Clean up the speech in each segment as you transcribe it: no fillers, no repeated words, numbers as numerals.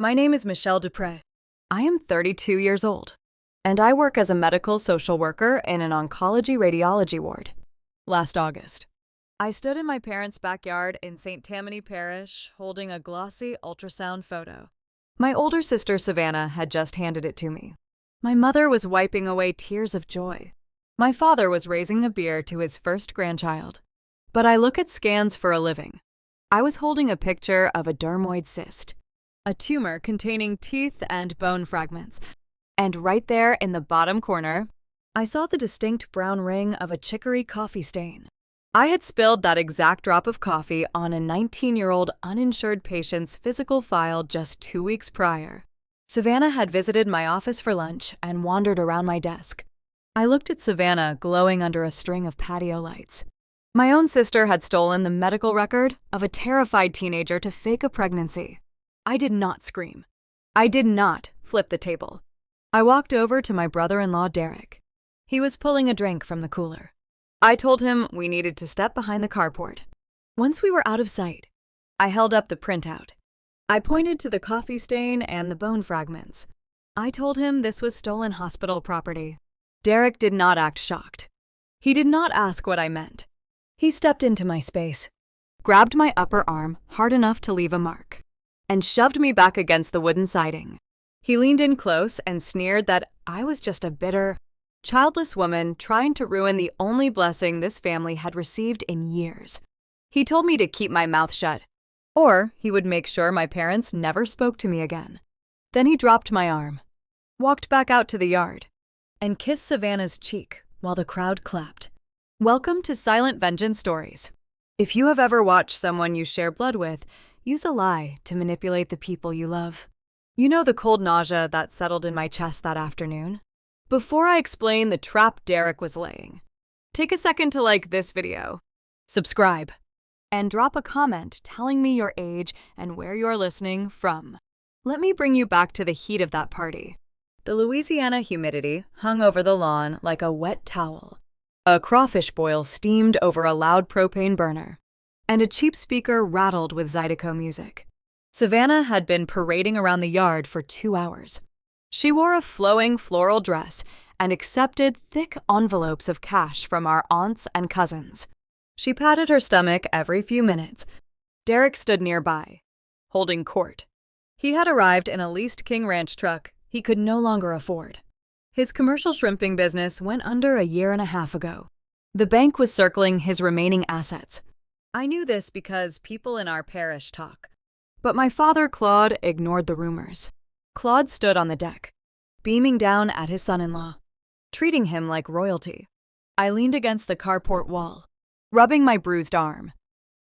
My name is Michelle Dupre. I am 32 years old, and I work as a medical social worker in an oncology radiology ward. Last August, I stood in my parents' backyard in St. Tammany Parish holding a glossy ultrasound photo. My older sister Savannah had just handed it to me. My mother was wiping away tears of joy. My father was raising a beer to his first grandchild. But I look at scans for a living. I was holding a picture of a dermoid cyst, a tumor containing teeth and bone fragments. And right there in the bottom corner, I saw the distinct brown ring of a chicory coffee stain. I had spilled that exact drop of coffee on a 19-year-old uninsured patient's physical file just 2 weeks prior. Savannah had visited my office for lunch and wandered around my desk. I looked at Savannah glowing under a string of patio lights. My own sister had stolen the medical record of a terrified teenager to fake a pregnancy. I did not scream. I did not flip the table. I walked over to my brother-in-law, Derek. He was pulling a drink from the cooler. I told him we needed to step behind the carport. Once we were out of sight, I held up the printout. I pointed to the coffee stain and the bone fragments. I told him this was stolen hospital property. Derek did not act shocked. He did not ask what I meant. He stepped into my space, grabbed my upper arm hard enough to leave a mark, and shoved me back against the wooden siding. He leaned in close and sneered that I was just a bitter, childless woman trying to ruin the only blessing this family had received in years. He told me to keep my mouth shut, or he would make sure my parents never spoke to me again. Then he dropped my arm, walked back out to the yard, and kissed Savannah's cheek while the crowd clapped. Welcome to Silent Vengeance Stories. If you have ever watched someone you share blood with use a lie to manipulate the people you love, you know the cold nausea that settled in my chest that afternoon? Before I explain the trap Derek was laying, take a second to like this video, subscribe, and drop a comment telling me your age and where you're listening from. Let me bring you back to the heat of that party. The Louisiana humidity hung over the lawn like a wet towel. A crawfish boil steamed over a loud propane burner, and a cheap speaker rattled with Zydeco music. Savannah had been parading around the yard for 2 hours. She wore a flowing floral dress and accepted thick envelopes of cash from our aunts and cousins. She patted her stomach every few minutes. Derek stood nearby, holding court. He had arrived in a leased King Ranch truck he could no longer afford. His commercial shrimping business went under a year and a half ago. The bank was circling his remaining assets. I knew this because people in our parish talk. But my father, Claude, ignored the rumors. Claude stood on the deck, beaming down at his son-in-law, treating him like royalty. I leaned against the carport wall, rubbing my bruised arm.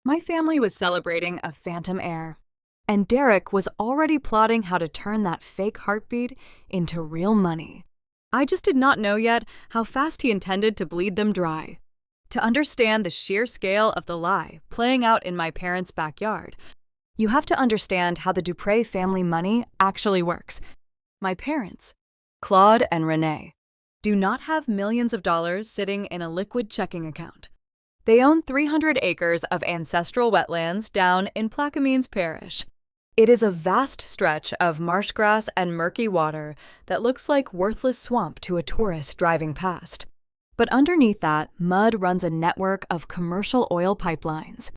My family was celebrating a phantom heir, and Derek was already plotting how to turn that fake heartbeat into real money. I just did not know yet how fast he intended to bleed them dry. To understand the sheer scale of the lie playing out in my parents' backyard, you have to understand how the Dupre family money actually works. My parents, Claude and Renee, do not have millions of dollars sitting in a liquid checking account. They own 300 acres of ancestral wetlands down in Plaquemines Parish. It is a vast stretch of marsh grass and murky water that looks like worthless swamp to a tourist driving past. But underneath that, mud runs a network of commercial oil pipelines.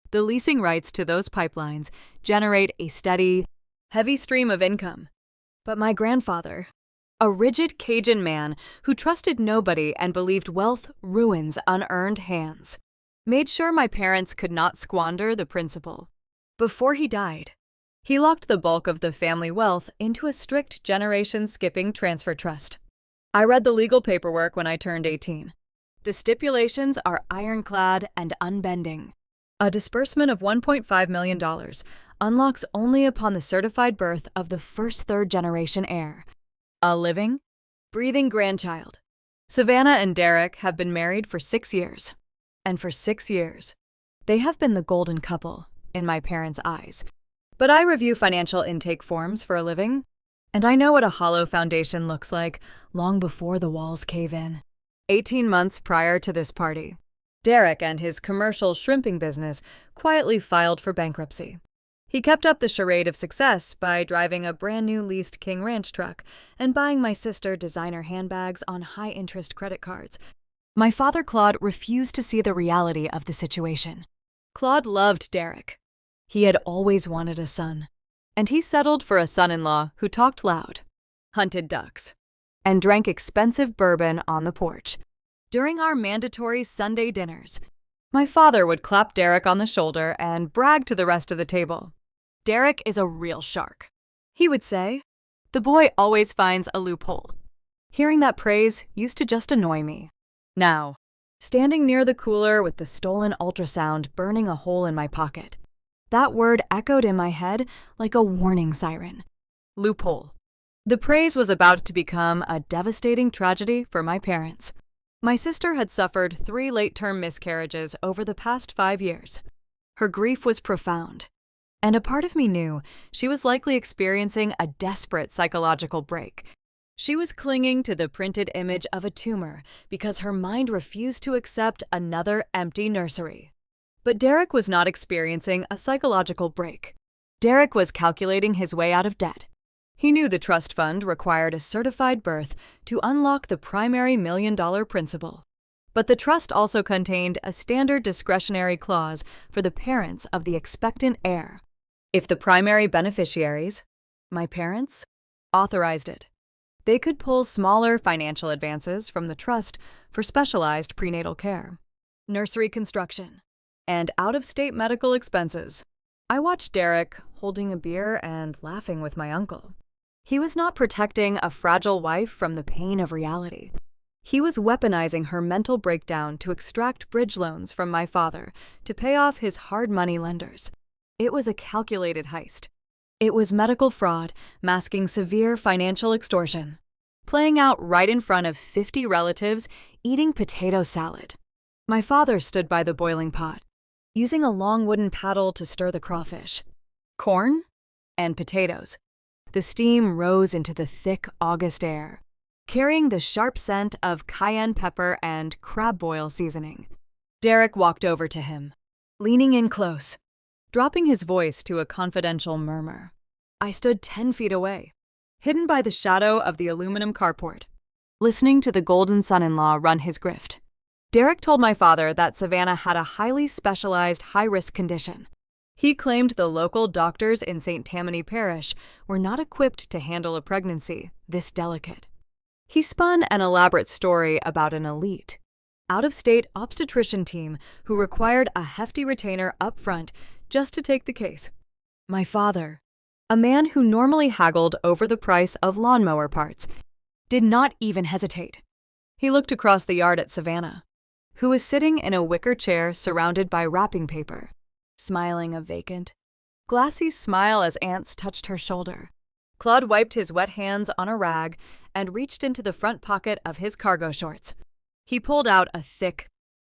The leasing rights to those pipelines generate a steady, heavy stream of income. But my grandfather, a rigid Cajun man who trusted nobody and believed wealth ruins unearned hands, made sure my parents could not squander the principal. Before he died, he locked the bulk of the family wealth into a strict generation-skipping transfer trust. I read the legal paperwork when I turned 18. The stipulations are ironclad and unbending. A disbursement of $1.5 million unlocks only upon the certified birth of the first third-generation heir, a living, breathing grandchild. Savannah and Derek have been married for 6 years, and for 6 years, they have been the golden couple in my parents' eyes. But I review financial intake forms for a living, and I know what a hollow foundation looks like long before the walls cave in. 18 months prior to this party, Derek and his commercial shrimping business quietly filed for bankruptcy. He kept up the charade of success by driving a brand new leased King Ranch truck and buying my sister designer handbags on high-interest credit cards. My father, Claude, refused to see the reality of the situation. Claude loved Derek. He had always wanted a son, and he settled for a son-in-law who talked loud, hunted ducks, and drank expensive bourbon on the porch. During our mandatory Sunday dinners, my father would clap Derek on the shoulder and brag to the rest of the table. "Derek is a real shark," he would say. "The boy always finds a loophole." Hearing that praise used to just annoy me. Now, standing near the cooler with the stolen ultrasound burning a hole in my pocket, that word echoed in my head like a warning siren. Loophole. The praise was about to become a devastating tragedy for my parents. My sister had suffered 3 late-term miscarriages over the past 5 years. Her grief was profound, and a part of me knew she was likely experiencing a desperate psychological break. She was clinging to the printed image of a tumor because her mind refused to accept another empty nursery. But Derek was not experiencing a psychological break. Derek was calculating his way out of debt. He knew the trust fund required a certified birth to unlock the primary $1 million principal. But the trust also contained a standard discretionary clause for the parents of the expectant heir. If the primary beneficiaries, my parents, authorized it, they could pull smaller financial advances from the trust for specialized prenatal care, nursery construction, and out-of-state medical expenses. I watched Derek holding a beer and laughing with my uncle. He was not protecting a fragile wife from the pain of reality. He was weaponizing her mental breakdown to extract bridge loans from my father to pay off his hard money lenders. It was a calculated heist. It was medical fraud masking severe financial extortion, playing out right in front of 50 relatives eating potato salad. My father stood by the boiling pot, using a long wooden paddle to stir the crawfish, corn, and potatoes. The steam rose into the thick August air, carrying the sharp scent of cayenne pepper and crab boil seasoning. Derek walked over to him, leaning in close, dropping his voice to a confidential murmur. I stood 10 feet away, hidden by the shadow of the aluminum carport, listening to the golden son-in-law run his grift. Derek told my father that Savannah had a highly specialized high-risk condition. He claimed the local doctors in St. Tammany Parish were not equipped to handle a pregnancy this delicate. He spun an elaborate story about an elite, out-of-state obstetrician team who required a hefty retainer up front just to take the case. My father, a man who normally haggled over the price of lawnmower parts, did not even hesitate. He looked across the yard at Savannah, who was sitting in a wicker chair surrounded by wrapping paper, smiling a vacant, glassy smile as ants touched her shoulder. Claude wiped his wet hands on a rag and reached into the front pocket of his cargo shorts. He pulled out a thick,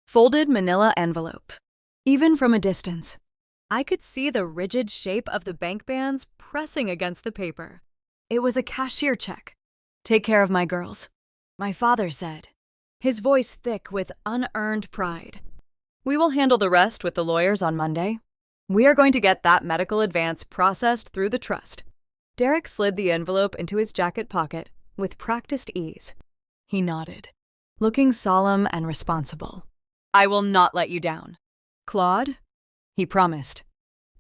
folded manila envelope. Even from a distance, I could see the rigid shape of the bank bands pressing against the paper. It was a cashier check. "Take care of my girls," my father said, his voice thick with unearned pride. "We will handle the rest with the lawyers on Monday. We are going to get that medical advance processed through the trust." Derek slid the envelope into his jacket pocket with practiced ease. He nodded, looking solemn and responsible. "I will not let you down, Claude," he promised.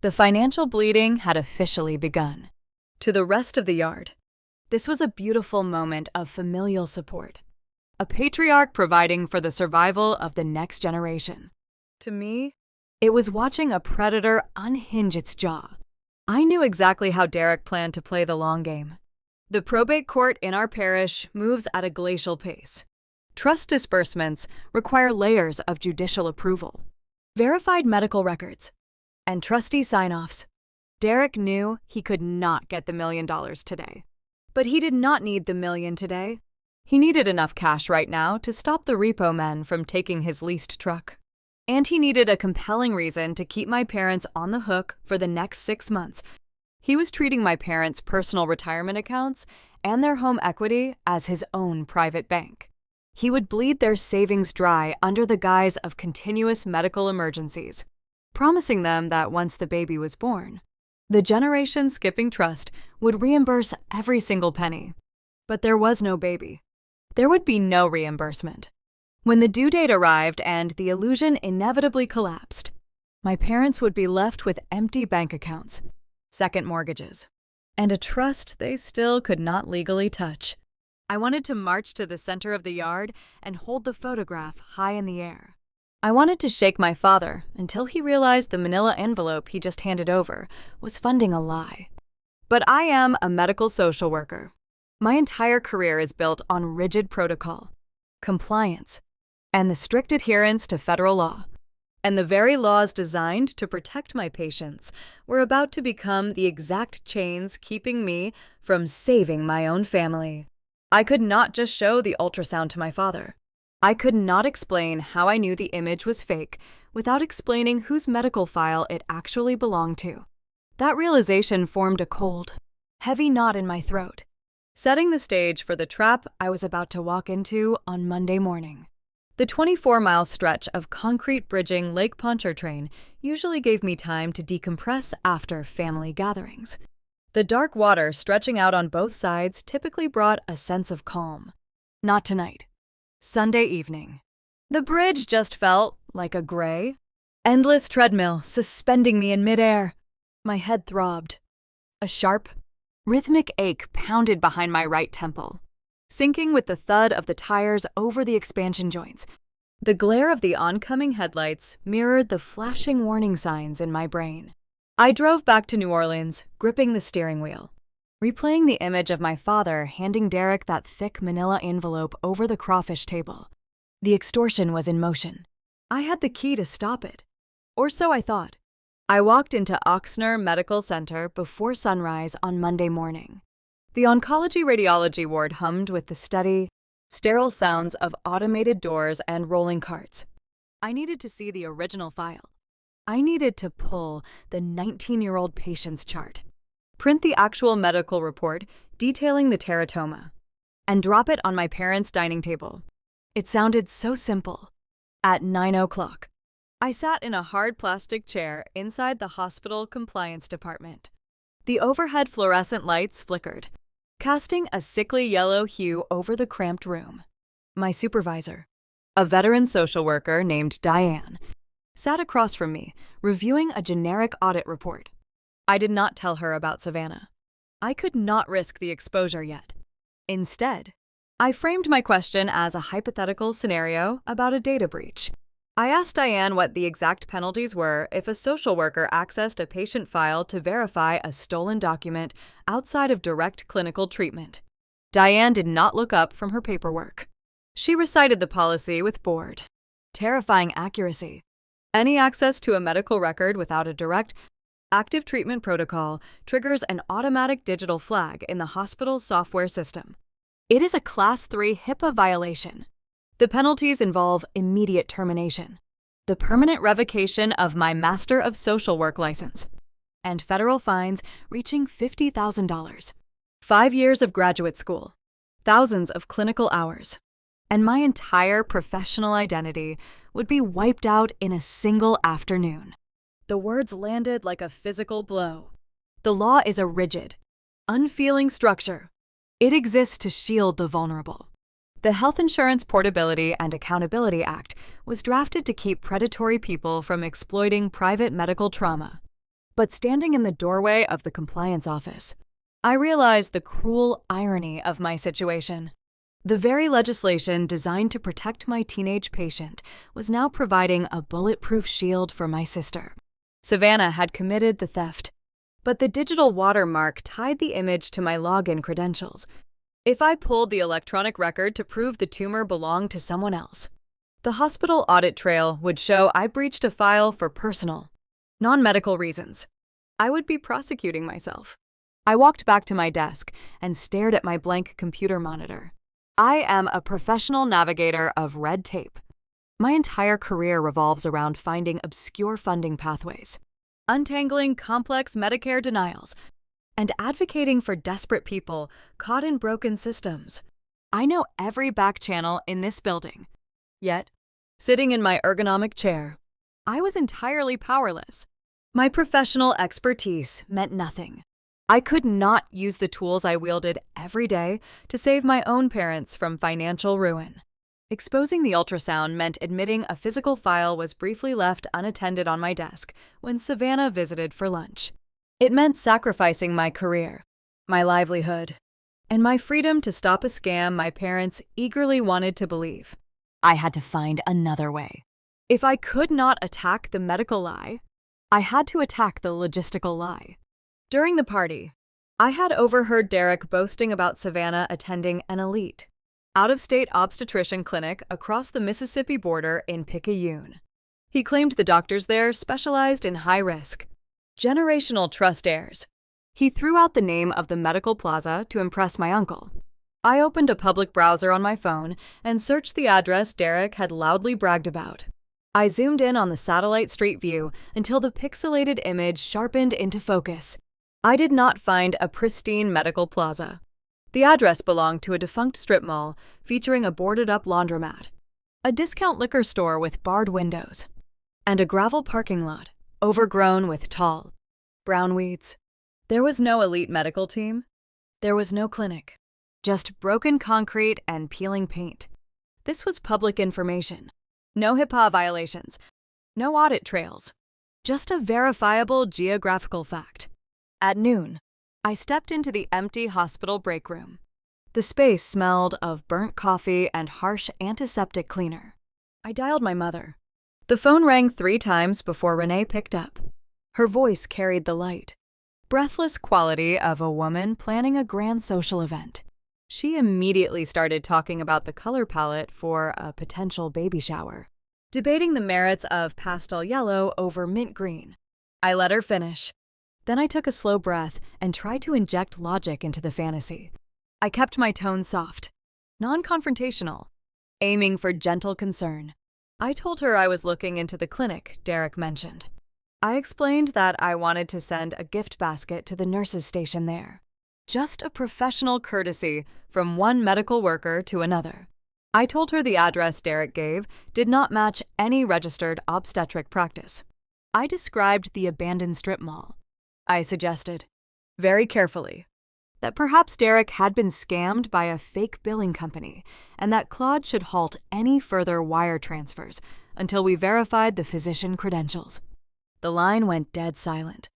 The financial bleeding had officially begun. To the rest of the yard, this was a beautiful moment of familial support, a patriarch providing for the survival of the next generation. To me, it was watching a predator unhinge its jaw. I knew exactly how Derek planned to play the long game. The probate court in our parish moves at a glacial pace. Trust disbursements require layers of judicial approval, verified medical records, and trustee sign-offs. Derek knew he could not get the $1 million today. But he did not need the $1 million today. He needed enough cash right now to stop the repo men from taking his leased truck. And he needed a compelling reason to keep my parents on the hook for the next 6 months. He was treating my parents' personal retirement accounts and their home equity as his own private bank. He would bleed their savings dry under the guise of continuous medical emergencies, promising them that once the baby was born, The generation-skipping trust would reimburse every single penny. But there was no baby. There would be no reimbursement. When the due date arrived and the illusion inevitably collapsed, my parents would be left with empty bank accounts, second mortgages, and a trust they still could not legally touch. I wanted to march to the center of the yard and hold the photograph high in the air. I wanted to shake my father until he realized the manila envelope he just handed over was funding a lie. But I am a medical social worker. My entire career is built on rigid protocol, compliance, and the strict adherence to federal law. And the very laws designed to protect my patients were about to become the exact chains keeping me from saving my own family. I could not just show the ultrasound to my father. I could not explain how I knew the image was fake without explaining whose medical file it actually belonged to. That realization formed a cold, heavy knot in my throat, setting the stage for the trap I was about to walk into on Monday morning. The 24-mile stretch of concrete bridging Lake Pontchartrain usually gave me time to decompress after family gatherings. The dark water stretching out on both sides typically brought a sense of calm. Not tonight. Sunday evening. The bridge just felt like a gray, endless treadmill suspending me in midair. My head throbbed. A sharp, rhythmic ache pounded behind my right temple, syncing with the thud of the tires over the expansion joints. The glare of the oncoming headlights mirrored the flashing warning signs in my brain. I drove back to New Orleans, gripping the steering wheel, replaying the image of my father handing Derek that thick manila envelope over the crawfish table. The extortion was in motion. I had the key to stop it. Or so I thought. I walked into Ochsner Medical Center before sunrise on Monday morning. The oncology radiology ward hummed with the steady, sterile sounds of automated doors and rolling carts. I needed to see the original file. I needed to pull the 19-year-old patient's chart, print the actual medical report detailing the teratoma, and drop it on my parents' dining table. It sounded so simple. At 9 o'clock, I sat in a hard plastic chair inside the hospital compliance department. The overhead fluorescent lights flickered, casting a sickly yellow hue over the cramped room. My supervisor, a veteran social worker named Diane, sat across from me, reviewing a generic audit report. I did not tell her about Savannah. I could not risk the exposure yet. Instead, I framed my question as a hypothetical scenario about a data breach. I asked Diane what the exact penalties were if a social worker accessed a patient file to verify a stolen document outside of direct clinical treatment. Diane did not look up from her paperwork. She recited the policy with bored, terrifying accuracy. Any access to a medical record without a direct, active treatment protocol triggers an automatic digital flag in the hospital's software system. It is a Class 3 HIPAA violation. The penalties involve immediate termination, the permanent revocation of my Master of Social Work license, and federal fines reaching $50,000, 5 years of graduate school, thousands of clinical hours, and my entire professional identity would be wiped out in a single afternoon. The words landed like a physical blow. The law is a rigid, unfeeling structure. It exists to shield the vulnerable. The Health Insurance Portability and Accountability Act was drafted to keep predatory people from exploiting private medical trauma. But standing in the doorway of the compliance office, I realized the cruel irony of my situation. The very legislation designed to protect my teenage patient was now providing a bulletproof shield for my sister. Savannah had committed the theft, but the digital watermark tied the image to my login credentials. If I pulled the electronic record to prove the tumor belonged to someone else, the hospital audit trail would show I breached a file for personal, non-medical reasons. I would be prosecuting myself. I walked back to my desk and stared at my blank computer monitor. I am a professional navigator of red tape. My entire career revolves around finding obscure funding pathways, untangling complex Medicare denials, and advocating for desperate people caught in broken systems. I know every back channel in this building. Yet, sitting in my ergonomic chair, I was entirely powerless. My professional expertise meant nothing. I could not use the tools I wielded every day to save my own parents from financial ruin. Exposing the ultrasound meant admitting a physical file was briefly left unattended on my desk when Savannah visited for lunch. It meant sacrificing my career, my livelihood, and my freedom to stop a scam my parents eagerly wanted to believe. I had to find another way. If I could not attack the medical lie, I had to attack the logistical lie. During the party, I had overheard Derek boasting about Savannah attending an elite, out-of-state obstetrician clinic across the Mississippi border in Picayune. He claimed the doctors there specialized in high-risk, generational trust heirs. He threw out the name of the medical plaza to impress my uncle. I opened a public browser on my phone and searched the address Derek had loudly bragged about. I zoomed in on the satellite street view until the pixelated image sharpened into focus. I did not find a pristine medical plaza. The address belonged to a defunct strip mall featuring a boarded-up laundromat, a discount liquor store with barred windows, and a gravel parking lot overgrown with tall, brown weeds. There was no elite medical team. There was no clinic. Just broken concrete and peeling paint. This was public information. No HIPAA violations. No audit trails. Just a verifiable geographical fact. At noon, I stepped into the empty hospital break room. The space smelled of burnt coffee and harsh antiseptic cleaner. I dialed my mother. The phone rang 3 times before Renee picked up. Her voice carried the light, breathless quality of a woman planning a grand social event. She immediately started talking about the color palette for a potential baby shower, debating the merits of pastel yellow over mint green. I let her finish. Then I took a slow breath and tried to inject logic into the fantasy. I kept my tone soft, non-confrontational, aiming for gentle concern. I told her I was looking into the clinic Derek mentioned. I explained that I wanted to send a gift basket to the nurses' station there. Just a professional courtesy from one medical worker to another. I told her the address Derek gave did not match any registered obstetric practice. I described the abandoned strip mall. I suggested, very carefully, that perhaps Derek had been scammed by a fake billing company and that Claude should halt any further wire transfers until we verified the physician credentials. The line went dead silent.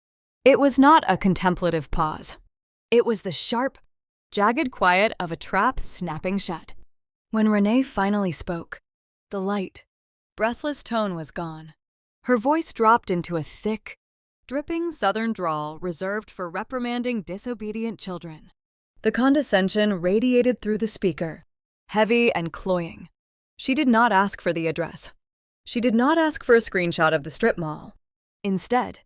It was not a contemplative pause. It was the sharp, jagged quiet of a trap snapping shut. When Renee finally spoke, the light, breathless tone was gone. Her voice dropped into a thick, dripping southern drawl reserved for reprimanding disobedient children. The condescension radiated through the speaker, heavy and cloying. She did not ask for the address. She did not ask for a screenshot of the strip mall. Instead,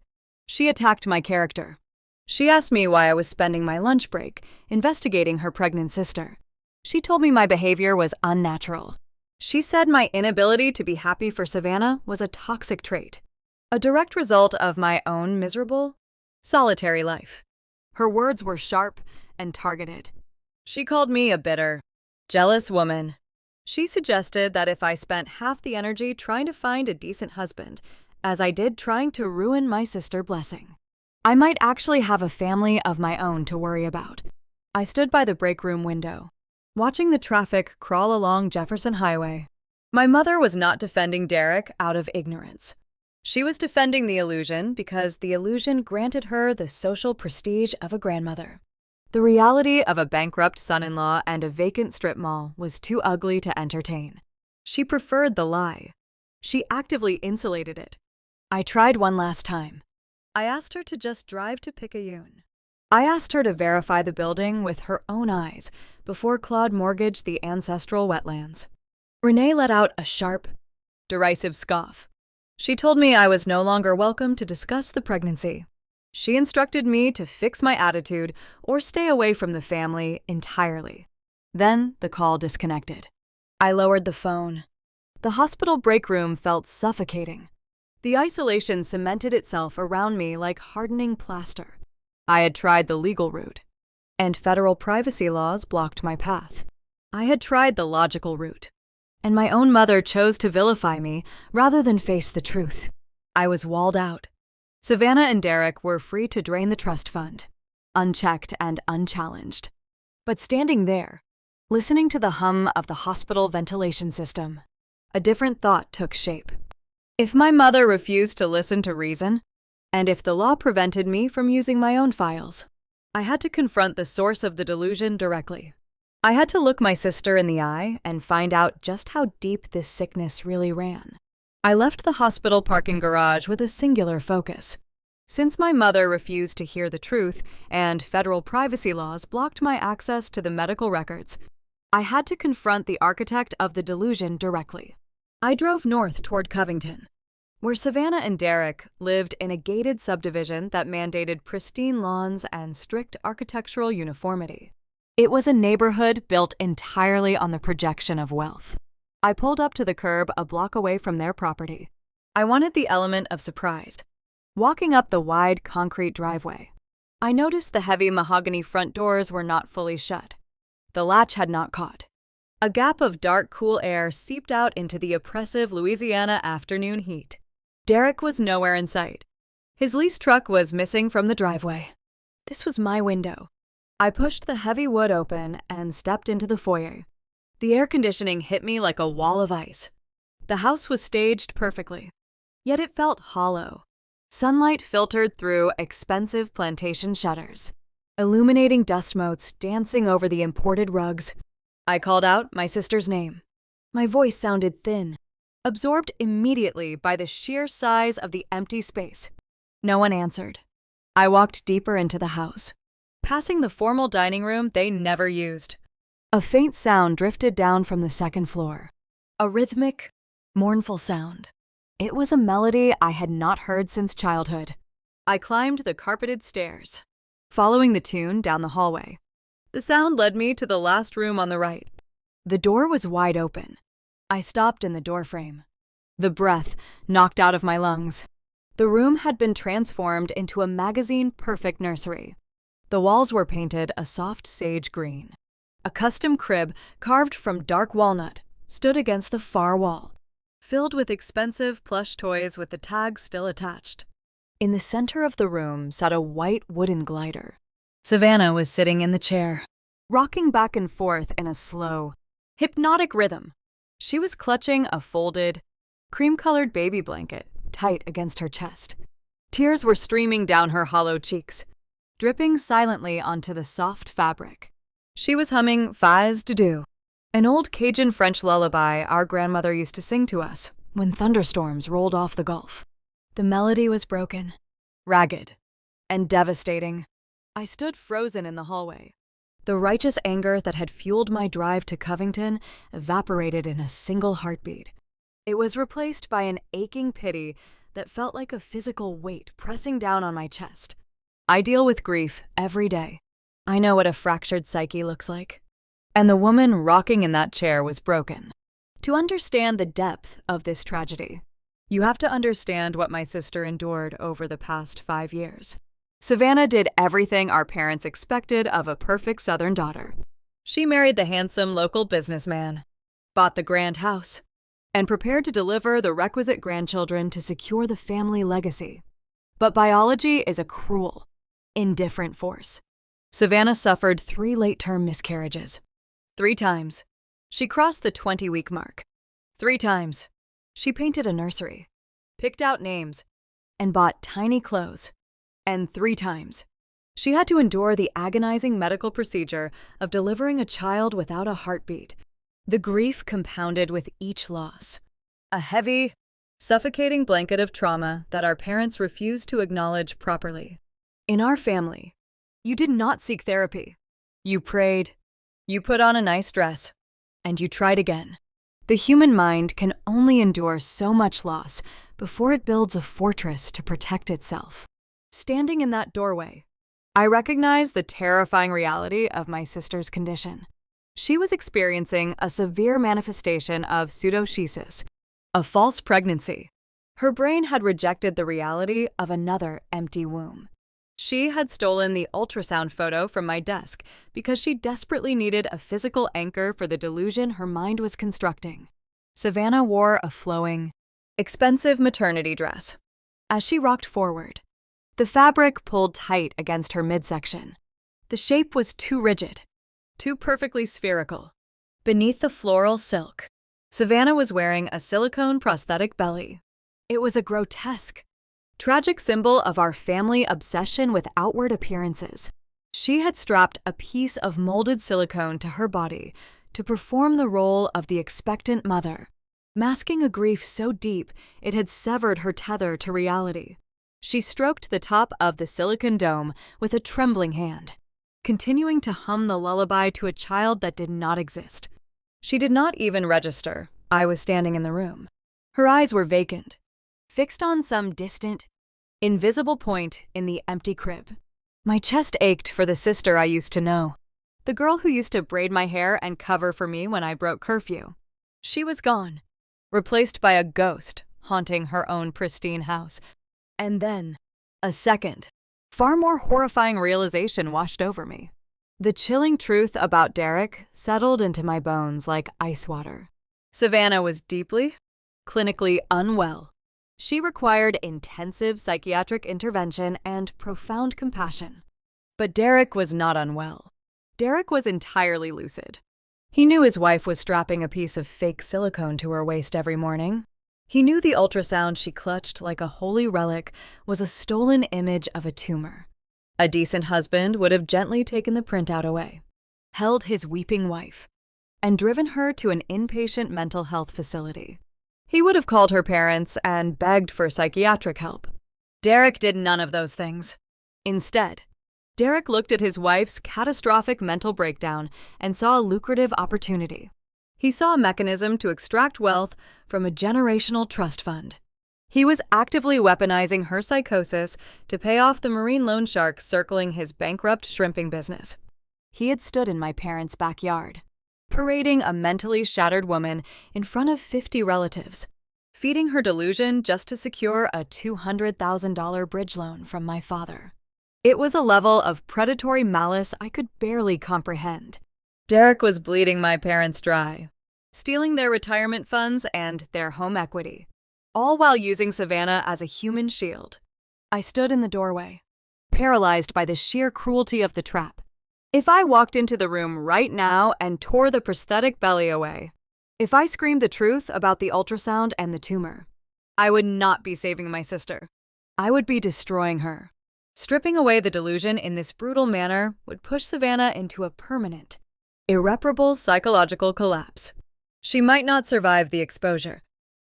she attacked my character. She asked me why I was spending my lunch break investigating her pregnant sister. She told me my behavior was unnatural. She said my inability to be happy for Savannah was a toxic trait, a direct result of my own miserable, solitary life. Her words were sharp and targeted. She called me a bitter, jealous woman. She suggested that if I spent half the energy trying to find a decent husband, as I did trying to ruin my sister Blessing, I might actually have a family of my own to worry about. I stood by the break room window, watching the traffic crawl along Jefferson Highway. My mother was not defending Derek out of ignorance. She was defending the illusion because the illusion granted her the social prestige of a grandmother. The reality of a bankrupt son-in-law and a vacant strip mall was too ugly to entertain. She preferred the lie. She actively insulated it. I tried one last time. I asked her to just drive to Picayune. I asked her to verify the building with her own eyes before Claude mortgaged the ancestral wetlands. Renee let out a sharp, derisive scoff. She told me I was no longer welcome to discuss the pregnancy. She instructed me to fix my attitude or stay away from the family entirely. Then the call disconnected. I lowered the phone. The hospital break room felt suffocating. The isolation cemented itself around me like hardening plaster. I had tried the legal route, and federal privacy laws blocked my path. I had tried the logical route, and my own mother chose to vilify me rather than face the truth. I was walled out, Savannah and Derek were free to drain the trust fund, unchecked and unchallenged. But standing there, listening to the hum of the hospital ventilation system, a different thought took shape. If my mother refused to listen to reason, and if the law prevented me from using my own files, I had to confront the source of the delusion directly. I had to look my sister in the eye and find out just how deep this sickness really ran. I left the hospital parking garage with a singular focus. Since my mother refused to hear the truth and federal privacy laws blocked my access to the medical records, I had to confront the architect of the delusion directly. I drove north toward Covington, where Savannah and Derek lived in a gated subdivision that mandated pristine lawns and strict architectural uniformity. It was a neighborhood built entirely on the projection of wealth. I pulled up to the curb a block away from their property. I wanted the element of surprise. Walking up the wide concrete driveway, I noticed the heavy mahogany front doors were not fully shut. The latch had not caught. A gap of dark, cool air seeped out into the oppressive Louisiana afternoon heat. Derek was nowhere in sight. His lease truck was missing from the driveway. This was my window. I pushed the heavy wood open and stepped into the foyer. The air conditioning hit me like a wall of ice. The house was staged perfectly, yet it felt hollow. Sunlight filtered through expensive plantation shutters, illuminating dust motes dancing over the imported rugs. I called out my sister's name. My voice sounded thin, absorbed immediately by the sheer size of the empty space. No one answered. I walked deeper into the house, passing the formal dining room they never used. A faint sound drifted down from the second floor. A rhythmic, mournful sound. It was a melody I had not heard since childhood. I climbed the carpeted stairs, following the tune down the hallway. The sound led me to the last room on the right. The door was wide open. I stopped in the doorframe. The breath knocked out of my lungs. The room had been transformed into a magazine-perfect nursery. The walls were painted a soft sage green. A custom crib carved from dark walnut stood against the far wall, filled with expensive plush toys with the tags still attached. In the center of the room sat a white wooden glider. Savannah was sitting in the chair, rocking back and forth in a slow, hypnotic rhythm. She was clutching a folded, cream-colored baby blanket tight against her chest. Tears were streaming down her hollow cheeks, dripping silently onto the soft fabric. She was humming Faz de Deux, an old Cajun French lullaby our grandmother used to sing to us when thunderstorms rolled off the Gulf. The melody was broken, ragged, and devastating. I stood frozen in the hallway. The righteous anger that had fueled my drive to Covington evaporated in a single heartbeat. It was replaced by an aching pity that felt like a physical weight pressing down on my chest. I deal with grief every day. I know what a fractured psyche looks like. And the woman rocking in that chair was broken. To understand the depth of this tragedy, you have to understand what my sister endured over the past 5 years. Savannah did everything our parents expected of a perfect Southern daughter. She married the handsome local businessman, bought the grand house, and prepared to deliver the requisite grandchildren to secure the family legacy. But biology is a cruel, indifferent force. Savannah suffered 3 late-term miscarriages. 3 times. She crossed the 20-week mark. 3 times. She painted a nursery, picked out names, and bought tiny clothes. And 3 times. She had to endure the agonizing medical procedure of delivering a child without a heartbeat. The grief compounded with each loss. A heavy, suffocating blanket of trauma that our parents refused to acknowledge properly. In our family, you did not seek therapy. You prayed, you put on a nice dress, and you tried again. The human mind can only endure so much loss before it builds a fortress to protect itself. Standing in that doorway, I recognized the terrifying reality of my sister's condition. She was experiencing a severe manifestation of pseudoschisis, a false pregnancy. Her brain had rejected the reality of another empty womb. She had stolen the ultrasound photo from my desk because she desperately needed a physical anchor for the delusion her mind was constructing. Savannah wore a flowing, expensive maternity dress. As she rocked forward, The fabric pulled tight against her midsection. The shape was too rigid, too perfectly spherical. Beneath the floral silk, Savannah was wearing a silicone prosthetic belly. It was a grotesque, tragic symbol of our family obsession with outward appearances. She had strapped a piece of molded silicone to her body to perform the role of the expectant mother, masking a grief so deep it had severed her tether to reality. She stroked the top of the silicone dome with a trembling hand, continuing to hum the lullaby to a child that did not exist. She did not even register I was standing in the room. Her eyes were vacant, fixed on some distant, invisible point in the empty crib. My chest ached for the sister I used to know, the girl who used to braid my hair and cover for me when I broke curfew. She was gone, replaced by a ghost haunting her own pristine house. And then, a second, far more horrifying realization washed over me. The chilling truth about Derek settled into my bones like ice water. Savannah was deeply, clinically unwell. She required intensive psychiatric intervention and profound compassion. But Derek was not unwell. Derek was entirely lucid. He knew his wife was strapping a piece of fake silicone to her waist every morning. He knew the ultrasound she clutched like a holy relic was a stolen image of a tumor. A decent husband would have gently taken the printout away, held his weeping wife, and driven her to an inpatient mental health facility. He would have called her parents and begged for psychiatric help. Derek did none of those things. Instead, Derek looked at his wife's catastrophic mental breakdown and saw a lucrative opportunity. He saw a mechanism to extract wealth from a generational trust fund. He was actively weaponizing her psychosis to pay off the marine loan sharks circling his bankrupt shrimping business. He had stood in my parents' backyard, parading a mentally shattered woman in front of 50 relatives, feeding her delusion just to secure a $200,000 bridge loan from my father. It was a level of predatory malice I could barely comprehend. Derek was bleeding my parents dry, stealing their retirement funds and their home equity, all while using Savannah as a human shield. I stood in the doorway, paralyzed by the sheer cruelty of the trap. If I walked into the room right now and tore the prosthetic belly away, if I screamed the truth about the ultrasound and the tumor, I would not be saving my sister. I would be destroying her. Stripping away the delusion in this brutal manner would push Savannah into a permanent, irreparable psychological collapse. She might not survive the exposure.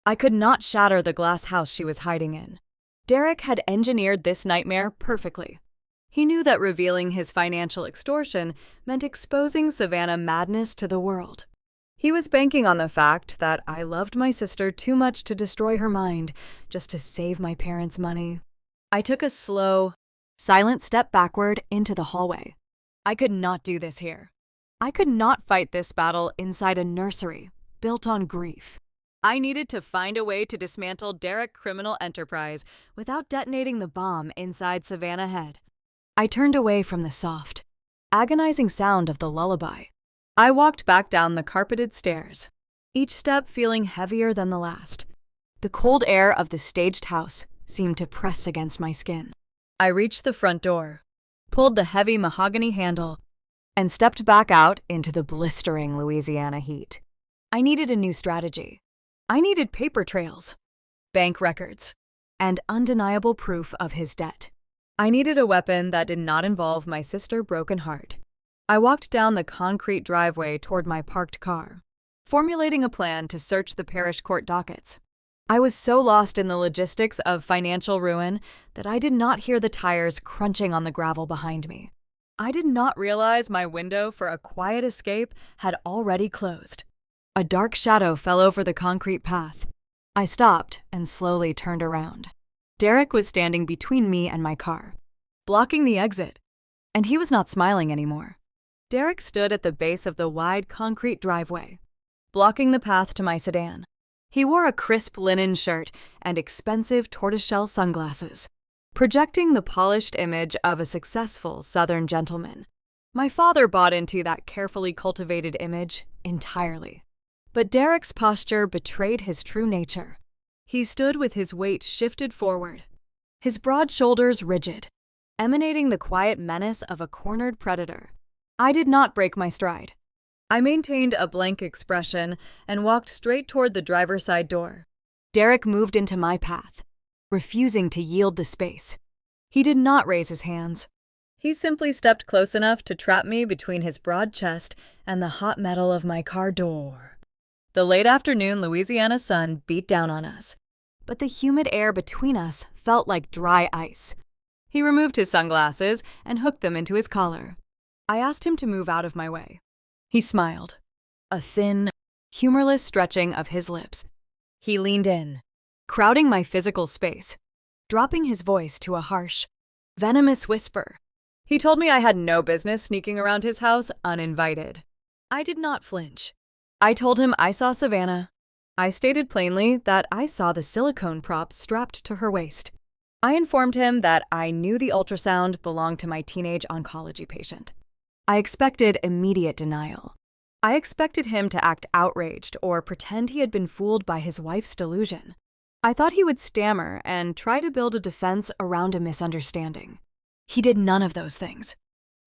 I could not shatter the glass house she was hiding in. Derek had engineered this nightmare perfectly. He knew that revealing his financial extortion meant exposing Savannah's madness to the world. He was banking on the fact that I loved my sister too much to destroy her mind just to save my parents' money. I took a slow, silent step backward into the hallway. I could not do this here. I could not fight this battle inside a nursery built on grief. I needed to find a way to dismantle Derek's criminal enterprise without detonating the bomb inside Savannah's head. I turned away from the soft, agonizing sound of the lullaby. I walked back down the carpeted stairs, each step feeling heavier than the last. The cold air of the staged house seemed to press against my skin. I reached the front door, pulled the heavy mahogany handle, and stepped back out into the blistering Louisiana heat. I needed a new strategy. I needed paper trails, bank records, and undeniable proof of his debt. I needed a weapon that did not involve my sister's broken heart. I walked down the concrete driveway toward my parked car, formulating a plan to search the parish court dockets. I was so lost in the logistics of financial ruin that I did not hear the tires crunching on the gravel behind me. I did not realize my window for a quiet escape had already closed. A dark shadow fell over the concrete path. I stopped and slowly turned around. Derek was standing between me and my car, blocking the exit, and he was not smiling anymore. Derek stood at the base of the wide concrete driveway, blocking the path to my sedan. He wore a crisp linen shirt and expensive tortoiseshell sunglasses, projecting the polished image of a successful Southern gentleman. My father bought into that carefully cultivated image entirely. But Derek's posture betrayed his true nature. He stood with his weight shifted forward, his broad shoulders rigid, emanating the quiet menace of a cornered predator. I did not break my stride. I maintained a blank expression and walked straight toward the driver's side door. Derek moved into my path, refusing to yield the space. He did not raise his hands. He simply stepped close enough to trap me between his broad chest and the hot metal of my car door. The late afternoon Louisiana sun beat down on us, but the humid air between us felt like dry ice. He removed his sunglasses and hooked them into his collar. I asked him to move out of my way. He smiled, a thin, humorless stretching of his lips. He leaned in, crowding my physical space, dropping his voice to a harsh, venomous whisper. He told me I had no business sneaking around his house uninvited. I did not flinch. I told him I saw Savannah. I stated plainly that I saw the silicone prop strapped to her waist. I informed him that I knew the ultrasound belonged to my teenage oncology patient. I expected immediate denial. I expected him to act outraged or pretend he had been fooled by his wife's delusion. I thought he would stammer and try to build a defense around a misunderstanding. He did none of those things.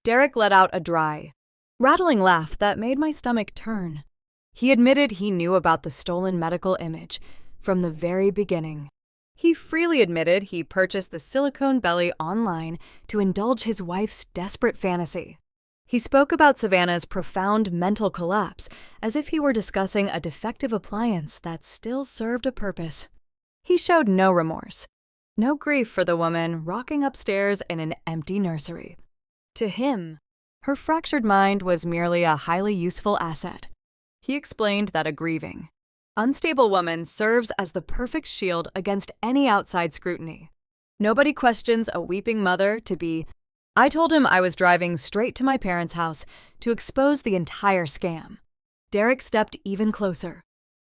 Derek let out a dry, rattling laugh that made my stomach turn. He admitted he knew about the stolen medical image from the very beginning. He freely admitted he purchased the silicone belly online to indulge his wife's desperate fantasy. He spoke about Savannah's profound mental collapse as if he were discussing a defective appliance that still served a purpose. He showed no remorse, no grief for the woman rocking upstairs in an empty nursery. To him, her fractured mind was merely a highly useful asset. He explained that a grieving, unstable woman serves as the perfect shield against any outside scrutiny. Nobody questions a weeping mother to be. I told him I was driving straight to my parents' house to expose the entire scam. Derek stepped even closer,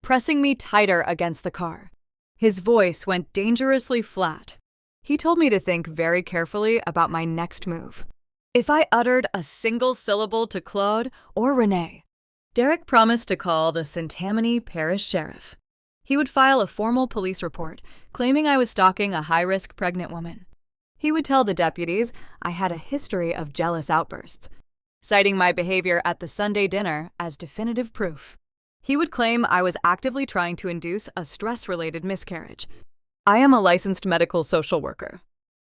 pressing me tighter against the car. His voice went dangerously flat. He told me to think very carefully about my next move. If I uttered a single syllable to Claude or Renee, Derek promised to call the Santamoni Parish Sheriff. He would file a formal police report claiming I was stalking a high-risk pregnant woman. He would tell the deputies I had a history of jealous outbursts, citing my behavior at the Sunday dinner as definitive proof. He would claim I was actively trying to induce a stress-related miscarriage. I am a licensed medical social worker.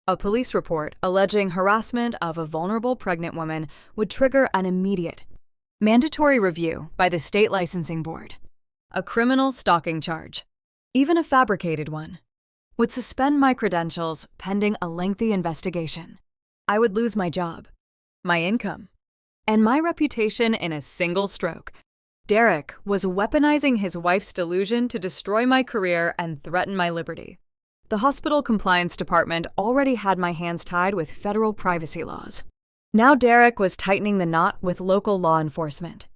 A police report alleging harassment of a vulnerable pregnant woman would trigger an immediate, mandatory review by the state licensing board. A criminal stalking charge, even a fabricated one, would suspend my credentials pending a lengthy investigation. I would lose my job, my income, and my reputation in a single stroke. Derek was weaponizing his wife's delusion to destroy my career and threaten my liberty. The hospital compliance department already had my hands tied with federal privacy laws. Now Derek was tightening the knot with local law enforcement.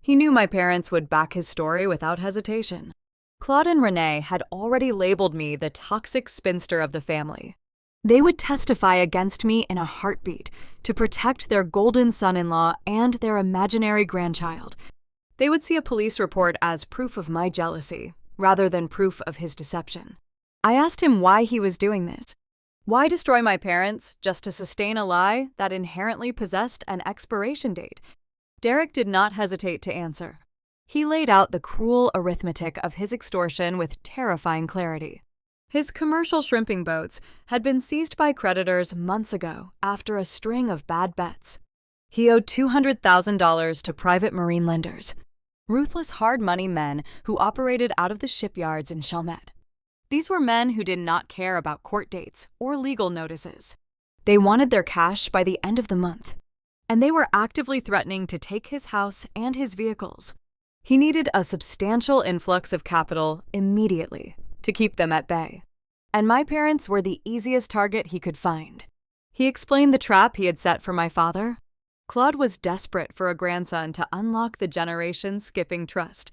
He knew my parents would back his story without hesitation. Claude and Renee had already labeled me the toxic spinster of the family. They would testify against me in a heartbeat to protect their golden son-in-law and their imaginary grandchild. They would see a police report as proof of my jealousy, rather than proof of his deception. I asked him why he was doing this. Why destroy my parents just to sustain a lie that inherently possessed an expiration date? Derek did not hesitate to answer. He laid out the cruel arithmetic of his extortion with terrifying clarity. His commercial shrimping boats had been seized by creditors months ago after a string of bad bets. He owed $200,000 to private marine lenders, ruthless hard money men who operated out of the shipyards in Chalmette. These were men who did not care about court dates or legal notices. They wanted their cash by the end of the month, and they were actively threatening to take his house and his vehicles. He needed a substantial influx of capital immediately to keep them at bay, and my parents were the easiest target he could find. He explained the trap he had set for my father. Claude was desperate for a grandson to unlock the generation-skipping trust.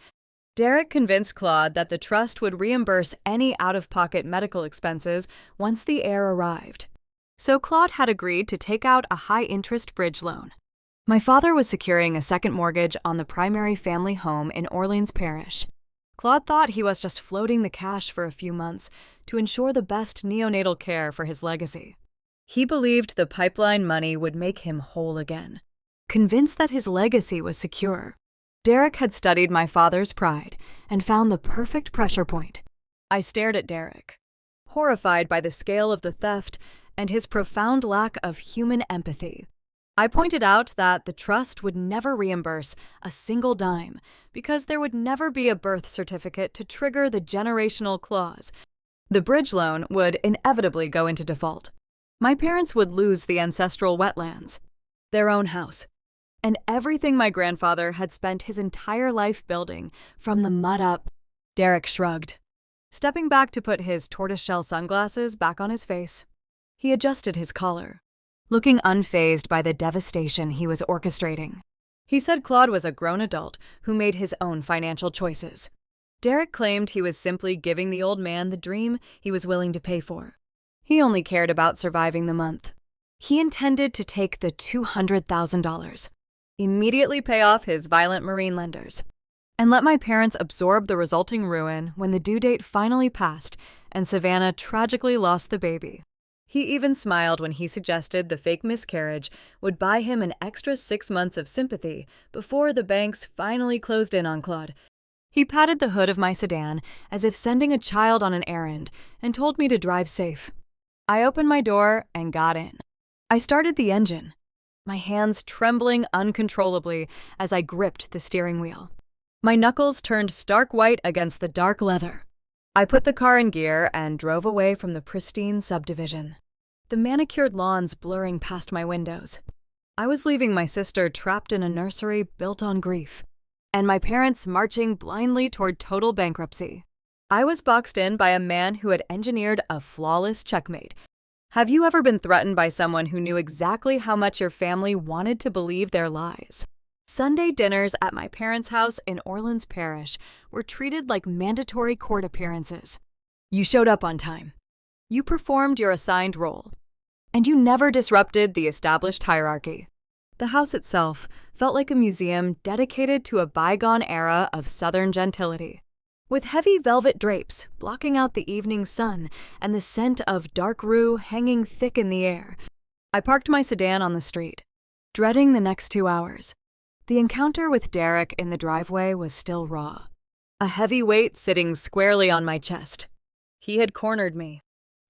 Derek convinced Claude that the trust would reimburse any out-of-pocket medical expenses once the heir arrived. So Claude had agreed to take out a high-interest bridge loan. My father was securing a second mortgage on the primary family home in Orleans Parish. Claude thought he was just floating the cash for a few months to ensure the best neonatal care for his legacy. He believed the pipeline money would make him whole again. Convinced that his legacy was secure, Derek had studied my father's pride and found the perfect pressure point. I stared at Derek, horrified by the scale of the theft and his profound lack of human empathy. I pointed out that the trust would never reimburse a single dime because there would never be a birth certificate to trigger the generational clause. The bridge loan would inevitably go into default. My parents would lose the ancestral wetlands, their own house, and everything my grandfather had spent his entire life building from the mud up. Derek shrugged, stepping back to put his tortoiseshell sunglasses back on his face. He adjusted his collar, looking unfazed by the devastation he was orchestrating. He said Claude was a grown adult who made his own financial choices. Derek claimed he was simply giving the old man the dream he was willing to pay for. He only cared about surviving the month. He intended to take the $200,000, immediately pay off his violent marine lenders, and let my parents absorb the resulting ruin when the due date finally passed and Savannah tragically lost the baby. He even smiled when he suggested the fake miscarriage would buy him an extra 6 months of sympathy before the banks finally closed in on Claude. He patted the hood of my sedan as if sending a child on an errand and told me to drive safe. I opened my door and got in. I started the engine, my hands trembling uncontrollably as I gripped the steering wheel. My knuckles turned stark white against the dark leather. I put the car in gear and drove away from the pristine subdivision, the manicured lawns blurring past my windows. I was leaving my sister trapped in a nursery built on grief, and my parents marching blindly toward total bankruptcy. I was boxed in by a man who had engineered a flawless checkmate. Have you ever been threatened by someone who knew exactly how much your family wanted to believe their lies? Sunday dinners at my parents' house in Orleans Parish were treated like mandatory court appearances. You showed up on time. You performed your assigned role. And you never disrupted the established hierarchy. The house itself felt like a museum dedicated to a bygone era of Southern gentility. With heavy velvet drapes blocking out the evening sun and the scent of dark rue hanging thick in the air, I parked my sedan on the street, dreading the next 2 hours. The encounter with Derek in the driveway was still raw, a heavy weight sitting squarely on my chest. He had cornered me,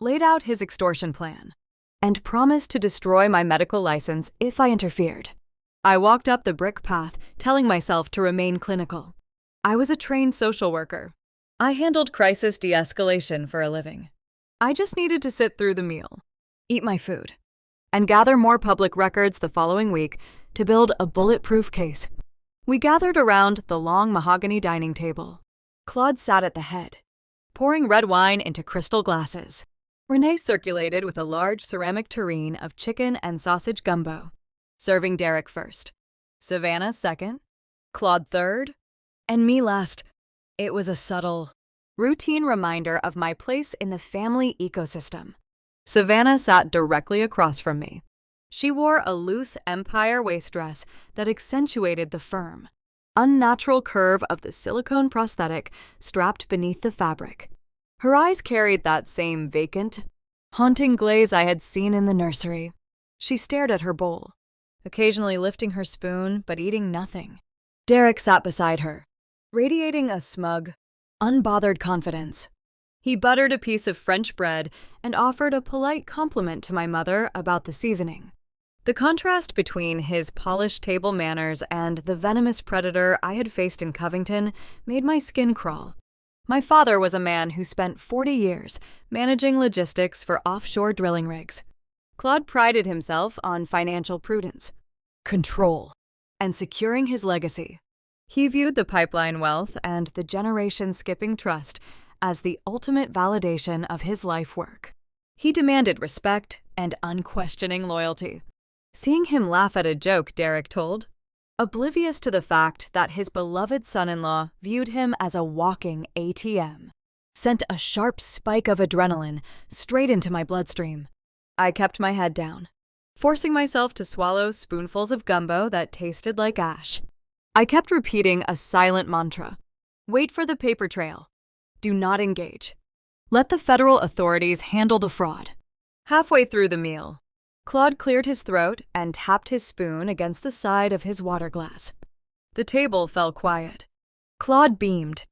laid out his extortion plan, and promised to destroy my medical license if I interfered. I walked up the brick path, telling myself to remain clinical. I was a trained social worker. I handled crisis de-escalation for a living. I just needed to sit through the meal, eat my food, and gather more public records the following week to build a bulletproof case. We gathered around the long mahogany dining table. Claude sat at the head, pouring red wine into crystal glasses. Renee circulated with a large ceramic tureen of chicken and sausage gumbo, serving Derek first, Savannah second, Claude third, and me last. It was a subtle, routine reminder of my place in the family ecosystem. Savannah sat directly across from me. She wore a loose empire waist dress that accentuated the firm, unnatural curve of the silicone prosthetic strapped beneath the fabric. Her eyes carried that same vacant, haunting glaze I had seen in the nursery. She stared at her bowl, occasionally lifting her spoon but eating nothing. Derek sat beside her, radiating a smug, unbothered confidence. He buttered a piece of French bread and offered a polite compliment to my mother about the seasoning. The contrast between his polished table manners and the venomous predator I had faced in Covington made my skin crawl. My father was a man who spent 40 years managing logistics for offshore drilling rigs. Claude prided himself on financial prudence, control, and securing his legacy. He viewed the pipeline wealth and the generation-skipping trust as the ultimate validation of his life work. He demanded respect and unquestioning loyalty. Seeing him laugh at a joke Derek told, oblivious to the fact that his beloved son-in-law viewed him as a walking ATM, sent a sharp spike of adrenaline straight into my bloodstream. I kept my head down, forcing myself to swallow spoonfuls of gumbo that tasted like ash. I kept repeating a silent mantra. Wait for the paper trail. Do not engage. Let the federal authorities handle the fraud. Halfway through the meal, Claude cleared his throat and tapped his spoon against the side of his water glass. The table fell quiet. Claude beamed,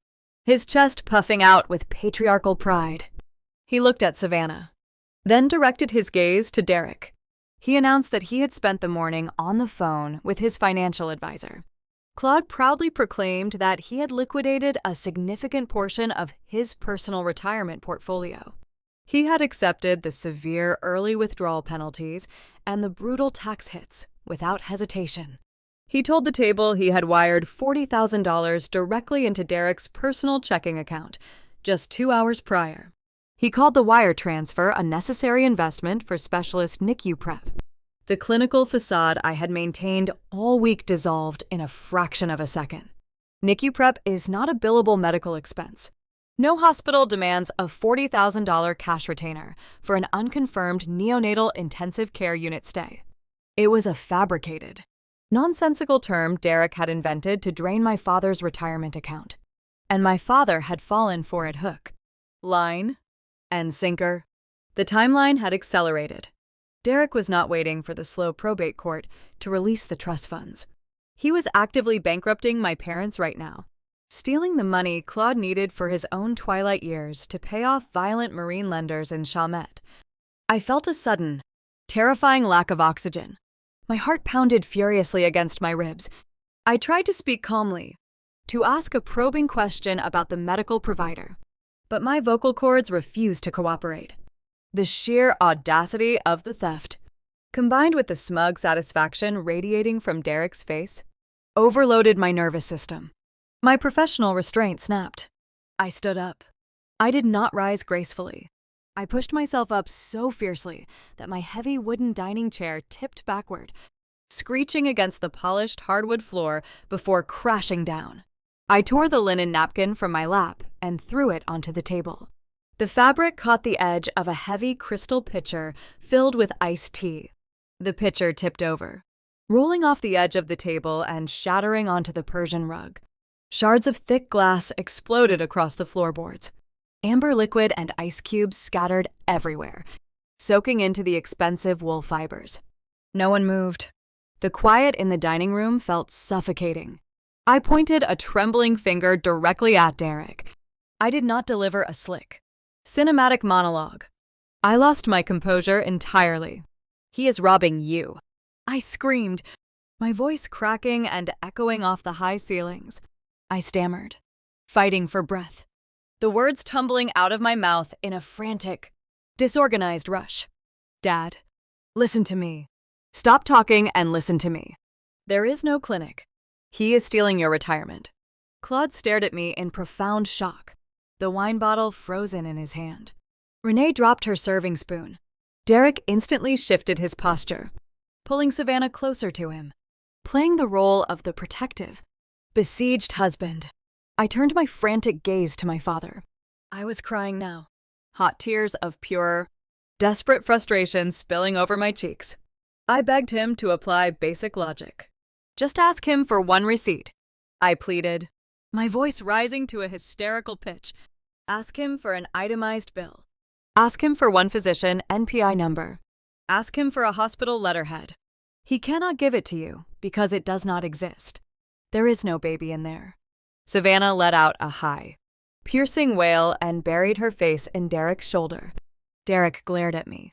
his chest puffing out with patriarchal pride. He looked at Savannah, then directed his gaze to Derek. He announced that he had spent the morning on the phone with his financial advisor. Claude proudly proclaimed that he had liquidated a significant portion of his personal retirement portfolio. He had accepted the severe early withdrawal penalties and the brutal tax hits without hesitation. He told the table he had wired $40,000 directly into Derek's personal checking account just 2 hours prior. He called the wire transfer a necessary investment for specialist NICU prep. The clinical facade I had maintained all week dissolved in a fraction of a second. NICU prep is not a billable medical expense. No hospital demands a $40,000 cash retainer for an unconfirmed neonatal intensive care unit stay. It was a fabricated, nonsensical term Derek had invented to drain my father's retirement account. And my father had fallen for it hook, line, and sinker. The timeline had accelerated. Derek was not waiting for the slow probate court to release the trust funds. He was actively bankrupting my parents right now, stealing the money Claude needed for his own twilight years to pay off violent marine lenders in Chalmette. I felt a sudden, terrifying lack of oxygen. My heart pounded furiously against my ribs. I tried to speak calmly, to ask a probing question about the medical provider, but my vocal cords refused to cooperate. The sheer audacity of the theft, combined with the smug satisfaction radiating from Derek's face, overloaded my nervous system. My professional restraint snapped. I stood up. I did not rise gracefully. I pushed myself up so fiercely that my heavy wooden dining chair tipped backward, screeching against the polished hardwood floor before crashing down. I tore the linen napkin from my lap and threw it onto the table. The fabric caught the edge of a heavy crystal pitcher filled with iced tea. The pitcher tipped over, rolling off the edge of the table and shattering onto the Persian rug. Shards of thick glass exploded across the floorboards. Amber liquid and ice cubes scattered everywhere, soaking into the expensive wool fibers. No one moved. The quiet in the dining room felt suffocating. I pointed a trembling finger directly at Derek. I did not deliver a slick, cinematic monologue. I lost my composure entirely. He is robbing you. I screamed, my voice cracking and echoing off the high ceilings. I stammered, fighting for breath, the words tumbling out of my mouth in a frantic, disorganized rush. Dad, listen to me. Stop talking and listen to me. There is no clinic. He is stealing your retirement. Claude stared at me in profound shock, the wine bottle frozen in his hand. Renee dropped her serving spoon. Derek instantly shifted his posture, pulling Savannah closer to him, playing the role of the protective, besieged husband. I turned my frantic gaze to my father. I was crying now, hot tears of pure, desperate frustration spilling over my cheeks. I begged him to apply basic logic. Just ask him for one receipt, I pleaded, my voice rising to a hysterical pitch. Ask him for an itemized bill. Ask him for one physician NPI number. Ask him for a hospital letterhead. He cannot give it to you because it does not exist. There is no baby in there. Savannah let out a high, piercing wail and buried her face in Derek's shoulder. Derek glared at me,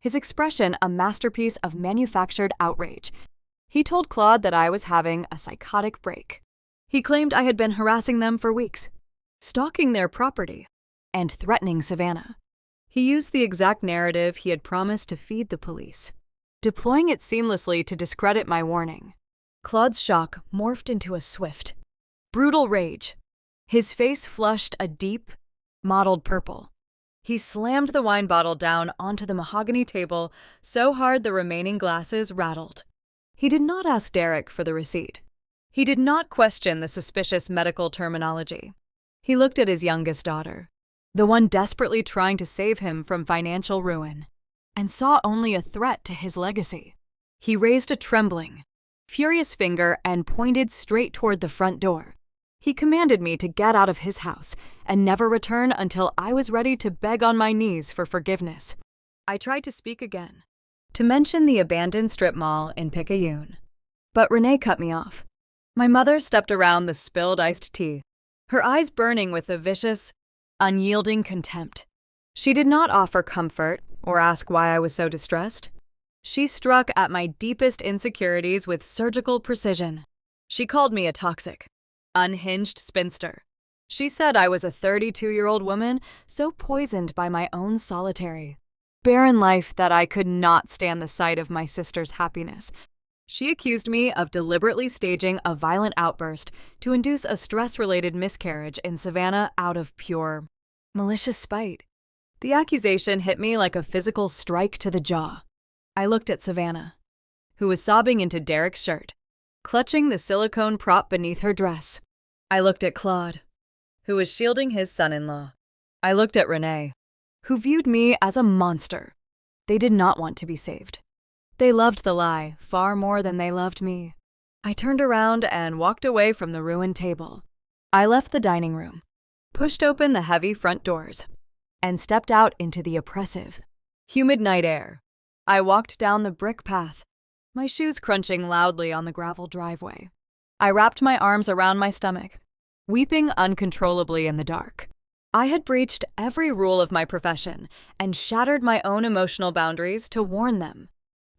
his expression a masterpiece of manufactured outrage. He told Claude that I was having a psychotic break. He claimed I had been harassing them for weeks, stalking their property, and threatening Savannah. He used the exact narrative he had promised to feed the police, deploying it seamlessly to discredit my warning. Claude's shock morphed into a swift, brutal rage. His face flushed a deep, mottled purple. He slammed the wine bottle down onto the mahogany table so hard the remaining glasses rattled. He did not ask Derek for the receipt. He did not question the suspicious medical terminology. He looked at his youngest daughter, the one desperately trying to save him from financial ruin, and saw only a threat to his legacy. He raised a trembling, furious finger and pointed straight toward the front door. He commanded me to get out of his house and never return until I was ready to beg on my knees for forgiveness. I tried to speak again, to mention the abandoned strip mall in Picayune. But Renee cut me off. My mother stepped around the spilled iced tea, her eyes burning with a vicious, unyielding contempt. She did not offer comfort or ask why I was so distressed. She struck at my deepest insecurities with surgical precision. She called me a toxic, unhinged spinster. She said I was a 32-year-old woman so poisoned by my own solitary, barren life that I could not stand the sight of my sister's happiness. She accused me of deliberately staging a violent outburst to induce a stress-related miscarriage in Savannah out of pure, malicious spite. The accusation hit me like a physical strike to the jaw. I looked at Savannah, who was sobbing into Derek's shirt, clutching the silicone prop beneath her dress. I looked at Claude, who was shielding his son-in-law. I looked at Renee, who viewed me as a monster. They did not want to be saved. They loved the lie far more than they loved me. I turned around and walked away from the ruined table. I left the dining room, pushed open the heavy front doors, and stepped out into the oppressive, humid night air. I walked down the brick path, my shoes crunching loudly on the gravel driveway. I wrapped my arms around my stomach, weeping uncontrollably in the dark. I had breached every rule of my profession and shattered my own emotional boundaries to warn them,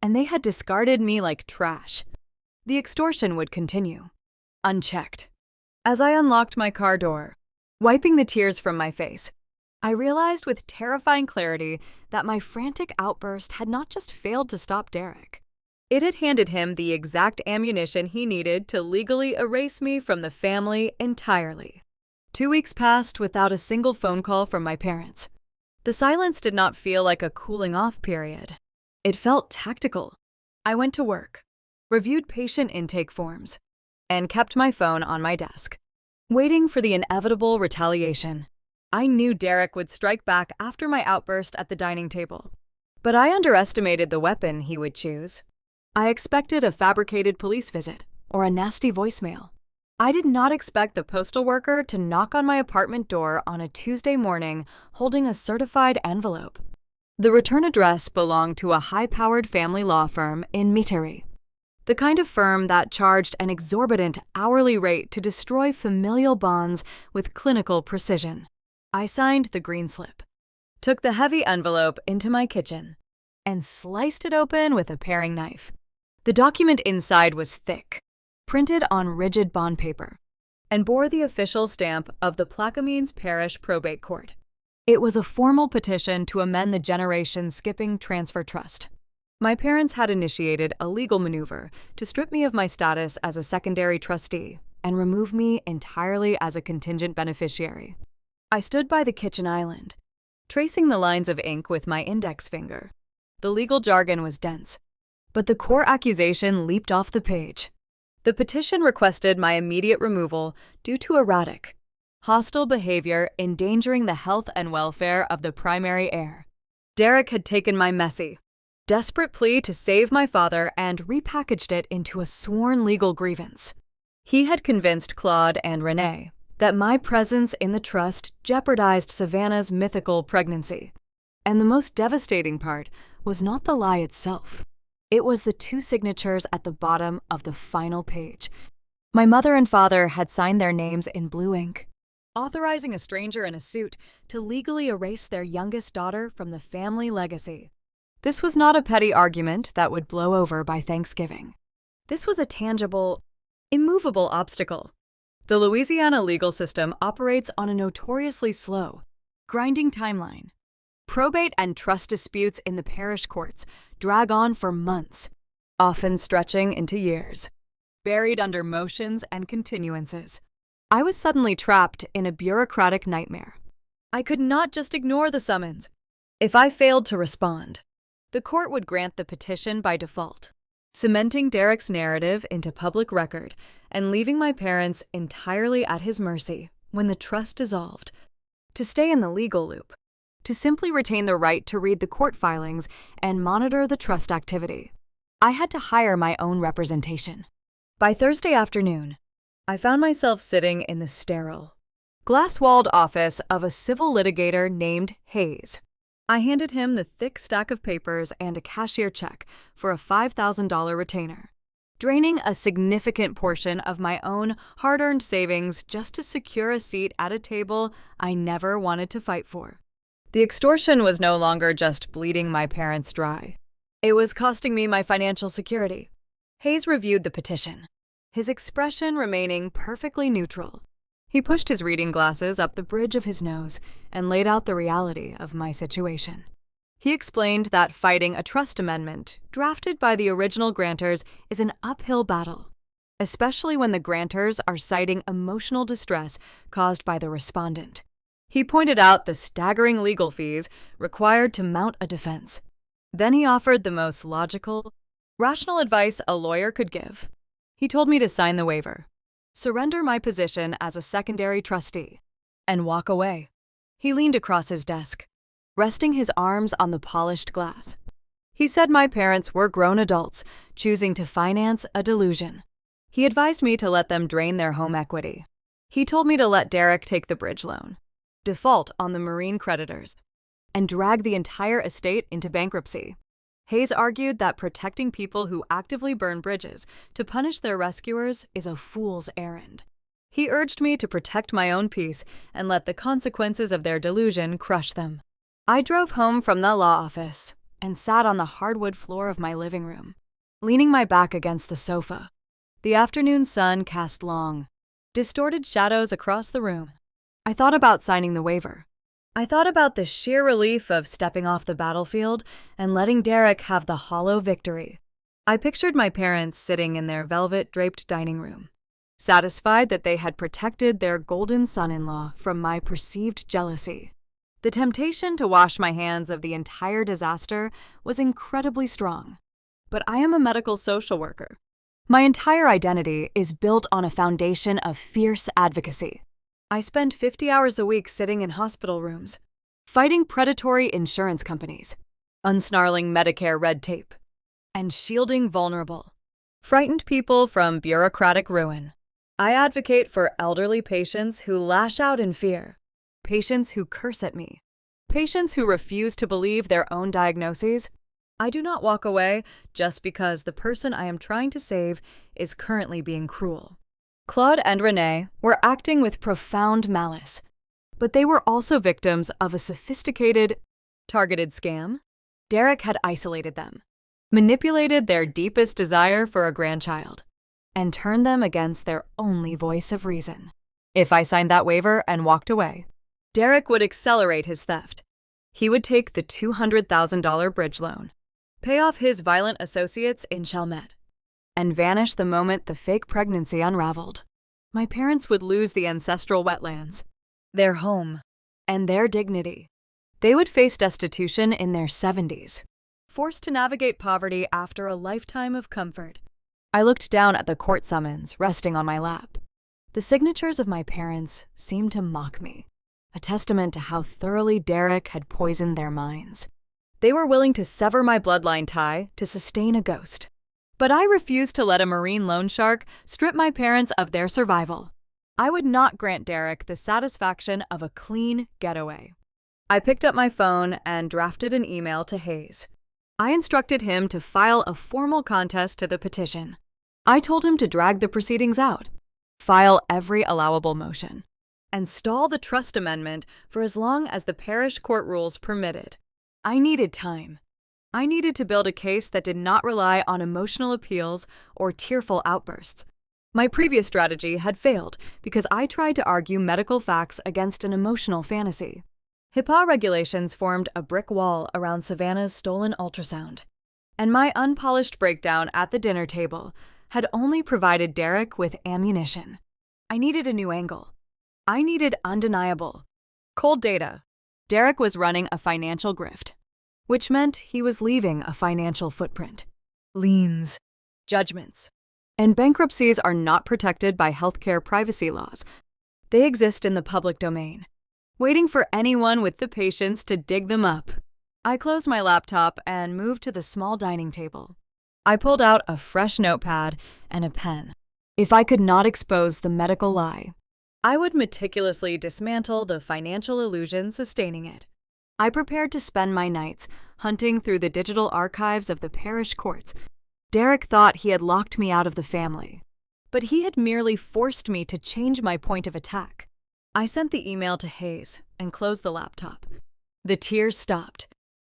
and they had discarded me like trash. The extortion would continue, unchecked. As I unlocked my car door, wiping the tears from my face, I realized with terrifying clarity that my frantic outburst had not just failed to stop Derek. It had handed him the exact ammunition he needed to legally erase me from the family entirely. 2 weeks passed without a single phone call from my parents. The silence did not feel like a cooling-off period. It felt tactical. I went to work, reviewed patient intake forms, and kept my phone on my desk, waiting for the inevitable retaliation. I knew Derek would strike back after my outburst at the dining table, but I underestimated the weapon he would choose. I expected a fabricated police visit or a nasty voicemail. I did not expect the postal worker to knock on my apartment door on a Tuesday morning holding a certified envelope. The return address belonged to a high-powered family law firm in Metairie, the kind of firm that charged an exorbitant hourly rate to destroy familial bonds with clinical precision. I signed the green slip, took the heavy envelope into my kitchen, and sliced it open with a paring knife. The document inside was thick, printed on rigid bond paper, and bore the official stamp of the Plaquemines Parish Probate Court. It was a formal petition to amend the generation-skipping transfer trust. My parents had initiated a legal maneuver to strip me of my status as a secondary trustee and remove me entirely as a contingent beneficiary. I stood by the kitchen island, tracing the lines of ink with my index finger. The legal jargon was dense, but the core accusation leaped off the page. The petition requested my immediate removal due to erratic, hostile behavior endangering the health and welfare of the primary heir. Derek had taken my messy, desperate plea to save my father and repackaged it into a sworn legal grievance. He had convinced Claude and Renee that my presence in the trust jeopardized Savannah's mythical pregnancy. And the most devastating part was not the lie itself. It was the 2 signatures at the bottom of the final page. My mother and father had signed their names in blue ink, authorizing a stranger in a suit to legally erase their youngest daughter from the family legacy. This was not a petty argument that would blow over by Thanksgiving. This was a tangible, immovable obstacle. The Louisiana legal system operates on a notoriously slow, grinding timeline. Probate and trust disputes in the parish courts drag on for months, often stretching into years, buried under motions and continuances. I was suddenly trapped in a bureaucratic nightmare. I could not just ignore the summons. If I failed to respond, the court would grant the petition by default, cementing Derek's narrative into public record and leaving my parents entirely at his mercy when the trust dissolved. To stay in the legal loop, to simply retain the right to read the court filings and monitor the trust activity, I had to hire my own representation. By Thursday afternoon, I found myself sitting in the sterile, glass-walled office of a civil litigator named Hayes. I handed him the thick stack of papers and a cashier check for a $5,000 retainer, draining a significant portion of my own hard-earned savings just to secure a seat at a table I never wanted to fight for. The extortion was no longer just bleeding my parents dry. It was costing me my financial security. Hayes reviewed the petition, his expression remaining perfectly neutral. He pushed his reading glasses up the bridge of his nose and laid out the reality of my situation. He explained that fighting a trust amendment drafted by the original grantors is an uphill battle, especially when the grantors are citing emotional distress caused by the respondent. He pointed out the staggering legal fees required to mount a defense. Then he offered the most logical, rational advice a lawyer could give. He told me to sign the waiver, surrender my position as a secondary trustee, and walk away. He leaned across his desk, resting his arms on the polished glass. He said my parents were grown adults choosing to finance a delusion. He advised me to let them drain their home equity. He told me to let Derek take the bridge loan, default on the marine creditors, and drag the entire estate into bankruptcy. Hayes argued that protecting people who actively burn bridges to punish their rescuers is a fool's errand. He urged me to protect my own peace and let the consequences of their delusion crush them. I drove home from the law office and sat on the hardwood floor of my living room, leaning my back against the sofa. The afternoon sun cast long, distorted shadows across the room. I thought about signing the waiver. I thought about the sheer relief of stepping off the battlefield and letting Derek have the hollow victory. I pictured my parents sitting in their velvet-draped dining room, satisfied that they had protected their golden son-in-law from my perceived jealousy. The temptation to wash my hands of the entire disaster was incredibly strong. But I am a medical social worker. My entire identity is built on a foundation of fierce advocacy. I spend 50 hours a week sitting in hospital rooms, fighting predatory insurance companies, unsnarling Medicare red tape, and shielding vulnerable, frightened people from bureaucratic ruin. I advocate for elderly patients who lash out in fear, patients who curse at me, patients who refuse to believe their own diagnoses. I do not walk away just because the person I am trying to save is currently being cruel. Claude and Renee were acting with profound malice, but they were also victims of a sophisticated, targeted scam. Derek had isolated them, manipulated their deepest desire for a grandchild, and turned them against their only voice of reason. If I signed that waiver and walked away, Derek would accelerate his theft. He would take the $200,000 bridge loan, pay off his violent associates in Chalmette, and vanish the moment the fake pregnancy unraveled. My parents would lose the ancestral wetlands, their home, and their dignity. They would face destitution in their 70s, forced to navigate poverty after a lifetime of comfort. I looked down at the court summons resting on my lap. The signatures of my parents seemed to mock me, a testament to how thoroughly Derek had poisoned their minds. They were willing to sever my bloodline tie to sustain a ghost. But I refused to let a marine loan shark strip my parents of their survival. I would not grant Derek the satisfaction of a clean getaway. I picked up my phone and drafted an email to Hayes. I instructed him to file a formal contest to the petition. I told him to drag the proceedings out, file every allowable motion, and stall the trust amendment for as long as the parish court rules permitted. I needed time. I needed to build a case that did not rely on emotional appeals or tearful outbursts. My previous strategy had failed because I tried to argue medical facts against an emotional fantasy. HIPAA regulations formed a brick wall around Savannah's stolen ultrasound, and my unpolished breakdown at the dinner table had only provided Derek with ammunition. I needed a new angle. I needed undeniable, cold data. Derek was running a financial grift, which meant he was leaving a financial footprint. Liens, judgments, and bankruptcies are not protected by healthcare privacy laws. They exist in the public domain, waiting for anyone with the patience to dig them up. I closed my laptop and moved to the small dining table. I pulled out a fresh notepad and a pen. If I could not expose the medical lie, I would meticulously dismantle the financial illusion sustaining it. I prepared to spend my nights hunting through the digital archives of the parish courts. Derek thought he had locked me out of the family, but he had merely forced me to change my point of attack. I sent the email to Hayes and closed the laptop. The tears stopped.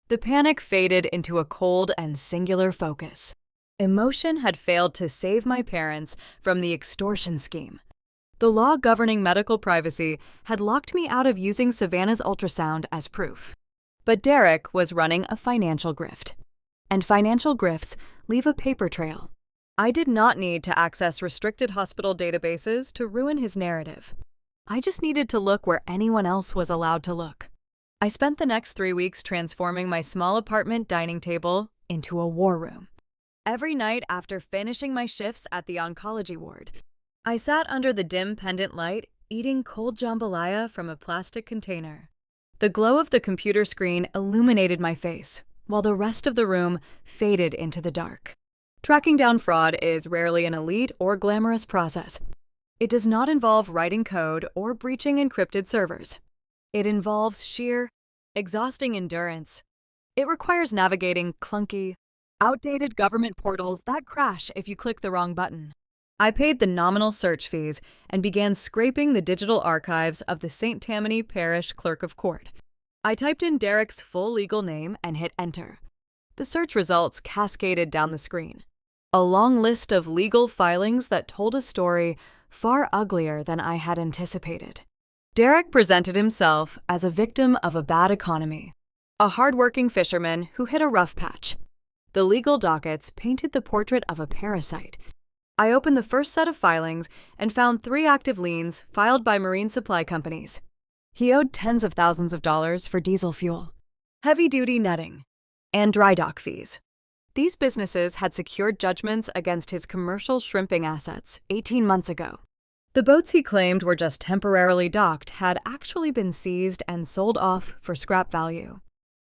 The panic faded into a cold and singular focus. Emotion had failed to save my parents from the extortion scheme. The law governing medical privacy had locked me out of using Savannah's ultrasound as proof. But Derek was running a financial grift. And financial grifts leave a paper trail. I did not need to access restricted hospital databases to ruin his narrative. I just needed to look where anyone else was allowed to look. I spent the next 3 weeks transforming my small apartment dining table into a war room. Every night after finishing my shifts at the oncology ward, I sat under the dim pendant light, eating cold jambalaya from a plastic container. The glow of the computer screen illuminated my face, while the rest of the room faded into the dark. Tracking down fraud is rarely an elite or glamorous process. It does not involve writing code or breaching encrypted servers. It involves sheer, exhausting endurance. It requires navigating clunky, outdated government portals that crash if you click the wrong button. I paid the nominal search fees and began scraping the digital archives of the St. Tammany Parish Clerk of Court. I typed in Derek's full legal name and hit enter. The search results cascaded down the screen. A long list of legal filings that told a story far uglier than I had anticipated. Derek presented himself as a victim of a bad economy, a hardworking fisherman who hit a rough patch. The legal dockets painted the portrait of a parasite. I opened the first set of filings and found 3 active liens filed by marine supply companies. He owed tens of thousands of dollars for diesel fuel, heavy-duty netting, and dry dock fees. These businesses had secured judgments against his commercial shrimping assets 18 months ago. The boats he claimed were just temporarily docked had actually been seized and sold off for scrap value.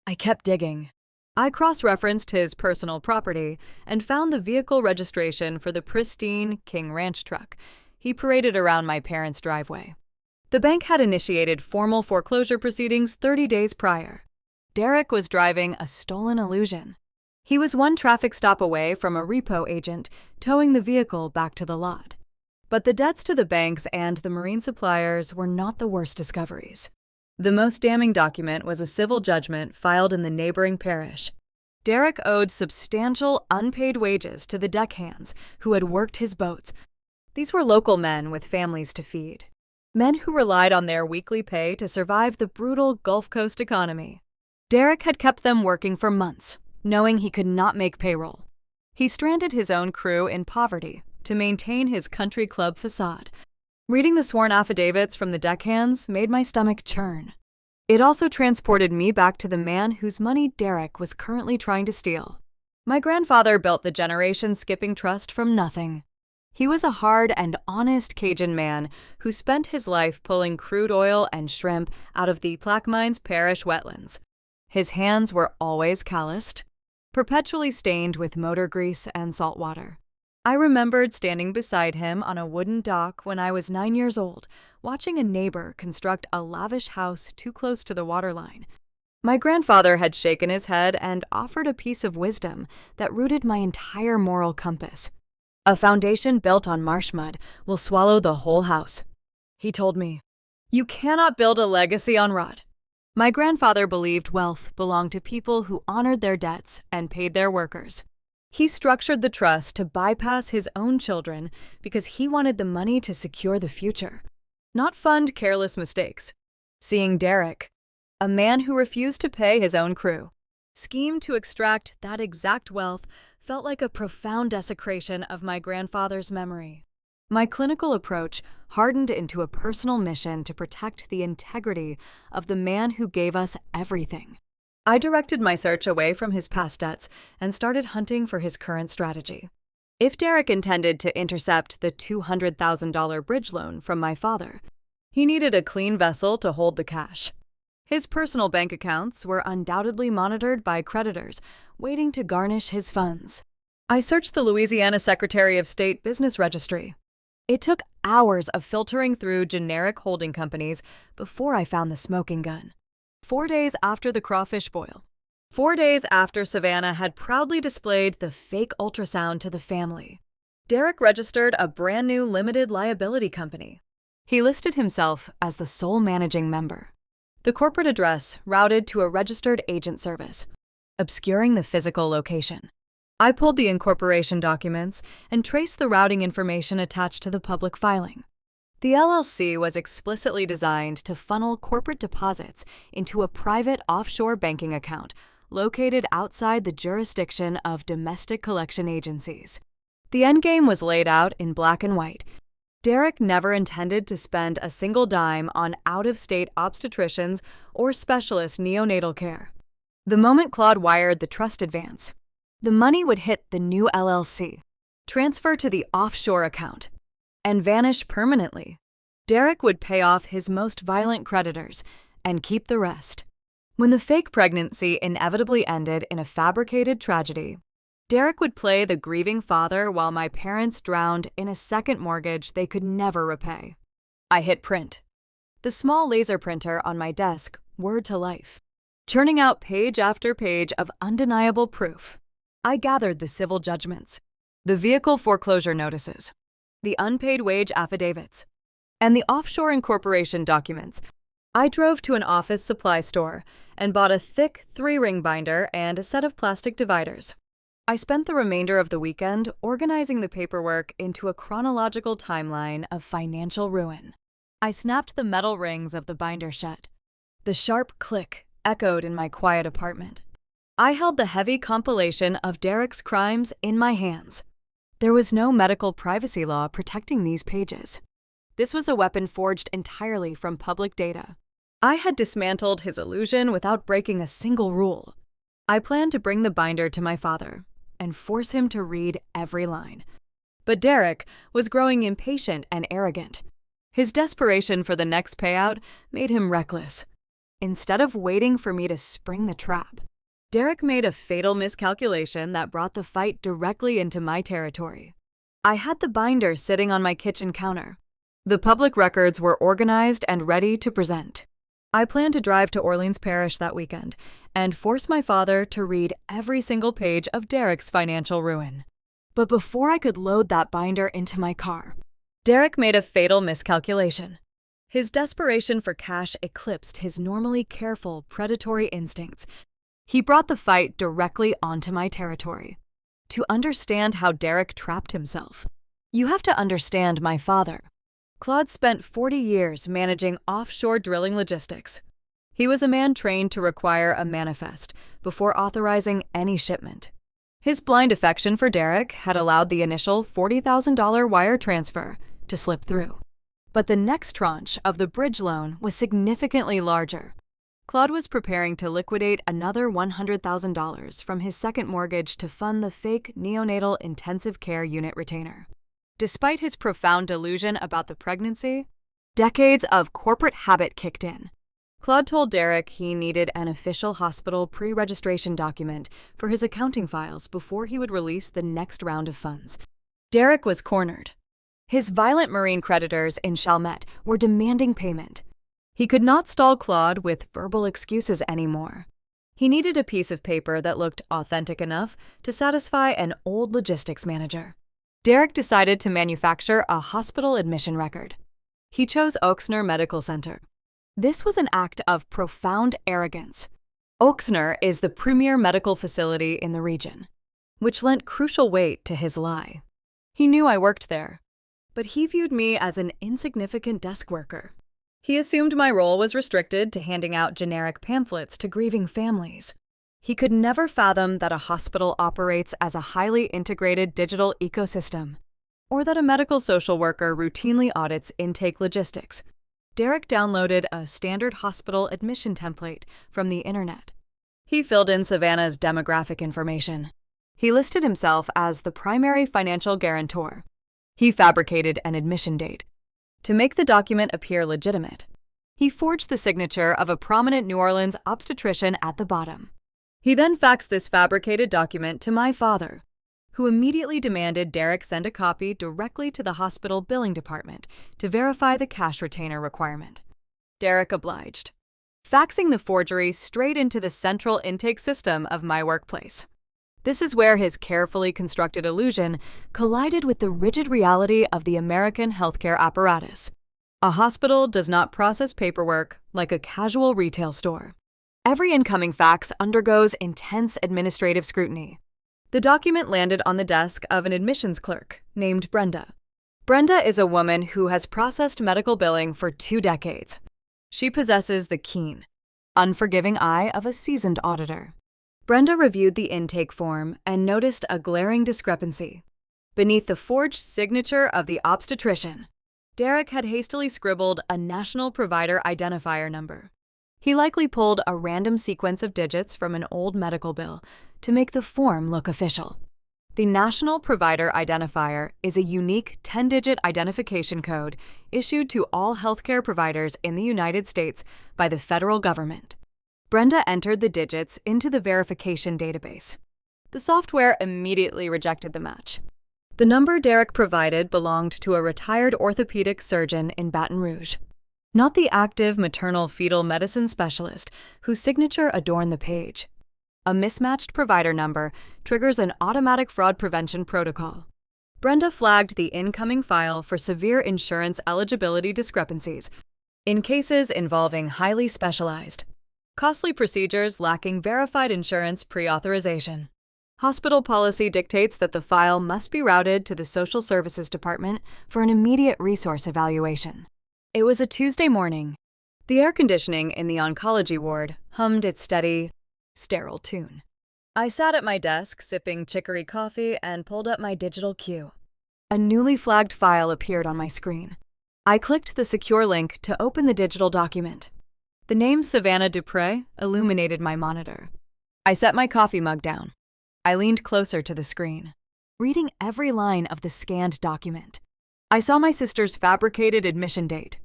I kept digging. I cross-referenced his personal property and found the vehicle registration for the pristine King Ranch truck he paraded around my parents' driveway. The bank had initiated formal foreclosure proceedings 30 days prior. Derek was driving a stolen illusion. He was one traffic stop away from a repo agent towing the vehicle back to the lot. But the debts to the banks and the marine suppliers were not the worst discoveries. The most damning document was a civil judgment filed in the neighboring parish. Derek owed substantial unpaid wages to the deckhands who had worked his boats. These were local men with families to feed. Men who relied on their weekly pay to survive the brutal Gulf Coast economy. Derek had kept them working for months, knowing he could not make payroll. He stranded his own crew in poverty to maintain his country club facade. Reading the sworn affidavits from the deckhands made my stomach churn. It also transported me back to the man whose money Derek was currently trying to steal. My grandfather built the Generation Skipping Trust from nothing. He was a hard and honest Cajun man who spent his life pulling crude oil and shrimp out of the Plaquemines Parish wetlands. His hands were always calloused, perpetually stained with motor grease and salt water. I remembered standing beside him on a wooden dock when I was 9 years old, watching a neighbor construct a lavish house too close to the waterline. My grandfather had shaken his head and offered a piece of wisdom that rooted my entire moral compass. A foundation built on marsh mud will swallow the whole house. He told me, "You cannot build a legacy on rot." My grandfather believed wealth belonged to people who honored their debts and paid their workers. He structured the trust to bypass his own children because he wanted the money to secure the future, not fund careless mistakes. Seeing Derek, a man who refused to pay his own crew, scheme to extract that exact wealth felt like a profound desecration of my grandfather's memory. My clinical approach hardened into a personal mission to protect the integrity of the man who gave us everything. I directed my search away from his past debts and started hunting for his current strategy. If Derek intended to intercept the $200,000 bridge loan from my father, he needed a clean vessel to hold the cash. His personal bank accounts were undoubtedly monitored by creditors waiting to garnish his funds. I searched the Louisiana Secretary of State Business Registry. It took hours of filtering through generic holding companies before I found the smoking gun. 4 days after the crawfish boil. 4 days after Savannah had proudly displayed the fake ultrasound to the family, Derek registered a brand new limited liability company. He listed himself as the sole managing member. The corporate address routed to a registered agent service, obscuring the physical location. I pulled the incorporation documents and traced the routing information attached to the public filing. The LLC was explicitly designed to funnel corporate deposits into a private offshore banking account located outside the jurisdiction of domestic collection agencies. The endgame was laid out in black and white. Derek never intended to spend a single dime on out-of-state obstetricians or specialist neonatal care. The moment Claude wired the trust advance, the money would hit the new LLC, transfer to the offshore account, and vanish permanently. Derek would pay off his most violent creditors and keep the rest. When the fake pregnancy inevitably ended in a fabricated tragedy, Derek would play the grieving father while my parents drowned in a second mortgage they could never repay. I hit print. The small laser printer on my desk whirred to life, churning out page after page of undeniable proof. I gathered the civil judgments, the vehicle foreclosure notices, the unpaid wage affidavits, and the offshore incorporation documents. I drove to an office supply store and bought a thick 3-ring binder and a set of plastic dividers. I spent the remainder of the weekend organizing the paperwork into a chronological timeline of financial ruin. I snapped the metal rings of the binder shut. The sharp click echoed in my quiet apartment. I held the heavy compilation of Derek's crimes in my hands. There was no medical privacy law protecting these pages. This was a weapon forged entirely from public data. I had dismantled his illusion without breaking a single rule. I planned to bring the binder to my father and force him to read every line. But Derek was growing impatient and arrogant. His desperation for the next payout made him reckless. Instead of waiting for me to spring the trap, Derek made a fatal miscalculation that brought the fight directly into my territory. I had the binder sitting on my kitchen counter. The public records were organized and ready to present. I planned to drive to Orleans Parish that weekend and force my father to read every single page of Derek's financial ruin. But before I could load that binder into my car, Derek made a fatal miscalculation. His desperation for cash eclipsed his normally careful, predatory instincts. He brought the fight directly onto my territory. To understand how Derek trapped himself, you have to understand my father. Claude spent 40 years managing offshore drilling logistics. He was a man trained to require a manifest before authorizing any shipment. His blind affection for Derek had allowed the initial $40,000 wire transfer to slip through. But the next tranche of the bridge loan was significantly larger. Claude was preparing to liquidate another $100,000 from his second mortgage to fund the fake neonatal intensive care unit retainer. Despite his profound delusion about the pregnancy, decades of corporate habit kicked in. Claude told Derek he needed an official hospital pre-registration document for his accounting files before he would release the next round of funds. Derek was cornered. His violent marine creditors in Chalmette were demanding payment. He could not stall Claude with verbal excuses anymore. He needed a piece of paper that looked authentic enough to satisfy an old logistics manager. Derek decided to manufacture a hospital admission record. He chose Oaksner Medical Center. This was an act of profound arrogance. Oaksner is the premier medical facility in the region, which lent crucial weight to his lie. He knew I worked there, but he viewed me as an insignificant desk worker. He assumed my role was restricted to handing out generic pamphlets to grieving families. He could never fathom that a hospital operates as a highly integrated digital ecosystem, or that a medical social worker routinely audits intake logistics. Derek downloaded a standard hospital admission template from the internet. He filled in Savannah's demographic information. He listed himself as the primary financial guarantor. He fabricated an admission date. To make the document appear legitimate, he forged the signature of a prominent New Orleans obstetrician at the bottom. He then faxed this fabricated document to my father. who immediately demanded Derek send a copy directly to the hospital billing department to verify the cash retainer requirement. Derek obliged, faxing the forgery straight into the central intake system of my workplace. This is where his carefully constructed illusion collided with the rigid reality of the American healthcare apparatus. A hospital does not process paperwork like a casual retail store. Every incoming fax undergoes intense administrative scrutiny. The document landed on the desk of an admissions clerk named Brenda. Brenda is a woman who has processed medical billing for 2 decades. She possesses the keen, unforgiving eye of a seasoned auditor. Brenda reviewed the intake form and noticed a glaring discrepancy. Beneath the forged signature of the obstetrician, Derek had hastily scribbled a national provider identifier number. He likely pulled a random sequence of digits from an old medical bill to make the form look official. The National Provider Identifier is a unique 10-digit identification code issued to all healthcare providers in the United States by the federal government. Brenda entered the digits into the verification database. The software immediately rejected the match. The number Derek provided belonged to a retired orthopedic surgeon in Baton Rouge, not the active maternal-fetal medicine specialist whose signature adorned the page. A mismatched provider number triggers an automatic fraud prevention protocol. Brenda flagged the incoming file for severe insurance eligibility discrepancies in cases involving highly specialized, costly procedures lacking verified insurance pre-authorization. Hospital policy dictates that the file must be routed to the Social Services Department for an immediate resource evaluation. It was a Tuesday morning. The air conditioning in the oncology ward hummed its steady, sterile tune. I sat at my desk sipping chicory coffee and pulled up my digital queue. A newly flagged file appeared on my screen. I clicked the secure link to open the digital document. The name Savannah Dupre illuminated my monitor. I set my coffee mug down. I leaned closer to the screen, reading every line of the scanned document. I saw my sister's fabricated admission date.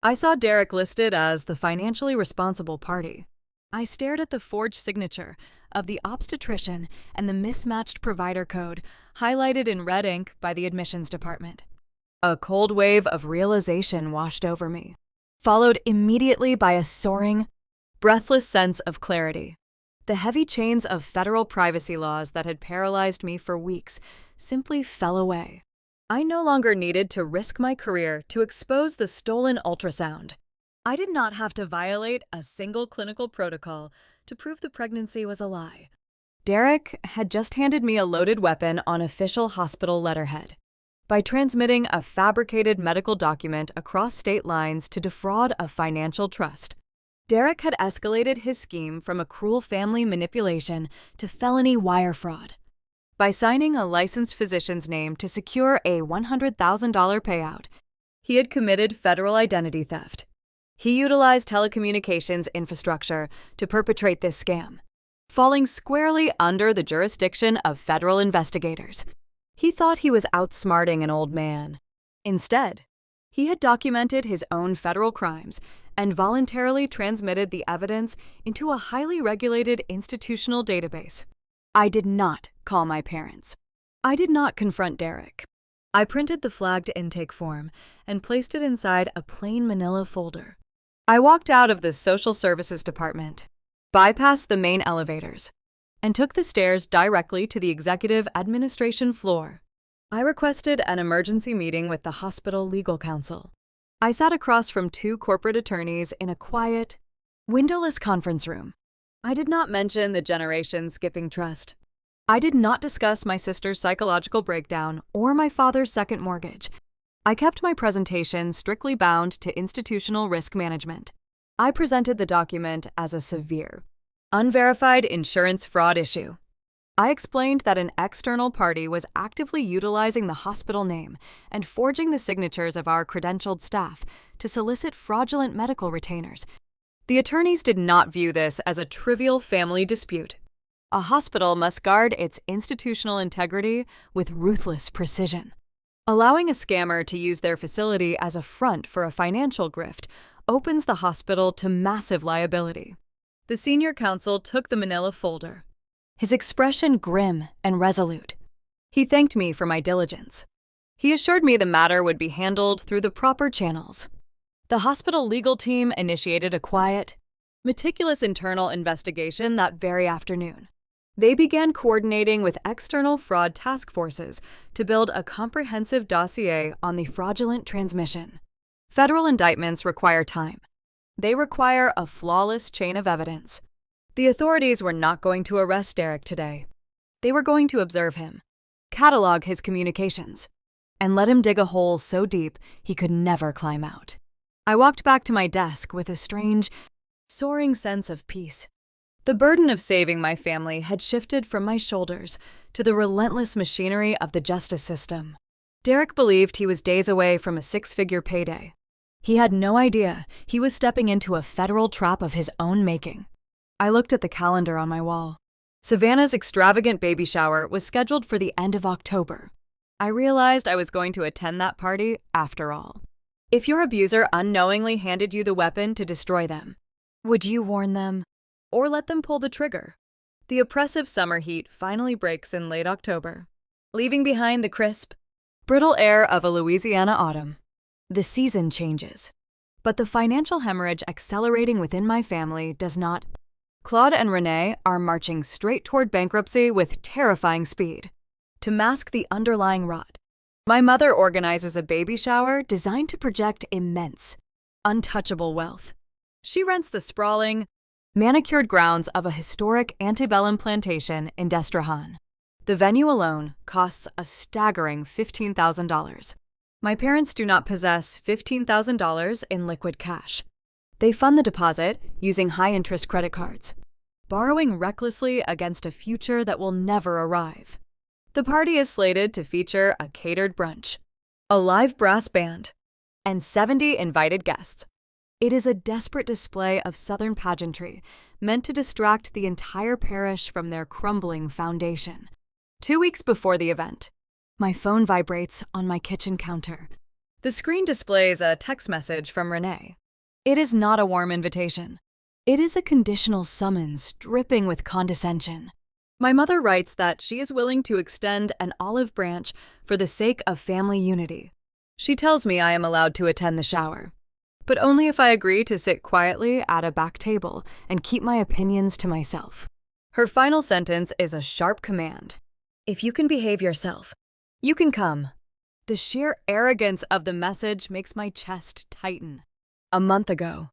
I saw Derek listed as the financially responsible party. I stared at the forged signature of the obstetrician and the mismatched provider code highlighted in red ink by the admissions department. A cold wave of realization washed over me, followed immediately by a soaring, breathless sense of clarity. The heavy chains of federal privacy laws that had paralyzed me for weeks simply fell away. I no longer needed to risk my career to expose the stolen ultrasound. I did not have to violate a single clinical protocol to prove the pregnancy was a lie. Derek had just handed me a loaded weapon on official hospital letterhead. By transmitting a fabricated medical document across state lines to defraud a financial trust, Derek had escalated his scheme from a cruel family manipulation to felony wire fraud. By signing a licensed physician's name to secure a $100,000 payout, he had committed federal identity theft. He utilized telecommunications infrastructure to perpetrate this scam, falling squarely under the jurisdiction of federal investigators. He thought he was outsmarting an old man. Instead, he had documented his own federal crimes and voluntarily transmitted the evidence into a highly regulated institutional database. I did not call my parents. I did not confront Derek. I printed the flagged intake form and placed it inside a plain manila folder. I walked out of the Social Services Department, bypassed the main elevators, and took the stairs directly to the executive administration floor. I requested an emergency meeting with the hospital legal counsel. I sat across from 2 corporate attorneys in a quiet, windowless conference room. I did not mention the generation-skipping trust. I did not discuss my sister's psychological breakdown or my father's second mortgage. I kept my presentation strictly bound to institutional risk management. I presented the document as a severe, unverified insurance fraud issue. I explained that an external party was actively utilizing the hospital name and forging the signatures of our credentialed staff to solicit fraudulent medical retainers. The attorneys did not view this as a trivial family dispute. A hospital must guard its institutional integrity with ruthless precision. Allowing a scammer to use their facility as a front for a financial grift opens the hospital to massive liability. The senior counsel took the manila folder, his expression grim and resolute. He thanked me for my diligence. He assured me the matter would be handled through the proper channels. The hospital legal team initiated a quiet, meticulous internal investigation that very afternoon. They began coordinating with external fraud task forces to build a comprehensive dossier on the fraudulent transmission. Federal indictments require time. They require a flawless chain of evidence. The authorities were not going to arrest Derek today. They were going to observe him, catalog his communications, and let him dig a hole so deep he could never climb out. I walked back to my desk with a strange, soaring sense of peace. The burden of saving my family had shifted from my shoulders to the relentless machinery of the justice system. Derek believed he was days away from a six-figure payday. He had no idea he was stepping into a federal trap of his own making. I looked at the calendar on my wall. Savannah's extravagant baby shower was scheduled for the end of October. I realized I was going to attend that party after all. If your abuser unknowingly handed you the weapon to destroy them, would you warn them or let them pull the trigger? The oppressive summer heat finally breaks in late October, leaving behind the crisp, brittle air of a Louisiana autumn. The season changes, but the financial hemorrhage accelerating within my family does not. Claude and Renee are marching straight toward bankruptcy with terrifying speed. To mask the underlying rot, my mother organizes a baby shower designed to project immense, untouchable wealth. She rents the sprawling, manicured grounds of a historic antebellum plantation in Destrehan. The venue alone costs a staggering $15,000. My parents do not possess $15,000 in liquid cash. They fund the deposit using high-interest credit cards, borrowing recklessly against a future that will never arrive. The party is slated to feature a catered brunch, a live brass band, and 70 invited guests. It is a desperate display of Southern pageantry meant to distract the entire parish from their crumbling foundation. 2 weeks before the event, my phone vibrates on my kitchen counter. The screen displays a text message from Renee. It is not a warm invitation. It is a conditional summons dripping with condescension. My mother writes that she is willing to extend an olive branch for the sake of family unity. She tells me I am allowed to attend the shower, but only if I agree to sit quietly at a back table and keep my opinions to myself. Her final sentence is a sharp command. If you can behave yourself, you can come. The sheer arrogance of the message makes my chest tighten. A month ago,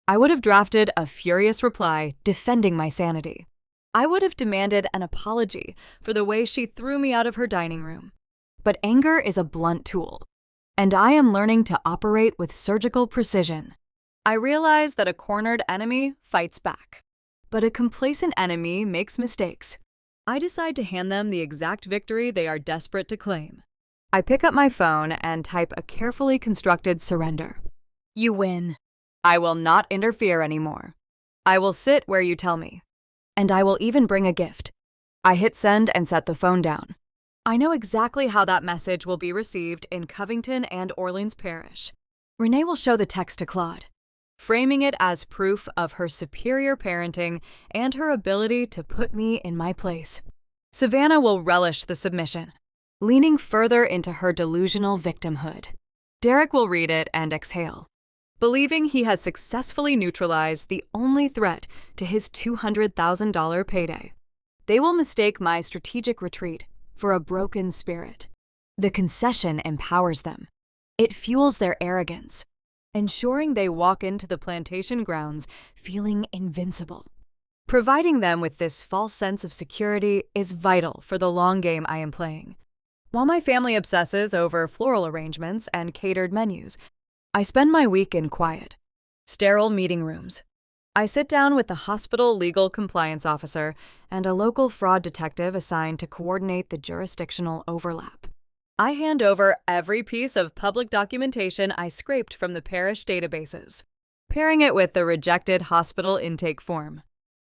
I would have drafted a furious reply defending my sanity. I would have demanded an apology for the way she threw me out of her dining room. But anger is a blunt tool, and I am learning to operate with surgical precision. I realize that a cornered enemy fights back, but a complacent enemy makes mistakes. I decide to hand them the exact victory they are desperate to claim. I pick up my phone and type a carefully constructed surrender. You win. I will not interfere anymore. I will sit where you tell me. And I will even bring a gift. I hit send and set the phone down. I know exactly how that message will be received in Covington and Orleans Parish. Renee will show the text to Claude, framing it as proof of her superior parenting and her ability to put me in my place. Savannah will relish the submission, leaning further into her delusional victimhood. Derek will read it and exhale, believing he has successfully neutralized the only threat to his $200,000 payday. They will mistake my strategic retreat for a broken spirit. The concession empowers them. It fuels their arrogance, ensuring they walk into the plantation grounds feeling invincible. Providing them with this false sense of security is vital for the long game I am playing. While my family obsesses over floral arrangements and catered menus, I spend my week in quiet, sterile meeting rooms. I sit down with the hospital legal compliance officer and a local fraud detective assigned to coordinate the jurisdictional overlap. I hand over every piece of public documentation I scraped from the parish databases, pairing it with the rejected hospital intake form.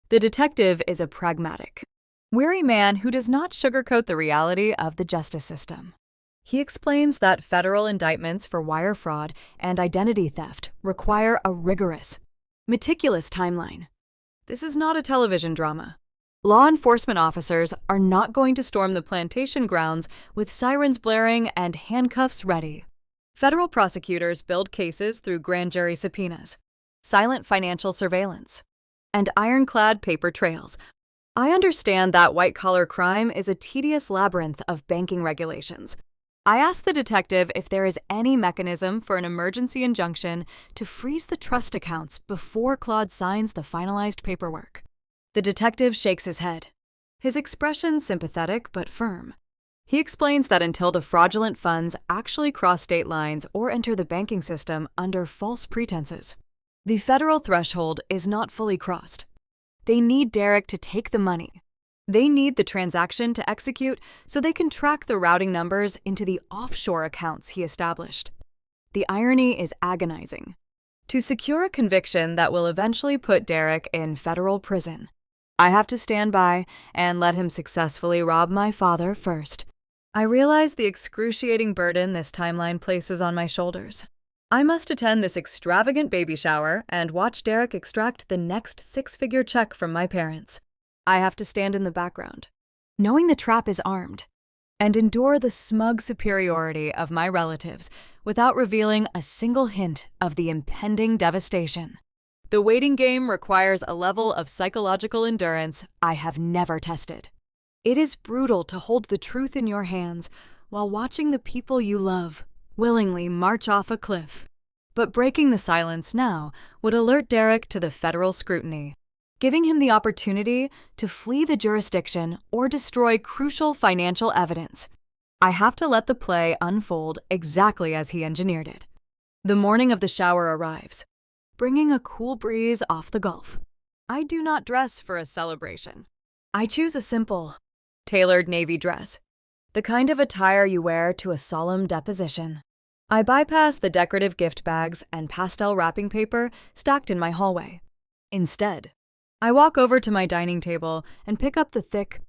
The detective is a pragmatic, wary man who does not sugarcoat the reality of the justice system. He explains that federal indictments for wire fraud and identity theft require a rigorous, meticulous timeline. This is not a television drama. Law enforcement officers are not going to storm the plantation grounds with sirens blaring and handcuffs ready. Federal prosecutors build cases through grand jury subpoenas, silent financial surveillance, and ironclad paper trails. I understand that white-collar crime is a tedious labyrinth of banking regulations. I ask the detective if there is any mechanism for an emergency injunction to freeze the trust accounts before Claude signs the finalized paperwork. The detective shakes his head, his expression sympathetic but firm. He explains that until the fraudulent funds actually cross state lines or enter the banking system under false pretenses, the federal threshold is not fully crossed. They need Derek to take the money. They need the transaction to execute so they can track the routing numbers into the offshore accounts he established. The irony is agonizing. To secure a conviction that will eventually put Derek in federal prison, I have to stand by and let him successfully rob my father first. I realize the excruciating burden this timeline places on my shoulders. I must attend this extravagant baby shower and watch Derek extract the next six-figure check from my parents. I have to stand in the background, knowing the trap is armed, and endure the smug superiority of my relatives without revealing a single hint of the impending devastation. The waiting game requires a level of psychological endurance I have never tested. It is brutal to hold the truth in your hands while watching the people you love willingly march off a cliff. But breaking the silence now would alert Derek to the federal scrutiny, giving him the opportunity to flee the jurisdiction or destroy crucial financial evidence. I have to let the play unfold exactly as he engineered it. The morning of the shower arrives, bringing a cool breeze off the Gulf. I do not dress for a celebration. I choose a simple, tailored navy dress, the kind of attire you wear to a solemn deposition. I bypass the decorative gift bags and pastel wrapping paper stacked in my hallway. Instead, I walk over to my dining table and pick up the thick,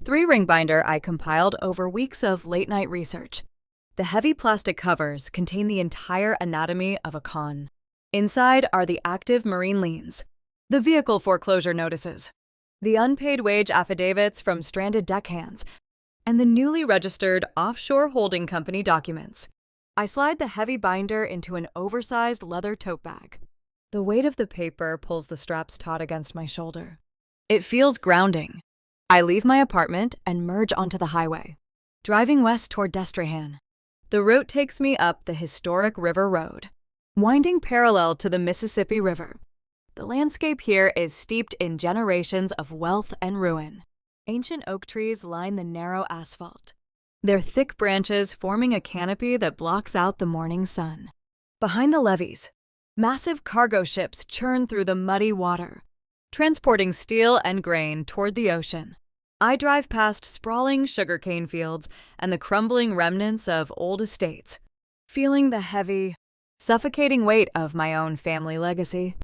three-ring binder I compiled over weeks of late-night research. The heavy plastic covers contain the entire anatomy of a con. Inside are the active marine liens, the vehicle foreclosure notices, the unpaid wage affidavits from stranded deckhands, and the newly registered Offshore holding company documents. I slide the heavy binder into an oversized leather tote bag. The weight of the paper pulls the straps taut against my shoulder. It feels grounding. I leave my apartment and merge onto the highway, driving west toward Destrehan. The route takes me up the historic River Road, winding parallel to the Mississippi River. The landscape here is steeped in generations of wealth and ruin. Ancient oak trees line the narrow asphalt, their thick branches forming a canopy that blocks out the morning sun. Behind the levees, massive cargo ships churn through the muddy water, transporting steel and grain toward the ocean. I drive past sprawling sugarcane fields and the crumbling remnants of old estates, feeling the heavy, suffocating weight of my own family legacy.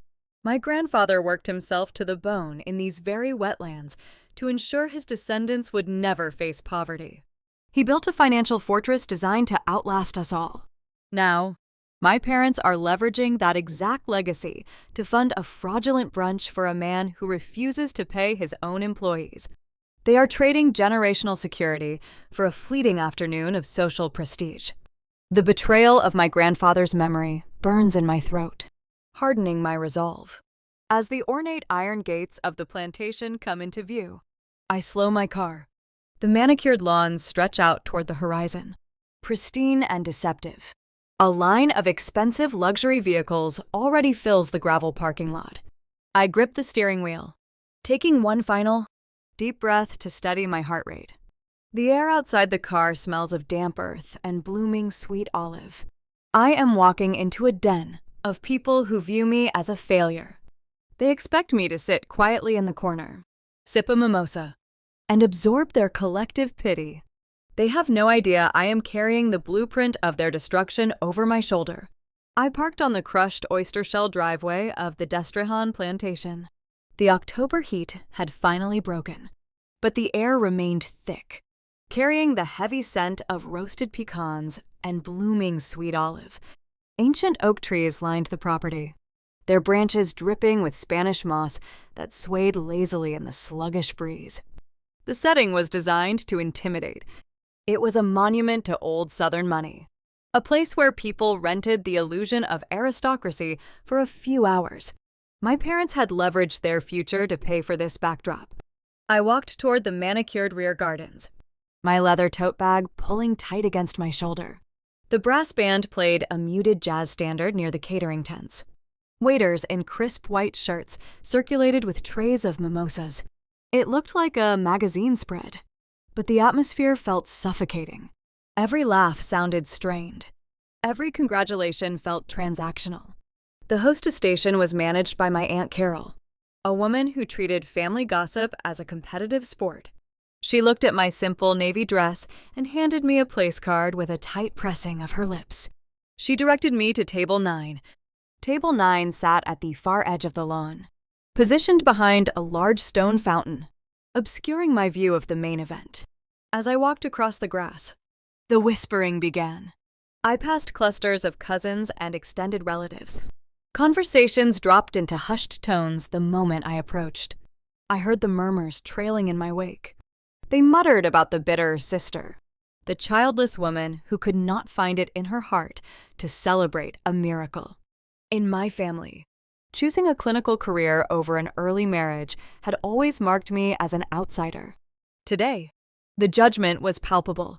My grandfather worked himself to the bone in these very wetlands to ensure his descendants would never face poverty. He built a financial fortress designed to outlast us all. Now, my parents are leveraging that exact legacy to fund a fraudulent brunch for a man who refuses to pay his own employees. They are trading generational security for a fleeting afternoon of social prestige. The betrayal of my grandfather's memory burns in my throat, hardening my resolve. As the ornate iron gates of the plantation come into view, I slow my car. The manicured lawns stretch out toward the horizon, pristine and deceptive. A line of expensive luxury vehicles already fills the gravel parking lot. I grip the steering wheel, taking one final, deep breath to steady my heart rate. The air outside the car smells of damp earth and blooming sweet olive. I am walking into a den of people who view me as a failure. They expect me to sit quietly in the corner, sip a mimosa, and absorb their collective pity. They have no idea I am carrying the blueprint of their destruction over my shoulder. I parked on the crushed oyster shell driveway of the Destrehan Plantation. The October heat had finally broken, but the air remained thick, carrying the heavy scent of roasted pecans and blooming sweet olive. Ancient oak trees lined the property, their branches dripping with Spanish moss that swayed lazily in the sluggish breeze. The setting was designed to intimidate. It was a monument to old Southern money, a place where people rented the illusion of aristocracy for a few hours. My parents had leveraged their future to pay for this backdrop. I walked toward the manicured rear gardens, my leather tote bag pulling tight against my shoulder. The brass band played a muted jazz standard near the catering tents. Waiters in crisp white shirts circulated with trays of mimosas. It looked like a magazine spread, but the atmosphere felt suffocating. Every laugh sounded strained. Every congratulation felt transactional. The hostess station was managed by my Aunt Carol, a woman who treated family gossip as a competitive sport. She looked at my simple navy dress and handed me a place card with a tight pressing of her lips. She directed me to Table 9. Table 9 sat at the far edge of the lawn, positioned behind a large stone fountain, obscuring my view of the main event. As I walked across the grass, the whispering began. I passed clusters of cousins and extended relatives. Conversations dropped into hushed tones the moment I approached. I heard the murmurs trailing in my wake. They muttered about the bitter sister, the childless woman who could not find it in her heart to celebrate a miracle. In my family, choosing a clinical career over an early marriage had always marked me as an outsider. Today, the judgment was palpable.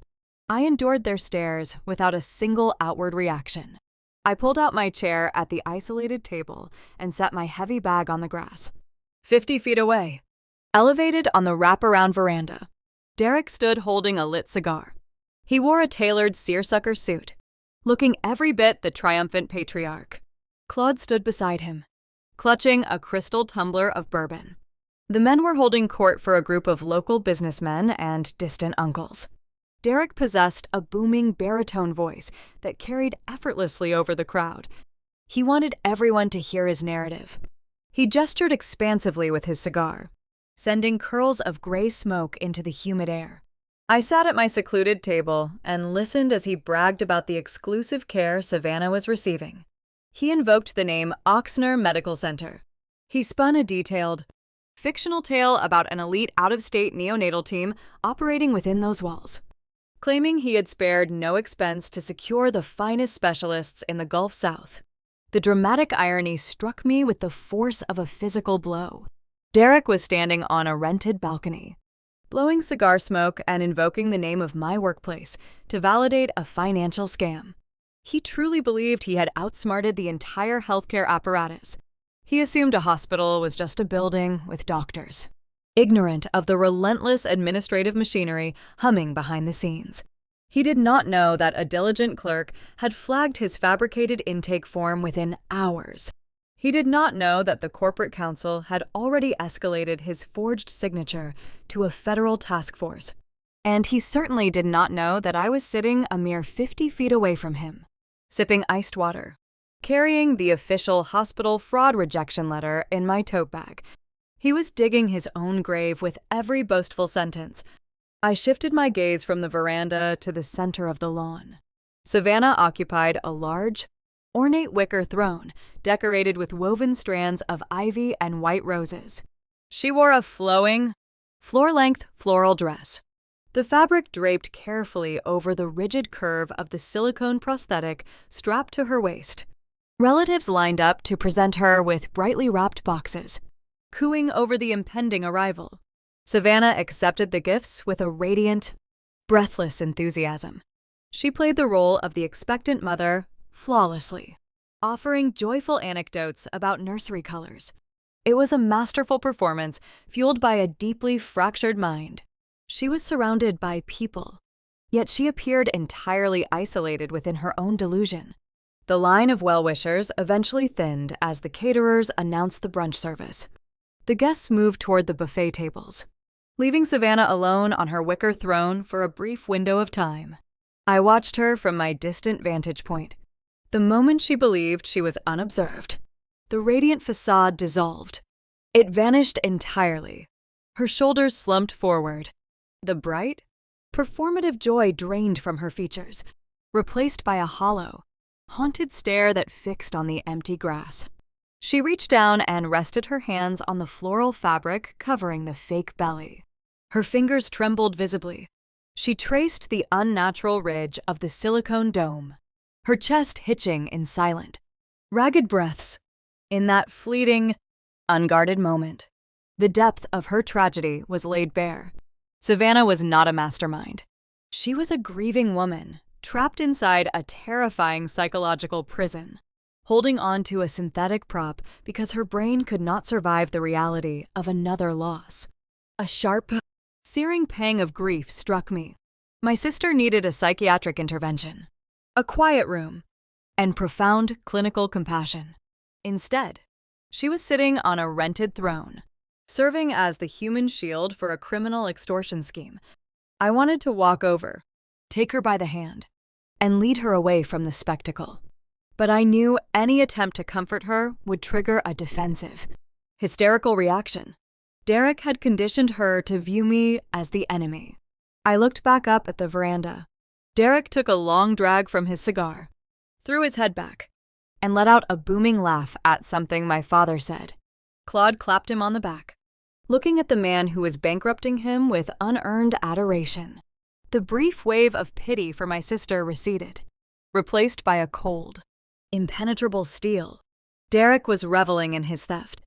I endured their stares without a single outward reaction. I pulled out my chair at the isolated table and set my heavy bag on the grass. 50 feet away, elevated on the wraparound veranda, Derek stood holding a lit cigar. He wore a tailored seersucker suit, looking every bit the triumphant patriarch. Claude stood beside him, clutching a crystal tumbler of bourbon. The men were holding court for a group of local businessmen and distant uncles. Derek possessed a booming baritone voice that carried effortlessly over the crowd. He wanted everyone to hear his narrative. He gestured expansively with his cigar, sending curls of gray smoke into the humid air. I sat at my secluded table and listened as he bragged about the exclusive care Savannah was receiving. He invoked the name Oxnard Medical Center. He spun a detailed, fictional tale about an elite out-of-state neonatal team operating within those walls, claiming he had spared no expense to secure the finest specialists in the Gulf South. The dramatic irony struck me with the force of a physical blow. Derek was standing on a rented balcony, blowing cigar smoke and invoking the name of my workplace to validate a financial scam. He truly believed he had outsmarted the entire healthcare apparatus. He assumed a hospital was just a building with doctors, ignorant of the relentless administrative machinery humming behind the scenes. He did not know that a diligent clerk had flagged his fabricated intake form within hours. He did not know that the corporate counsel had already escalated his forged signature to a federal task force. And he certainly did not know that I was sitting a mere 50 feet away from him, sipping iced water, carrying the official hospital fraud rejection letter in my tote bag. He was digging his own grave with every boastful sentence. I shifted my gaze from the veranda to the center of the lawn. Savannah occupied a large, ornate wicker throne decorated with woven strands of ivy and white roses. She wore a flowing, floor-length floral dress, the fabric draped carefully over the rigid curve of the silicone prosthetic strapped to her waist. Relatives lined up to present her with brightly wrapped boxes, cooing over the impending arrival. Savannah accepted the gifts with a radiant, breathless enthusiasm. She played the role of the expectant mother flawlessly, offering joyful anecdotes about nursery colors. It was a masterful performance fueled by a deeply fractured mind. She was surrounded by people, yet she appeared entirely isolated within her own delusion. The line of well-wishers eventually thinned as the caterers announced the brunch service. The guests moved toward the buffet tables, leaving Savannah alone on her wicker throne for a brief window of time. I watched her from my distant vantage point. The moment she believed she was unobserved, the radiant facade dissolved. It vanished entirely. Her shoulders slumped forward. The bright, performative joy drained from her features, replaced by a hollow, haunted stare that fixed on the empty grass. She reached down and rested her hands on the floral fabric covering the fake belly. Her fingers trembled visibly. She traced the unnatural ridge of the silicone dome, her chest hitching in silent, ragged breaths. In that fleeting, unguarded moment, the depth of her tragedy was laid bare. Savannah was not a mastermind. She was a grieving woman, trapped inside a terrifying psychological prison, holding on to a synthetic prop because her brain could not survive the reality of another loss. A sharp, searing pang of grief struck me. My sister needed a psychiatric intervention, a quiet room, and profound clinical compassion. Instead, she was sitting on a rented throne, serving as the human shield for a criminal extortion scheme. I wanted to walk over, take her by the hand, and lead her away from the spectacle. But I knew any attempt to comfort her would trigger a defensive, hysterical reaction. Derek had conditioned her to view me as the enemy. I looked back up at the veranda. Derek took a long drag from his cigar, threw his head back, and let out a booming laugh at something my father said. Claude clapped him on the back, looking at the man who was bankrupting him with unearned adoration. The brief wave of pity for my sister receded, replaced by a cold, impenetrable steel. Derek was reveling in his theft.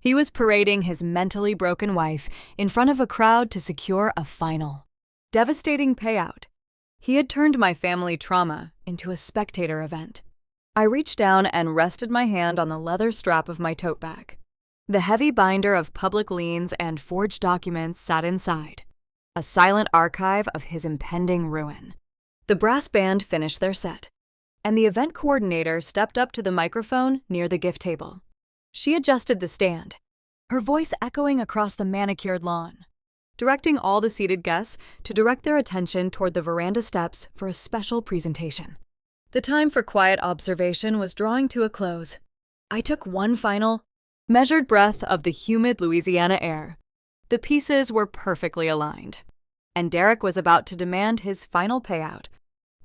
He was parading his mentally broken wife in front of a crowd to secure a final, devastating payout. He had turned my family trauma into a spectator event. I reached down and rested my hand on the leather strap of my tote bag. The heavy binder of public liens and forged documents sat inside, a silent archive of his impending ruin. The brass band finished their set, and the event coordinator stepped up to the microphone near the gift table. She adjusted the stand, her voice echoing across the manicured lawn, directing all the seated guests to direct their attention toward the veranda steps for a special presentation. The time for quiet observation was drawing to a close. I took one final, measured breath of the humid Louisiana air. The pieces were perfectly aligned, and Derek was about to demand his final payout.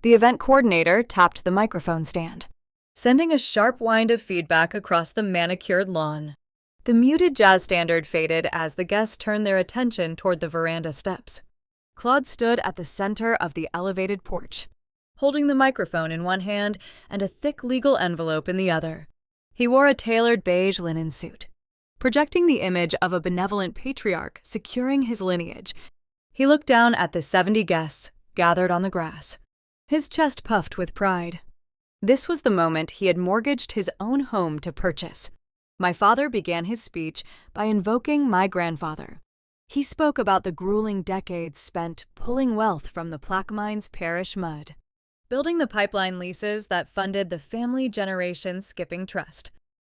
The event coordinator tapped the microphone stand, sending a sharp wind of feedback across the manicured lawn. The muted jazz standard faded as the guests turned their attention toward the veranda steps. Claude stood at the center of the elevated porch, holding the microphone in one hand and a thick legal envelope in the other. He wore a tailored beige linen suit, projecting the image of a benevolent patriarch securing his lineage. He looked down at the 70 guests gathered on the grass, his chest puffed with pride. This was the moment he had mortgaged his own home to purchase. My father began his speech by invoking my grandfather. He spoke about the grueling decades spent pulling wealth from the Plaquemines parish mud, building the pipeline leases that funded the family generation skipping trust.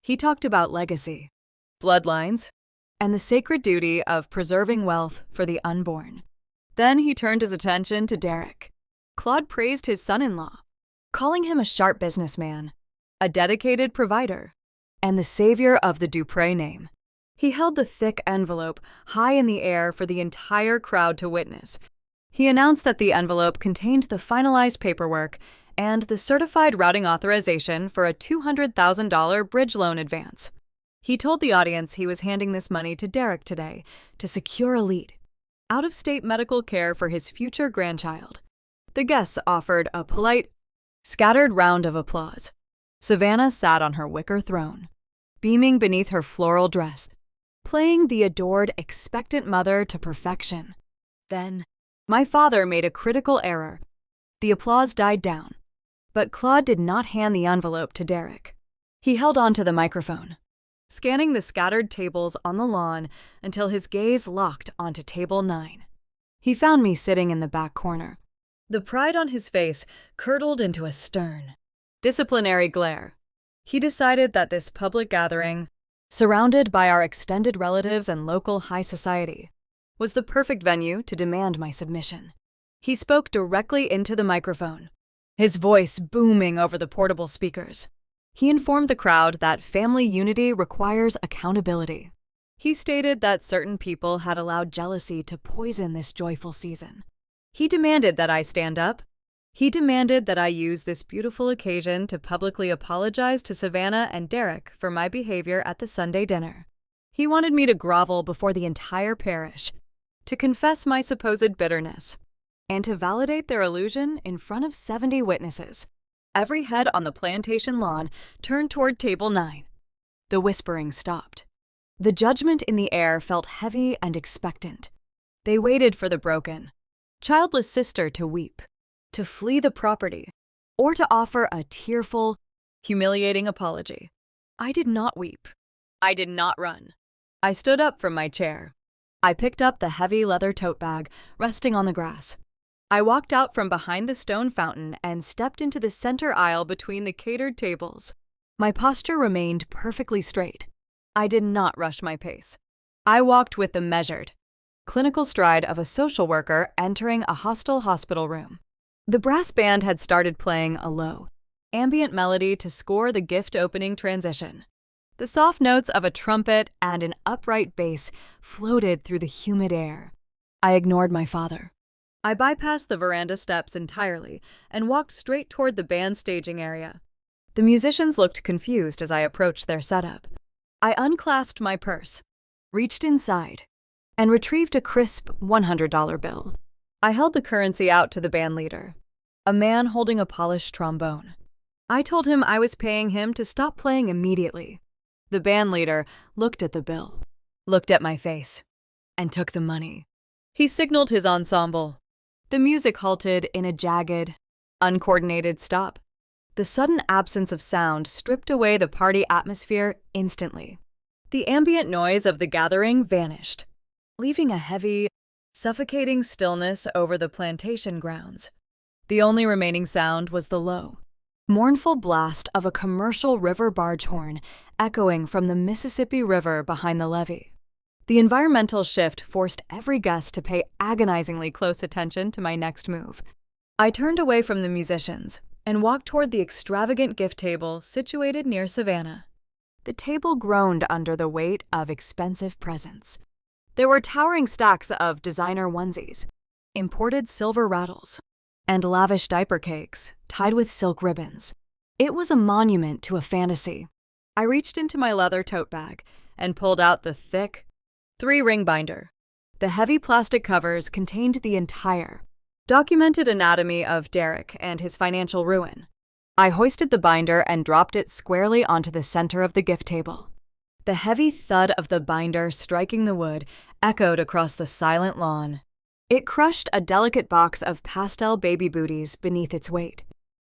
He talked about legacy, bloodlines, and the sacred duty of preserving wealth for the unborn. Then he turned his attention to Derek. Claude praised his son-in-law, calling him a sharp businessman, a dedicated provider, and the savior of the Dupré name. He held the thick envelope high in the air for the entire crowd to witness. He announced that the envelope contained the finalized paperwork and the certified routing authorization for a $200,000 bridge loan advance. He told the audience he was handing this money to Derek today to secure a lead, out-of-state medical care for his future grandchild. The guests offered a polite, scattered round of applause. Savannah sat on her wicker throne, beaming beneath her floral dress, playing the adored, expectant mother to perfection. Then, my father made a critical error. The applause died down, but Claude did not hand the envelope to Derek. He held on to the microphone, scanning the scattered tables on the lawn until his gaze locked onto table 9. He found me sitting in the back corner. The pride on his face curdled into a stern, disciplinary glare. He decided that this public gathering, surrounded by our extended relatives and local high society, was the perfect venue to demand my submission. He spoke directly into the microphone, his voice booming over the portable speakers. He informed the crowd that family unity requires accountability. He stated that certain people had allowed jealousy to poison this joyful season. He demanded that I stand up, He demanded that I use this beautiful occasion to publicly apologize to Savannah and Derek for my behavior at the Sunday dinner. He wanted me to grovel before the entire parish, to confess my supposed bitterness, and to validate their illusion in front of 70 witnesses. Every head on the plantation lawn turned toward Table 9. The whispering stopped. The judgment in the air felt heavy and expectant. They waited for the broken, childless sister to weep, to flee the property, or to offer a tearful, humiliating apology. I did not weep. I did not run. I stood up from my chair. I picked up the heavy leather tote bag resting on the grass. I walked out from behind the stone fountain and stepped into the center aisle between the catered tables. My posture remained perfectly straight. I did not rush my pace. I walked with the measured, clinical stride of a social worker entering a hostile hospital room. The brass band had started playing a low, ambient melody to score the gift-opening transition. The soft notes of a trumpet and an upright bass floated through the humid air. I ignored my father. I bypassed the veranda steps entirely and walked straight toward the band staging area. The musicians looked confused as I approached their setup. I unclasped my purse, reached inside, and retrieved a crisp $100 bill. I held the currency out to the band leader, a man holding a polished trombone. I told him I was paying him to stop playing immediately. The band leader looked at the bill, looked at my face, and took the money. He signaled his ensemble. The music halted in a jagged, uncoordinated stop. The sudden absence of sound stripped away the party atmosphere instantly. The ambient noise of the gathering vanished, leaving a heavy, suffocating stillness over the plantation grounds. The only remaining sound was the low, mournful blast of a commercial river barge horn echoing from the Mississippi River behind the levee. The environmental shift forced every guest to pay agonizingly close attention to my next move. I turned away from the musicians and walked toward the extravagant gift table situated near Savannah. The table groaned under the weight of expensive presents. There were towering stacks of designer onesies, imported silver rattles, and lavish diaper cakes tied with silk ribbons. It was a monument to a fantasy. I reached into my leather tote bag and pulled out the thick, 3-ring binder. The heavy plastic covers contained the entire, documented anatomy of Derek and his financial ruin. I hoisted the binder and dropped it squarely onto the center of the gift table. The heavy thud of the binder striking the wood echoed across the silent lawn. It crushed a delicate box of pastel baby booties beneath its weight.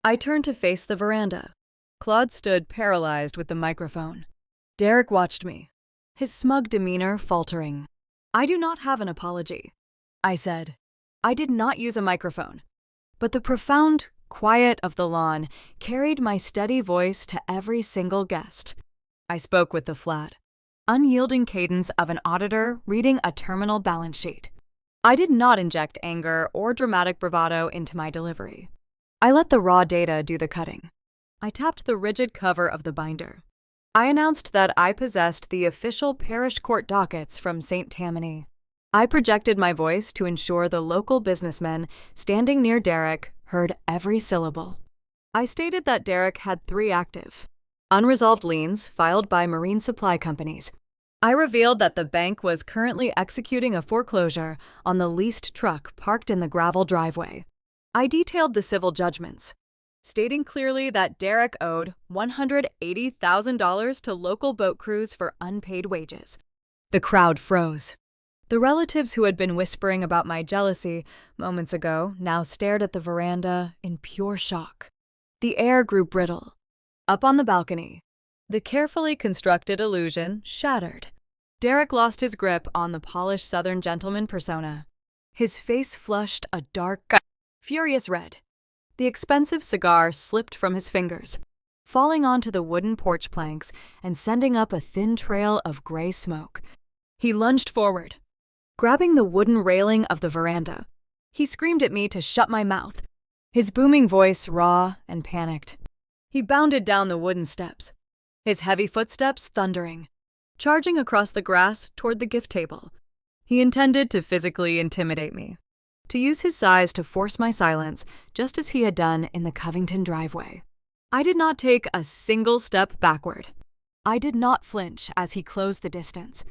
I turned to face the veranda. Claude stood paralyzed with the microphone. Derek watched me, his smug demeanor faltering. "I do not have an apology," I said. I did not use a microphone, but the profound quiet of the lawn carried my steady voice to every single guest. I spoke with the flat, unyielding cadence of an auditor reading a terminal balance sheet. I did not inject anger or dramatic bravado into my delivery. I let the raw data do the cutting. I tapped the rigid cover of the binder. I announced that I possessed the official parish court dockets from St. Tammany. I projected my voice to ensure the local businessmen standing near Derek heard every syllable. I stated that Derek had 3 active, unresolved liens filed by marine supply companies. I revealed that the bank was currently executing a foreclosure on the leased truck parked in the gravel driveway. I detailed the civil judgments, stating clearly that Derek owed $180,000 to local boat crews for unpaid wages. The crowd froze. The relatives who had been whispering about my jealousy moments ago now stared at the veranda in pure shock. The air grew brittle. Up on the balcony, the carefully constructed illusion shattered. Derek lost his grip on the polished Southern gentleman persona. His face flushed a dark, furious red. The expensive cigar slipped from his fingers, falling onto the wooden porch planks and sending up a thin trail of gray smoke. He lunged forward, grabbing the wooden railing of the veranda. He screamed at me to shut my mouth, his booming voice raw and panicked. He bounded down the wooden steps, his heavy footsteps thundering, charging across the grass toward the gift table. He intended to physically intimidate me. to use his size to force my silence, just as he had done in the Covington driveway. I did not take a single step backward. I did not flinch as he closed the distance.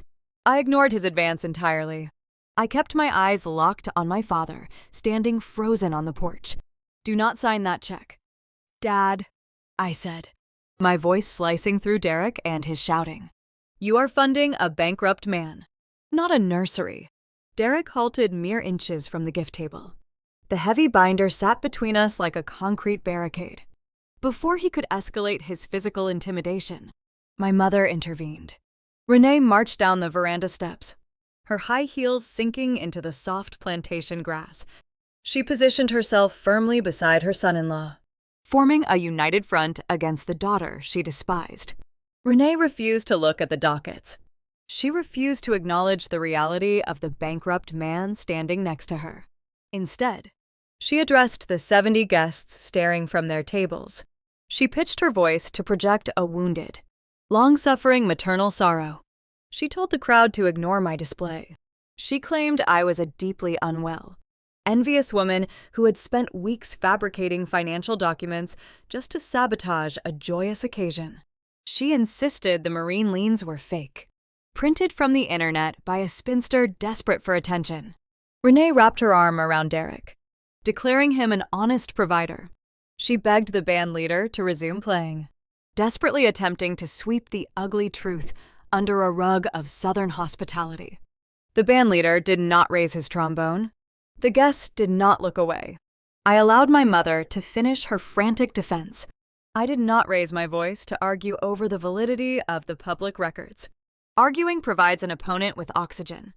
I ignored his advance entirely. I kept my eyes locked on my father, standing frozen on the porch. "Do not sign that check." "Dad," I said, my voice slicing through Derek and his shouting. "You are funding a bankrupt man, not a nursery." Derek halted mere inches from the gift table. The heavy binder sat between us like a concrete barricade. Before he could escalate his physical intimidation, my mother intervened. Renee marched down the veranda steps, her high heels sinking into the soft plantation grass. She positioned herself firmly beside her son-in-law, forming a united front against the daughter she despised. Renee refused to look at the dockets. She refused to acknowledge the reality of the bankrupt man standing next to her. Instead, she addressed the 70 guests staring from their tables. She pitched her voice to project a wounded, long-suffering maternal sorrow. She told the crowd to ignore my display. She claimed I was a deeply unwell, envious woman who had spent weeks fabricating financial documents just to sabotage a joyous occasion. She insisted the marine liens were fake, printed from the internet by a spinster desperate for attention. Renee wrapped her arm around Derek, declaring him an honest provider. She begged the band leader to resume playing, desperately attempting to sweep the ugly truth under a rug of Southern hospitality. The band leader did not raise his trombone. The guests did not look away. I allowed my mother to finish her frantic defense. I did not raise my voice to argue over the validity of the public records. Arguing provides an opponent with oxygen.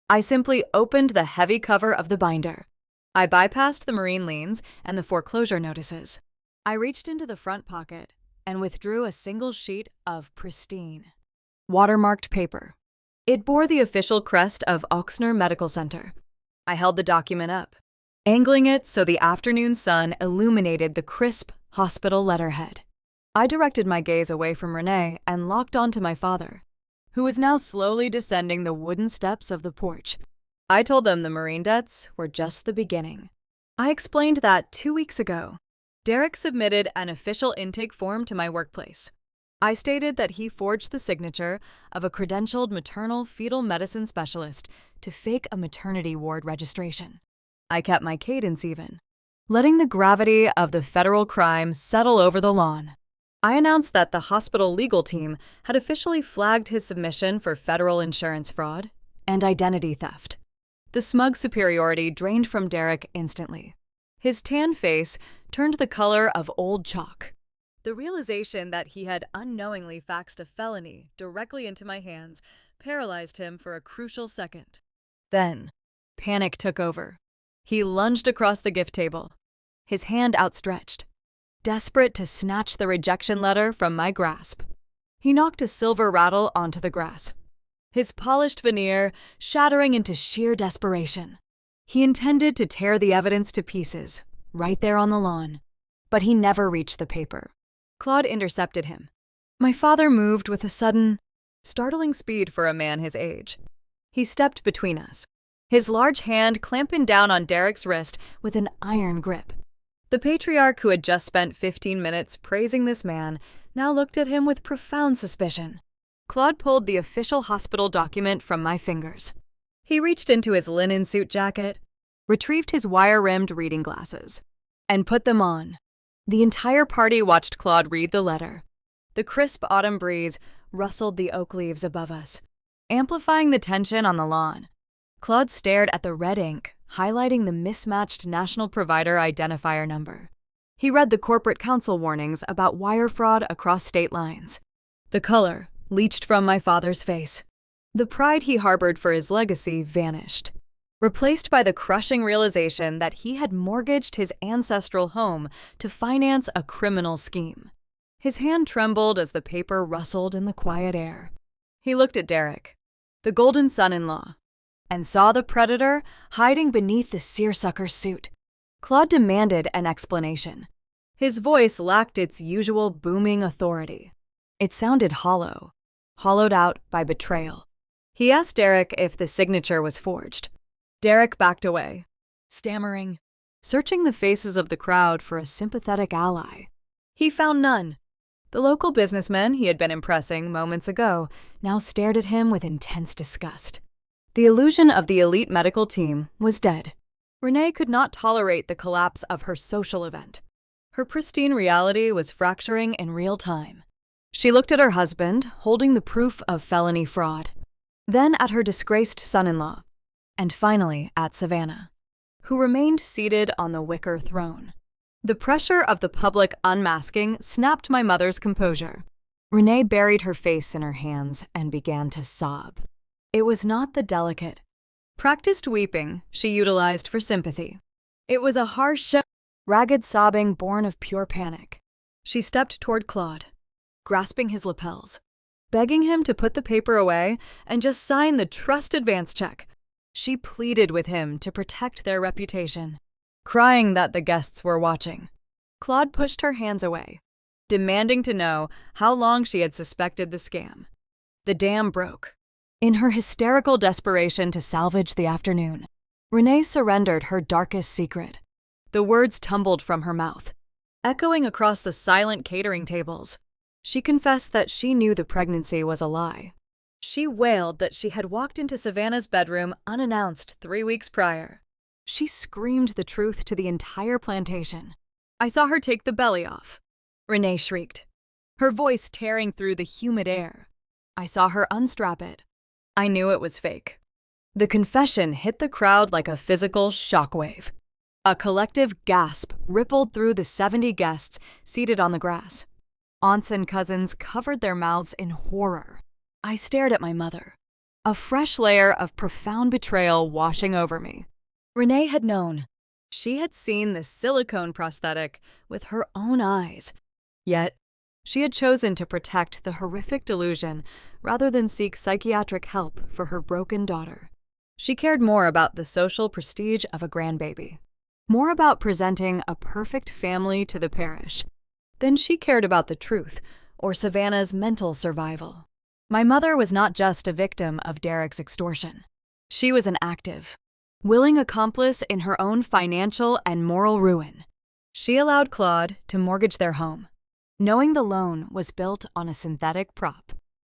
I simply opened the heavy cover of the binder. I bypassed the marine liens and the foreclosure notices. I reached into the front pocket and withdrew a single sheet of pristine, watermarked paper. It bore the official crest of Oxnard Medical Center. I held the document up, angling it so the afternoon sun illuminated the crisp hospital letterhead. I directed my gaze away from Renee and locked onto my father, who was now slowly descending the wooden steps of the porch. I told them the marine debts were just the beginning. I explained that 2 weeks ago, Derek submitted an official intake form to my workplace. I stated that he forged the signature of a credentialed maternal fetal medicine specialist to fake a maternity ward registration. I kept my cadence even, letting the gravity of the federal crime settle over the lawn. I announced that the hospital legal team had officially flagged his submission for federal insurance fraud and identity theft. The smug superiority drained from Derek instantly. His tan face turned the color of old chalk. The realization that he had unknowingly faxed a felony directly into my hands paralyzed him for a crucial second. Then, panic took over. He lunged across the gift table, his hand outstretched, desperate to snatch the rejection letter from my grasp. He knocked a silver rattle onto the grass, his polished veneer shattering into sheer desperation. He intended to tear the evidence to pieces, right there on the lawn, but he never reached the paper. Claude intercepted him. My father moved with a sudden, startling speed for a man his age. He stepped between us, his large hand clamping down on Derek's wrist with an iron grip. The patriarch who had just spent 15 minutes praising this man now looked at him with profound suspicion. Claude pulled the official hospital document from my fingers. He reached into his linen suit jacket, retrieved his wire-rimmed reading glasses, and put them on. The entire party watched Claude read the letter. The crisp autumn breeze rustled the oak leaves above us, amplifying the tension on the lawn. Claude stared at the red ink, highlighting the mismatched national provider identifier number. He read the corporate counsel warnings about wire fraud across state lines. The color leached from my father's face. The pride he harbored for his legacy vanished, replaced by the crushing realization that he had mortgaged his ancestral home to finance a criminal scheme. His hand trembled as the paper rustled in the quiet air. He looked at Derek, the golden son-in-law, and saw the predator hiding beneath the seersucker's suit. Claude demanded an explanation. His voice lacked its usual booming authority. It sounded hollow, hollowed out by betrayal. He asked Derek if the signature was forged. Derek backed away, stammering, searching the faces of the crowd for a sympathetic ally. He found none. The local businessmen he had been impressing moments ago now stared at him with intense disgust. The illusion of the elite medical team was dead. Renee could not tolerate the collapse of her social event. Her pristine reality was fracturing in real time. She looked at her husband, holding the proof of felony fraud, then at her disgraced son-in-law, and finally at Savannah, who remained seated on the wicker throne. The pressure of the public unmasking snapped my mother's composure. Renee buried her face in her hands and began to sob. It was not the delicate, practiced weeping she utilized for sympathy. It was a harsh, ragged sobbing born of pure panic. She stepped toward Claude, grasping his lapels, begging him to put the paper away and just sign the trust advance check. She pleaded with him to protect their reputation, crying that the guests were watching. Claude pushed her hands away, demanding to know how long she had suspected the scam. The dam broke. In her hysterical desperation to salvage the afternoon, Renee surrendered her darkest secret. The words tumbled from her mouth, echoing across the silent catering tables. She confessed that she knew the pregnancy was a lie. She wailed that she had walked into Savannah's bedroom unannounced 3 weeks prior. She screamed the truth to the entire plantation. "I saw her take the belly off," Renee shrieked, her voice tearing through the humid air. "I saw her unstrap it. I knew it was fake." The confession hit the crowd like a physical shockwave. A collective gasp rippled through the 70 guests seated on the grass. Aunts and cousins covered their mouths in horror. I stared at my mother, a fresh layer of profound betrayal washing over me. Renee had known. She had seen the silicone prosthetic with her own eyes. Yet, she had chosen to protect the horrific delusion rather than seek psychiatric help for her broken daughter. She cared more about the social prestige of a grandbaby, more about presenting a perfect family to the parish, than she cared about the truth or Savannah's mental survival. My mother was not just a victim of Derek's extortion. She was an active, willing accomplice in her own financial and moral ruin. She allowed Claude to mortgage their home, knowing the loan was built on a synthetic prop.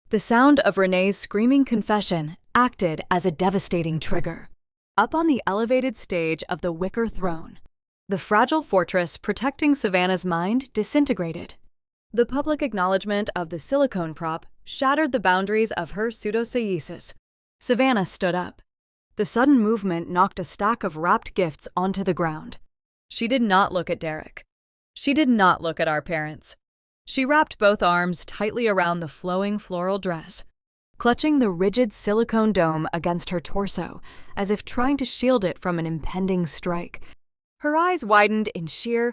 The sound of Renee's screaming confession acted as a devastating trigger. Up on the elevated stage of the wicker throne, the fragile fortress protecting Savannah's mind disintegrated. The public acknowledgement of the silicone prop shattered the boundaries of her pseudosciensis. Savannah stood up. The sudden movement knocked a stack of wrapped gifts onto the ground. She did not look at Derek. She did not look at our parents. She wrapped both arms tightly around the flowing floral dress, clutching the rigid silicone dome against her torso as if trying to shield it from an impending strike. Her eyes widened in sheer,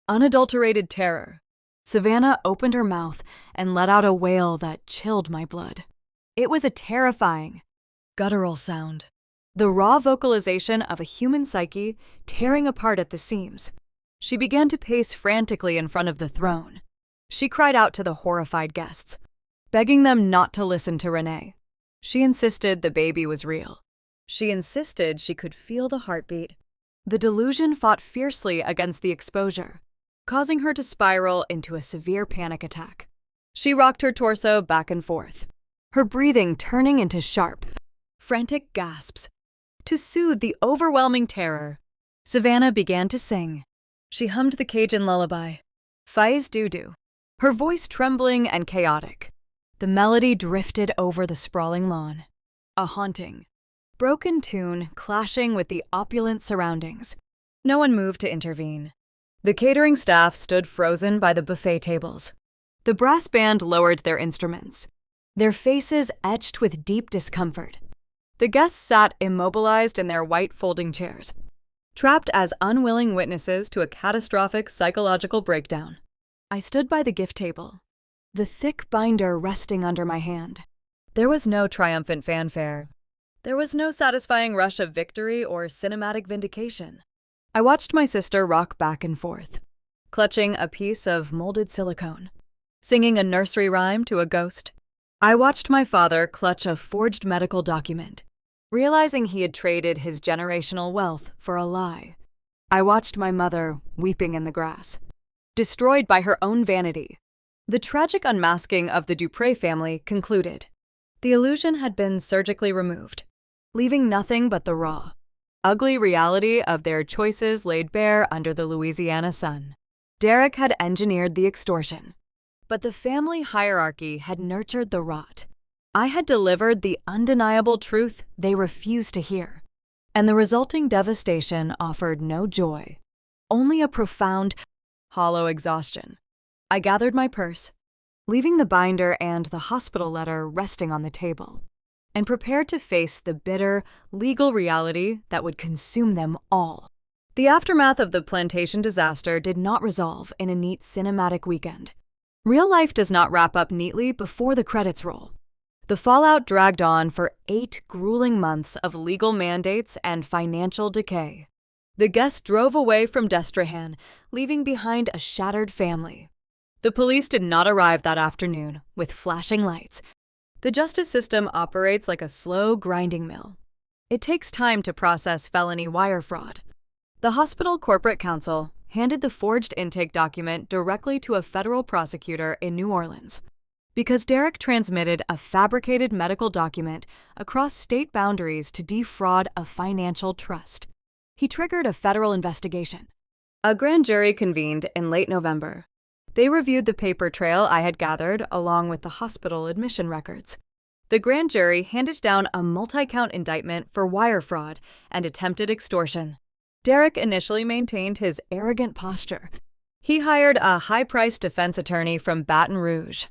unadulterated terror. Savannah opened her mouth and let out a wail that chilled my blood. It was a terrifying, guttural sound, the raw vocalization of a human psyche tearing apart at the seams. She began to pace frantically in front of the throne. She cried out to the horrified guests, begging them not to listen to Renee. She insisted the baby was real. She insisted she could feel the heartbeat. The delusion fought fiercely against the exposure, causing her to spiral into a severe panic attack. She rocked her torso back and forth, her breathing turning into sharp, frantic gasps. To soothe the overwhelming terror, Savannah began to sing. She hummed the Cajun lullaby, Faiz Doo-Doo, her voice trembling and chaotic. The melody drifted over the sprawling lawn, a haunting, broken tune clashing with the opulent surroundings. No one moved to intervene. The catering staff stood frozen by the buffet tables. The brass band lowered their instruments, their faces etched with deep discomfort. The guests sat immobilized in their white folding chairs, trapped as unwilling witnesses to a catastrophic psychological breakdown. I stood by the gift table, the thick binder resting under my hand. There was no triumphant fanfare. There was no satisfying rush of victory or cinematic vindication. I watched my sister rock back and forth, clutching a piece of molded silicone, singing a nursery rhyme to a ghost. I watched my father clutch a forged medical document, realizing he had traded his generational wealth for a lie. I watched my mother weeping in the grass, destroyed by her own vanity. The tragic unmasking of the Dupre family concluded. The illusion had been surgically removed, leaving nothing but the raw, ugly reality of their choices laid bare under the Louisiana sun. Derek had engineered the extortion, but the family hierarchy had nurtured the rot. I had delivered the undeniable truth they refused to hear, and the resulting devastation offered no joy, only a profound, hollow exhaustion. I gathered my purse, leaving the binder and the hospital letter resting on the table, and prepared to face the bitter, legal reality that would consume them all. The aftermath of the Plantation disaster did not resolve in a neat cinematic weekend. Real life does not wrap up neatly before the credits roll. The fallout dragged on for 8 grueling months of legal mandates and financial decay. The guests drove away from Destrehan, leaving behind a shattered family. The police did not arrive that afternoon with flashing lights. The justice system operates like a slow grinding mill. It takes time to process felony wire fraud. The hospital corporate counsel handed the forged intake document directly to a federal prosecutor in New Orleans. Because Derek transmitted a fabricated medical document across state boundaries to defraud a financial trust, he triggered a federal investigation. A grand jury convened in late November. They reviewed the paper trail I had gathered along with the hospital admission records. The grand jury handed down a multi-count indictment for wire fraud and attempted extortion. Derek initially maintained his arrogant posture. He hired a high-priced defense attorney from Baton Rouge,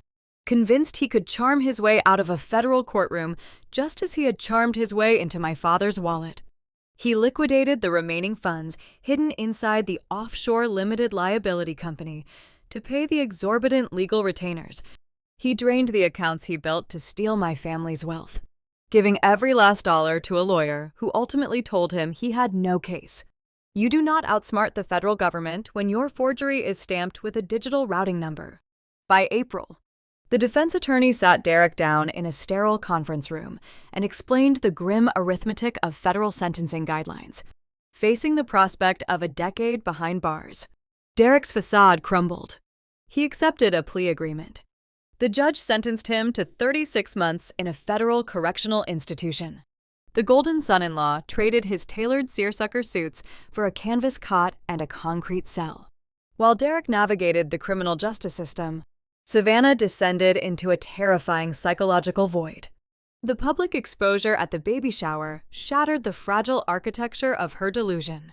convinced he could charm his way out of a federal courtroom just as he had charmed his way into my father's wallet. He liquidated the remaining funds hidden inside the Offshore limited liability company to pay the exorbitant legal retainers. He drained the accounts he built to steal my family's wealth, giving every last dollar to a lawyer who ultimately told him he had no case. You do not outsmart the federal government when your forgery is stamped with a digital routing number. By April, the defense attorney sat Derek down in a sterile conference room and explained the grim arithmetic of federal sentencing guidelines, facing the prospect of a decade behind bars. Derek's facade crumbled. He accepted a plea agreement. The judge sentenced him to 36 months in a federal correctional institution. The golden son-in-law traded his tailored seersucker suits for a canvas cot and a concrete cell. While Derek navigated the criminal justice system, Savannah descended into a terrifying psychological void. The public exposure at the baby shower shattered the fragile architecture of her delusion.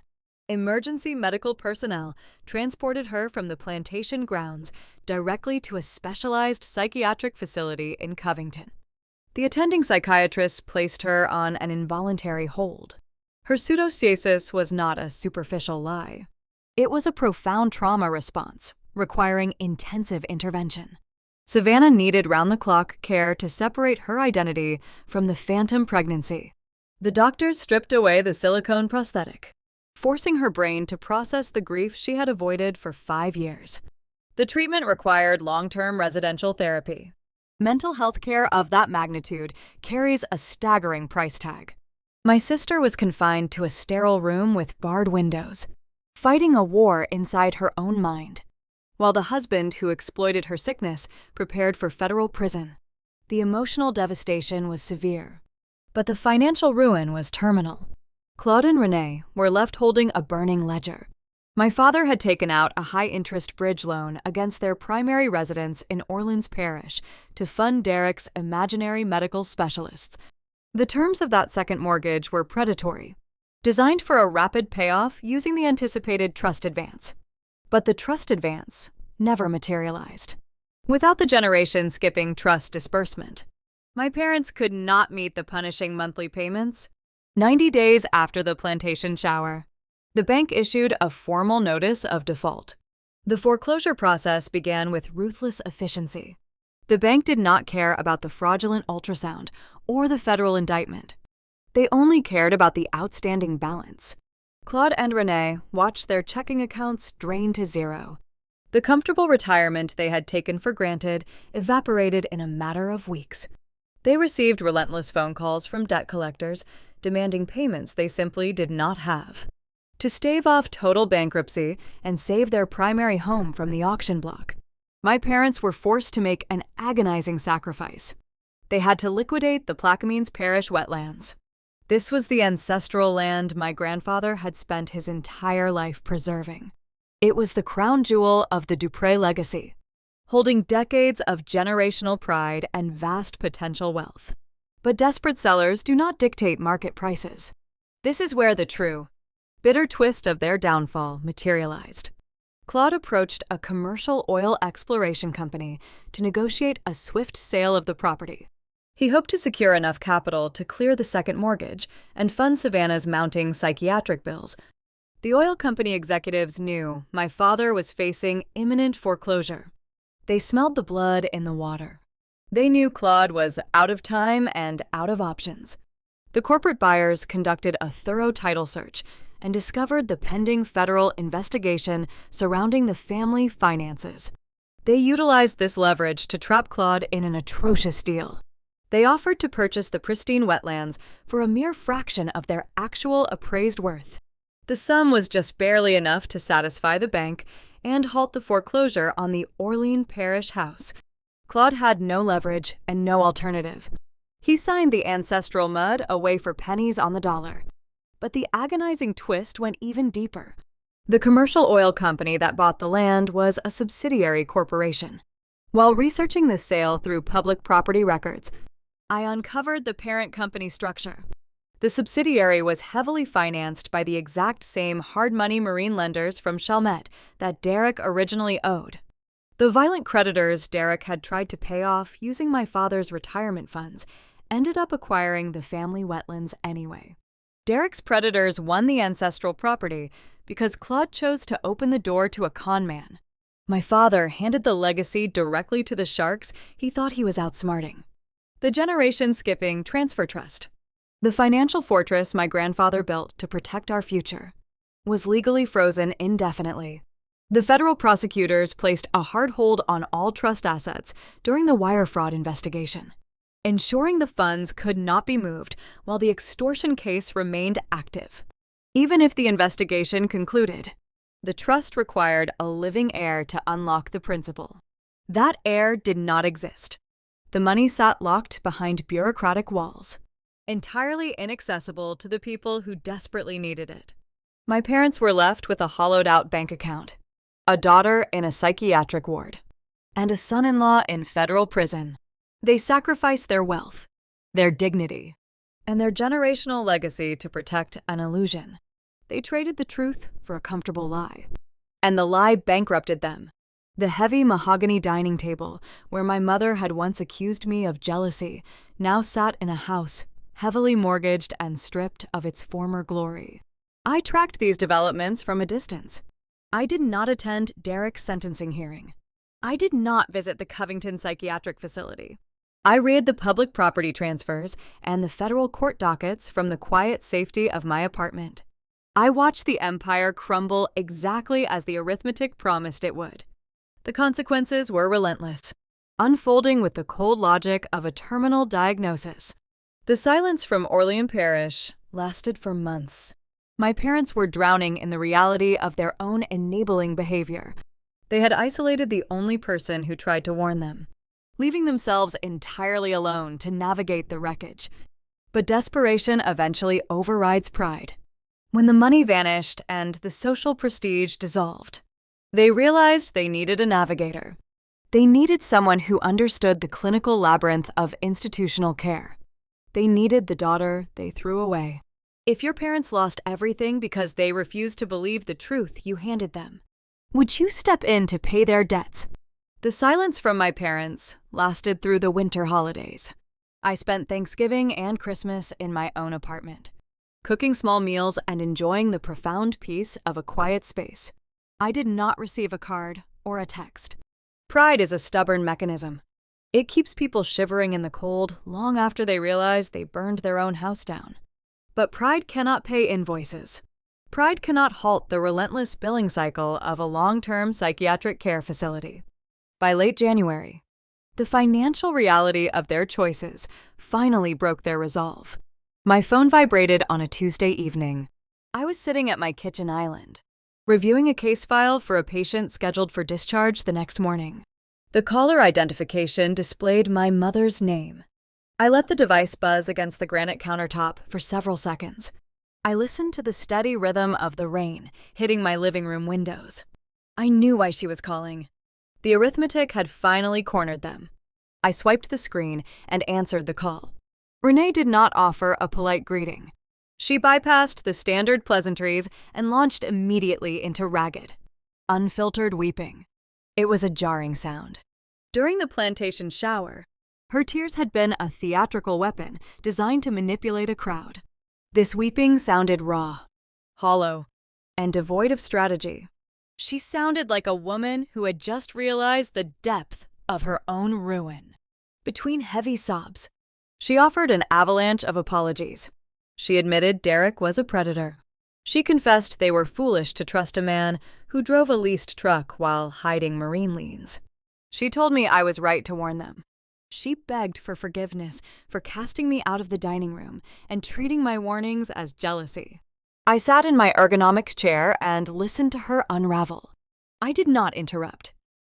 Emergency medical personnel transported her from the plantation grounds directly to a specialized psychiatric facility in Covington. The attending psychiatrist placed her on an involuntary hold. Her pseudostasis was not a superficial lie. It was a profound trauma response, requiring intensive intervention. Savannah needed round-the-clock care to separate her identity from the phantom pregnancy. The doctors stripped away the silicone prosthetic, forcing her brain to process the grief she had avoided for 5 years. The treatment required long-term residential therapy. Mental health care of that magnitude carries a staggering price tag. My sister was confined to a sterile room with barred windows, fighting a war inside her own mind, while the husband who exploited her sickness prepared for federal prison. The emotional devastation was severe, but the financial ruin was terminal. Claude and Renee were left holding a burning ledger. My father had taken out a high-interest bridge loan against their primary residence in Orleans Parish to fund Derek's imaginary medical specialists. The terms of that second mortgage were predatory, designed for a rapid payoff using the anticipated trust advance. But the trust advance never materialized. Without the generation-skipping trust disbursement, my parents could not meet the punishing monthly payments. 90 days after the plantation shower, the bank issued a formal notice of default. The foreclosure process began with ruthless efficiency. The bank did not care about the fraudulent ultrasound or the federal indictment. They only cared about the outstanding balance. Claude and Renee watched their checking accounts drain to zero. The comfortable retirement they had taken for granted evaporated in a matter of weeks. They received relentless phone calls from debt collectors, demanding payments they simply did not have. To stave off total bankruptcy and save their primary home from the auction block, my parents were forced to make an agonizing sacrifice. They had to liquidate the Plaquemines Parish wetlands. This was the ancestral land my grandfather had spent his entire life preserving. It was the crown jewel of the Dupré legacy, holding decades of generational pride and vast potential wealth. But desperate sellers do not dictate market prices. This is where the true, bitter twist of their downfall materialized. Claude approached a commercial oil exploration company to negotiate a swift sale of the property. He hoped to secure enough capital to clear the second mortgage and fund Savannah's mounting psychiatric bills. The oil company executives knew my father was facing imminent foreclosure. They smelled the blood in the water. They knew Claude was out of time and out of options. The corporate buyers conducted a thorough title search and discovered the pending federal investigation surrounding the family finances. They utilized this leverage to trap Claude in an atrocious deal. They offered to purchase the pristine wetlands for a mere fraction of their actual appraised worth. The sum was just barely enough to satisfy the bank and halt the foreclosure on the Orleans Parish house. Claude had no leverage and no alternative. He signed the ancestral mud away for pennies on the dollar. But the agonizing twist went even deeper. The commercial oil company that bought the land was a subsidiary corporation. While researching the sale through public property records, I uncovered the parent company structure. The subsidiary was heavily financed by the exact same hard money marine lenders from Chalmette that Derek originally owed. The violent creditors Derek had tried to pay off using my father's retirement funds ended up acquiring the family wetlands anyway. Derek's predators won the ancestral property because Claude chose to open the door to a con man. My father handed the legacy directly to the sharks he thought he was outsmarting. The generation-skipping transfer trust, the financial fortress my grandfather built to protect our future, was legally frozen indefinitely. The federal prosecutors placed a hard hold on all trust assets during the wire fraud investigation, ensuring the funds could not be moved while the extortion case remained active. Even if the investigation concluded, the trust required a living heir to unlock the principal. That heir did not exist. The money sat locked behind bureaucratic walls, entirely inaccessible to the people who desperately needed it. My parents were left with a hollowed-out bank account, a daughter in a psychiatric ward, and a son-in-law in federal prison. They sacrificed their wealth, their dignity, and their generational legacy to protect an illusion. They traded the truth for a comfortable lie. And the lie bankrupted them. The heavy mahogany dining table, where my mother had once accused me of jealousy, now sat in a house, heavily mortgaged and stripped of its former glory. I tracked these developments from a distance. I did not attend Derek's sentencing hearing. I did not visit the Covington Psychiatric Facility. I read the public property transfers and the federal court dockets from the quiet safety of my apartment. I watched the empire crumble exactly as the arithmetic promised it would. The consequences were relentless, unfolding with the cold logic of a terminal diagnosis. The silence from Orleans Parish lasted for months. My parents were drowning in the reality of their own enabling behavior. They had isolated the only person who tried to warn them, leaving themselves entirely alone to navigate the wreckage. But desperation eventually overrides pride. When the money vanished and the social prestige dissolved, they realized they needed a navigator. They needed someone who understood the clinical labyrinth of institutional care. They needed the daughter they threw away. If your parents lost everything because they refused to believe the truth you handed them, would you step in to pay their debts? The silence from my parents lasted through the winter holidays. I spent Thanksgiving and Christmas in my own apartment, cooking small meals and enjoying the profound peace of a quiet space. I did not receive a card or a text. Pride is a stubborn mechanism. It keeps people shivering in the cold long after they realize they burned their own house down. But pride cannot pay invoices. Pride cannot halt the relentless billing cycle of a long-term psychiatric care facility. By late January, the financial reality of their choices finally broke their resolve. My phone vibrated on a Tuesday evening. I was sitting at my kitchen island, reviewing a case file for a patient scheduled for discharge the next morning. The caller identification displayed my mother's name. I let the device buzz against the granite countertop for several seconds. I listened to the steady rhythm of the rain hitting my living room windows. I knew why she was calling. The arithmetic had finally cornered them. I swiped the screen and answered the call. Renee did not offer a polite greeting. She bypassed the standard pleasantries and launched immediately into ragged, unfiltered weeping. It was a jarring sound. During the Plantation shower, her tears had been a theatrical weapon designed to manipulate a crowd. This weeping sounded raw, hollow, and devoid of strategy. She sounded like a woman who had just realized the depth of her own ruin. Between heavy sobs, she offered an avalanche of apologies. She admitted Derek was a predator. She confessed they were foolish to trust a man who drove a leased truck while hiding marine liens. She told me I was right to warn them. She begged for forgiveness for casting me out of the dining room and treating my warnings as jealousy. I sat in my ergonomics chair and listened to her unravel. I did not interrupt.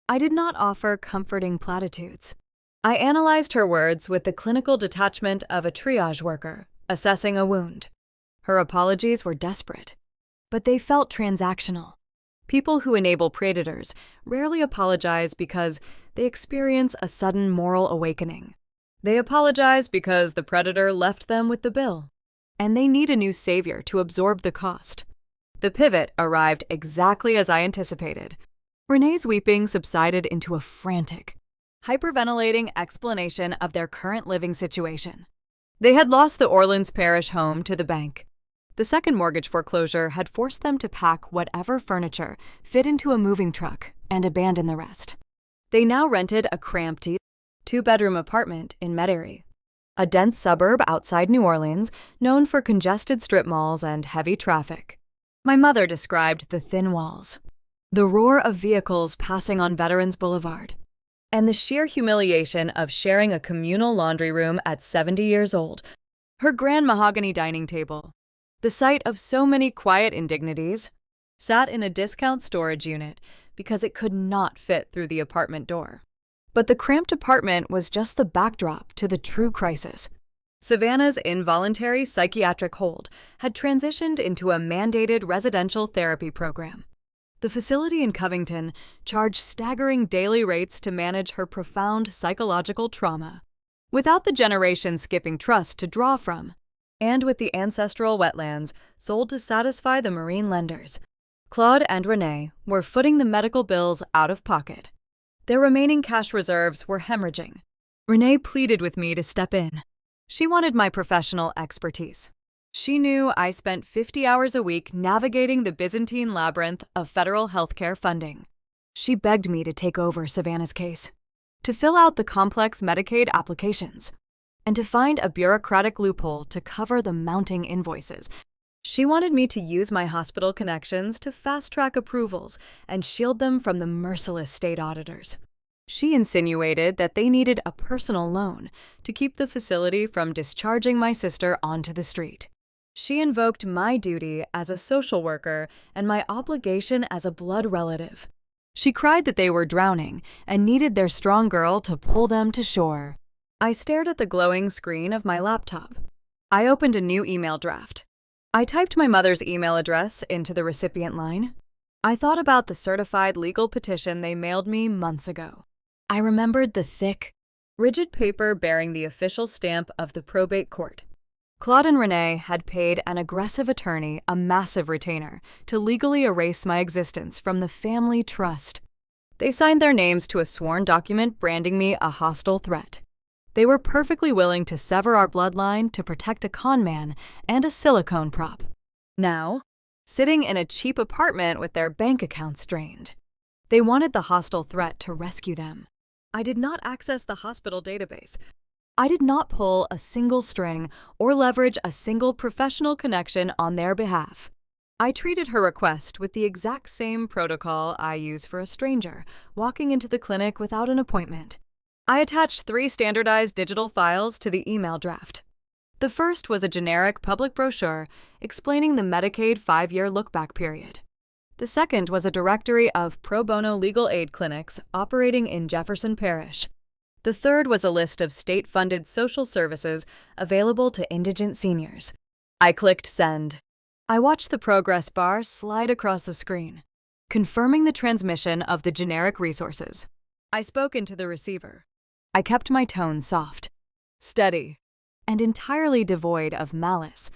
I did not offer comforting platitudes. I analyzed her words with the clinical detachment of a triage worker assessing a wound. Her apologies were desperate, but they felt transactional. People who enable predators rarely apologize because they experience a sudden moral awakening. They apologize because the predator left them with the bill, and they need a new savior to absorb the cost. The pivot arrived exactly as I anticipated. Renee's weeping subsided into a frantic, hyperventilating explanation of their current living situation. They had lost the Orleans Parish home to the bank. The second mortgage foreclosure had forced them to pack whatever furniture fit into a moving truck and abandon the rest. They now rented a cramped two-bedroom apartment in Metairie, a dense suburb outside New Orleans known for congested strip malls and heavy traffic. My mother described the thin walls, the roar of vehicles passing on Veterans Boulevard, and the sheer humiliation of sharing a communal laundry room at 70 years old. Her grand mahogany dining table, the site of so many quiet indignities, sat in a discount storage unit because it could not fit through the apartment door. But the cramped apartment was just the backdrop to the true crisis. Savannah's involuntary psychiatric hold had transitioned into a mandated residential therapy program. The facility in Covington charged staggering daily rates to manage her profound psychological trauma. Without the generation-skipping trust to draw from, and with the ancestral wetlands sold to satisfy the marine lenders, Claude and Renee were footing the medical bills out of pocket. Their remaining cash reserves were hemorrhaging. Renee pleaded with me to step in. She wanted my professional expertise. She knew I spent 50 hours a week navigating the Byzantine labyrinth of federal healthcare funding. She begged me to take over Savannah's case, to fill out the complex Medicaid applications, and to find a bureaucratic loophole to cover the mounting invoices. She wanted me to use my hospital connections to fast-track approvals and shield them from the merciless state auditors. She insinuated that they needed a personal loan to keep the facility from discharging my sister onto the street. She invoked my duty as a social worker and my obligation as a blood relative. She cried that they were drowning and needed their strong girl to pull them to shore. I stared at the glowing screen of my laptop. I opened a new email draft. I typed my mother's email address into the recipient line. I thought about the certified legal petition they mailed me months ago. I remembered the thick, rigid paper bearing the official stamp of the probate court. Claude and Renee had paid an aggressive attorney a massive retainer to legally erase my existence from the family trust. They signed their names to a sworn document branding me a hostile threat. They were perfectly willing to sever our bloodline to protect a con man and a silicone prop. Now, sitting in a cheap apartment with their bank accounts drained, they wanted the hostile threat to rescue them. I did not access the hospital database. I did not pull a single string or leverage a single professional connection on their behalf. I treated her request with the exact same protocol I use for a stranger walking into the clinic without an appointment. I attached 3 standardized digital files to the email draft. The first was a generic public brochure explaining the Medicaid 5-year look-back period. The second was a directory of pro bono legal aid clinics operating in Jefferson Parish. The third was a list of state-funded social services available to indigent seniors. I clicked send. I watched the progress bar slide across the screen, confirming the transmission of the generic resources. I spoke into the receiver. I kept my tone soft, steady, and entirely devoid of malice.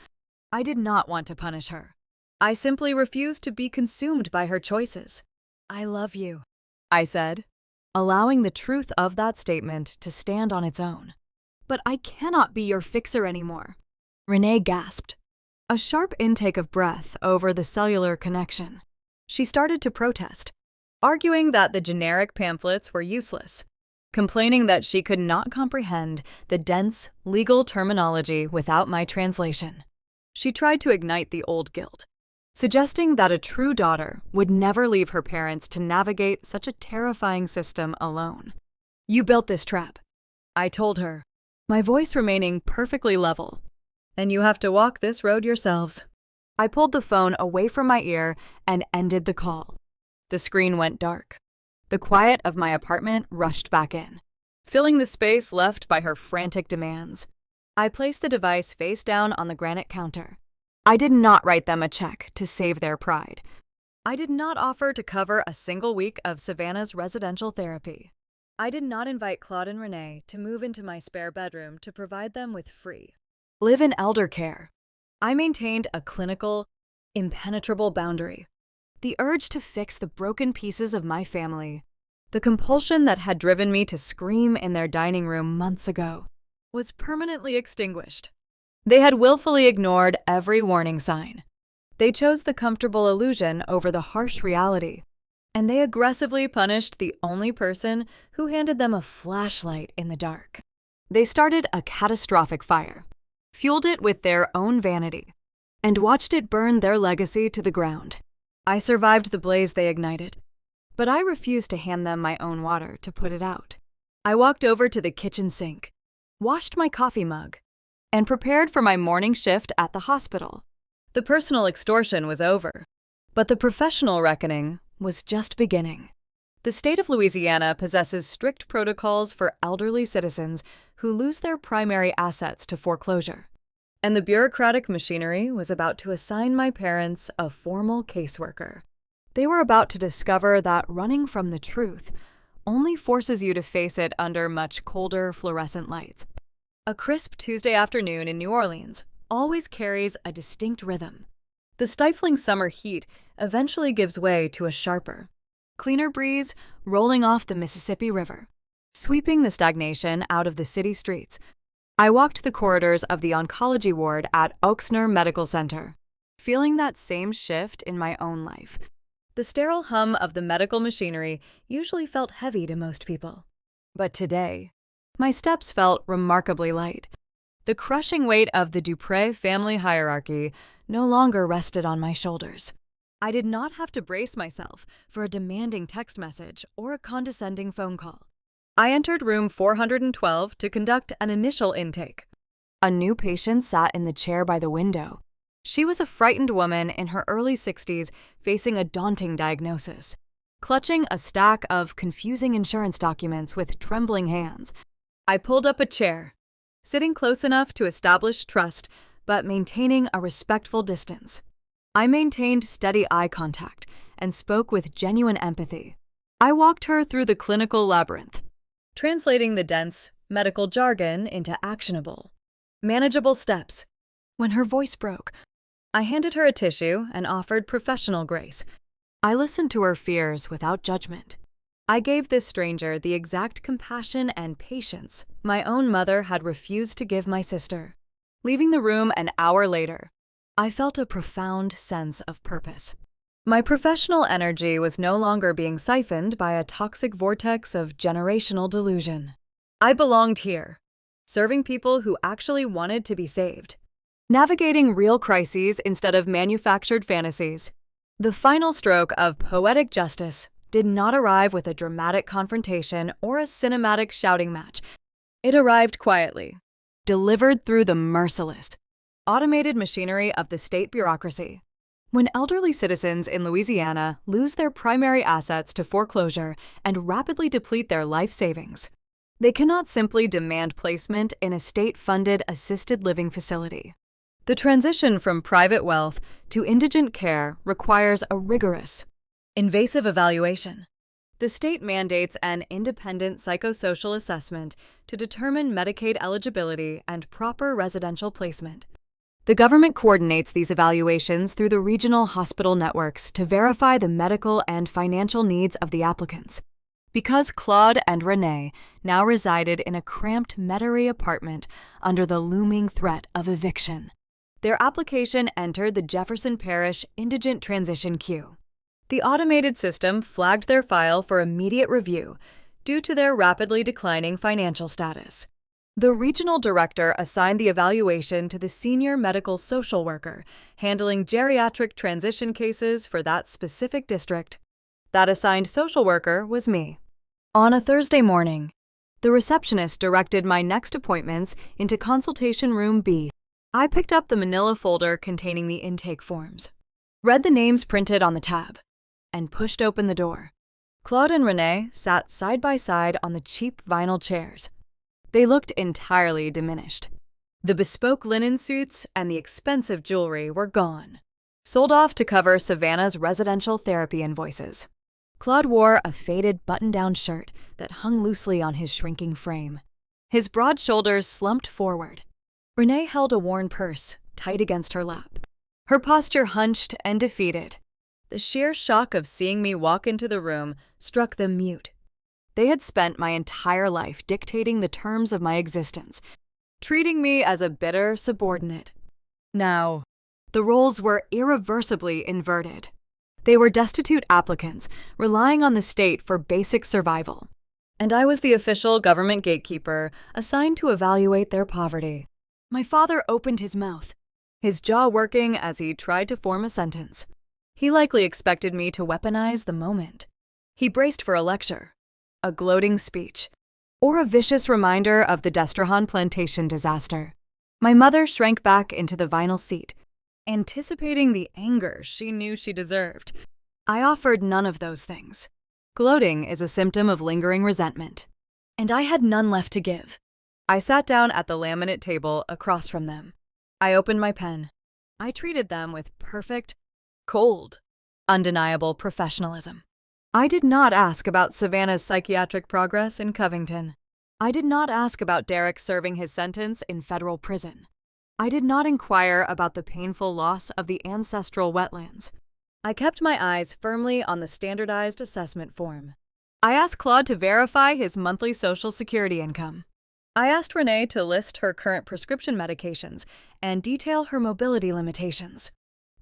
I did not want to punish her. I simply refused to be consumed by her choices. "I love you," I said, allowing the truth of that statement to stand on its own. "But I cannot be your fixer anymore," Renee gasped. A sharp intake of breath over the cellular connection. She started to protest, arguing that the generic pamphlets were useless, complaining that she could not comprehend the dense legal terminology without my translation. She tried to ignite the old guilt, suggesting that a true daughter would never leave her parents to navigate such a terrifying system alone. "You built this trap," I told her, my voice remaining perfectly level. "And you have to walk this road yourselves." I pulled the phone away from my ear and ended the call. The screen went dark. The quiet of my apartment rushed back in, filling the space left by her frantic demands. I placed the device face down on the granite counter. I did not write them a check to save their pride. I did not offer to cover a single week of Savannah's residential therapy. I did not invite Claude and Renee to move into my spare bedroom to provide them with free live-in elder care. I maintained a clinical, impenetrable boundary. The urge to fix the broken pieces of my family, the compulsion that had driven me to scream in their dining room months ago, was permanently extinguished. They had willfully ignored every warning sign. They chose the comfortable illusion over the harsh reality, and they aggressively punished the only person who handed them a flashlight in the dark. They started a catastrophic fire, fueled it with their own vanity, and watched it burn their legacy to the ground. I survived the blaze they ignited, but I refused to hand them my own water to put it out. I walked over to the kitchen sink, washed my coffee mug, and prepared for my morning shift at the hospital. The personal extortion was over, but the professional reckoning was just beginning. The state of Louisiana possesses strict protocols for elderly citizens who lose their primary assets to foreclosure, and the bureaucratic machinery was about to assign my parents a formal caseworker. They were about to discover that running from the truth only forces you to face it under much colder fluorescent lights. A crisp Tuesday afternoon in New Orleans always carries a distinct rhythm. The stifling summer heat eventually gives way to a sharper, cleaner breeze rolling off the Mississippi River, sweeping the stagnation out of the city streets. I walked the corridors of the oncology ward at Oaksner Medical Center, feeling that same shift in my own life. The sterile hum of the medical machinery usually felt heavy to most people. But today, my steps felt remarkably light. The crushing weight of the Dupré family hierarchy no longer rested on my shoulders. I did not have to brace myself for a demanding text message or a condescending phone call. I entered room 412 to conduct an initial intake. A new patient sat in the chair by the window. She was a frightened woman in her early 60s facing a daunting diagnosis. Clutching a stack of confusing insurance documents with trembling hands, I pulled up a chair, sitting close enough to establish trust, but maintaining a respectful distance. I maintained steady eye contact and spoke with genuine empathy. I walked her through the clinical labyrinth, translating the dense medical jargon into actionable, manageable steps. When her voice broke, I handed her a tissue and offered professional grace. I listened to her fears without judgment. I gave this stranger the exact compassion and patience my own mother had refused to give my sister. Leaving the room an hour later, I felt a profound sense of purpose. My professional energy was no longer being siphoned by a toxic vortex of generational delusion. I belonged here, serving people who actually wanted to be saved, navigating real crises instead of manufactured fantasies. The final stroke of poetic justice did not arrive with a dramatic confrontation or a cinematic shouting match. It arrived quietly, delivered through the merciless, automated machinery of the state bureaucracy. When elderly citizens in Louisiana lose their primary assets to foreclosure and rapidly deplete their life savings, they cannot simply demand placement in a state-funded assisted living facility. The transition from private wealth to indigent care requires a rigorous, invasive evaluation. The state mandates an independent psychosocial assessment to determine Medicaid eligibility and proper residential placement. The government coordinates these evaluations through the regional hospital networks to verify the medical and financial needs of the applicants. Because Claude and Renee now resided in a cramped Metairie apartment under the looming threat of eviction, their application entered the Jefferson Parish Indigent Transition Queue. The automated system flagged their file for immediate review due to their rapidly declining financial status. The regional director assigned the evaluation to the senior medical social worker handling geriatric transition cases for that specific district. That assigned social worker was me. On a Thursday morning, the receptionist directed my next appointments into consultation room B. I picked up the manila folder containing the intake forms, read the names printed on the tab, and pushed open the door. Claude and Renee sat side by side on the cheap vinyl chairs. They looked entirely diminished. The bespoke linen suits and the expensive jewelry were gone, sold off to cover Savannah's residential therapy invoices. Claude wore a faded button-down shirt that hung loosely on his shrinking frame. His broad shoulders slumped forward. Renee held a worn purse tight against her lap, her posture hunched and defeated. The sheer shock of seeing me walk into the room struck them mute. They had spent my entire life dictating the terms of my existence, treating me as a bitter subordinate. Now, the roles were irreversibly inverted. They were destitute applicants, relying on the state for basic survival. And I was the official government gatekeeper assigned to evaluate their poverty. My father opened his mouth, his jaw working as he tried to form a sentence. He likely expected me to weaponize the moment. He braced for a lecture, a gloating speech, or a vicious reminder of the Destrehan Plantation disaster. My mother shrank back into the vinyl seat, anticipating the anger she knew she deserved. I offered none of those things. Gloating is a symptom of lingering resentment, and I had none left to give. I sat down at the laminate table across from them. I opened my pen. I treated them with perfect, cold, undeniable professionalism. I did not ask about Savannah's psychiatric progress in Covington. I did not ask about Derek serving his sentence in federal prison. I did not inquire about the painful loss of the ancestral wetlands. I kept my eyes firmly on the standardized assessment form. I asked Claude to verify his monthly Social Security income. I asked Renee to list her current prescription medications and detail her mobility limitations.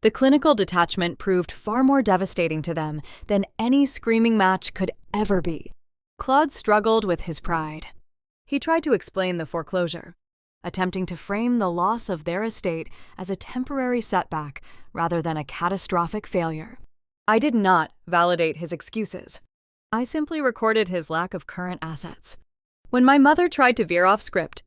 The clinical detachment proved far more devastating to them than any screaming match could ever be. Claude struggled with his pride. He tried to explain the foreclosure, attempting to frame the loss of their estate as a temporary setback rather than a catastrophic failure. I did not validate his excuses. I simply recorded his lack of current assets. When my mother tried to veer off script,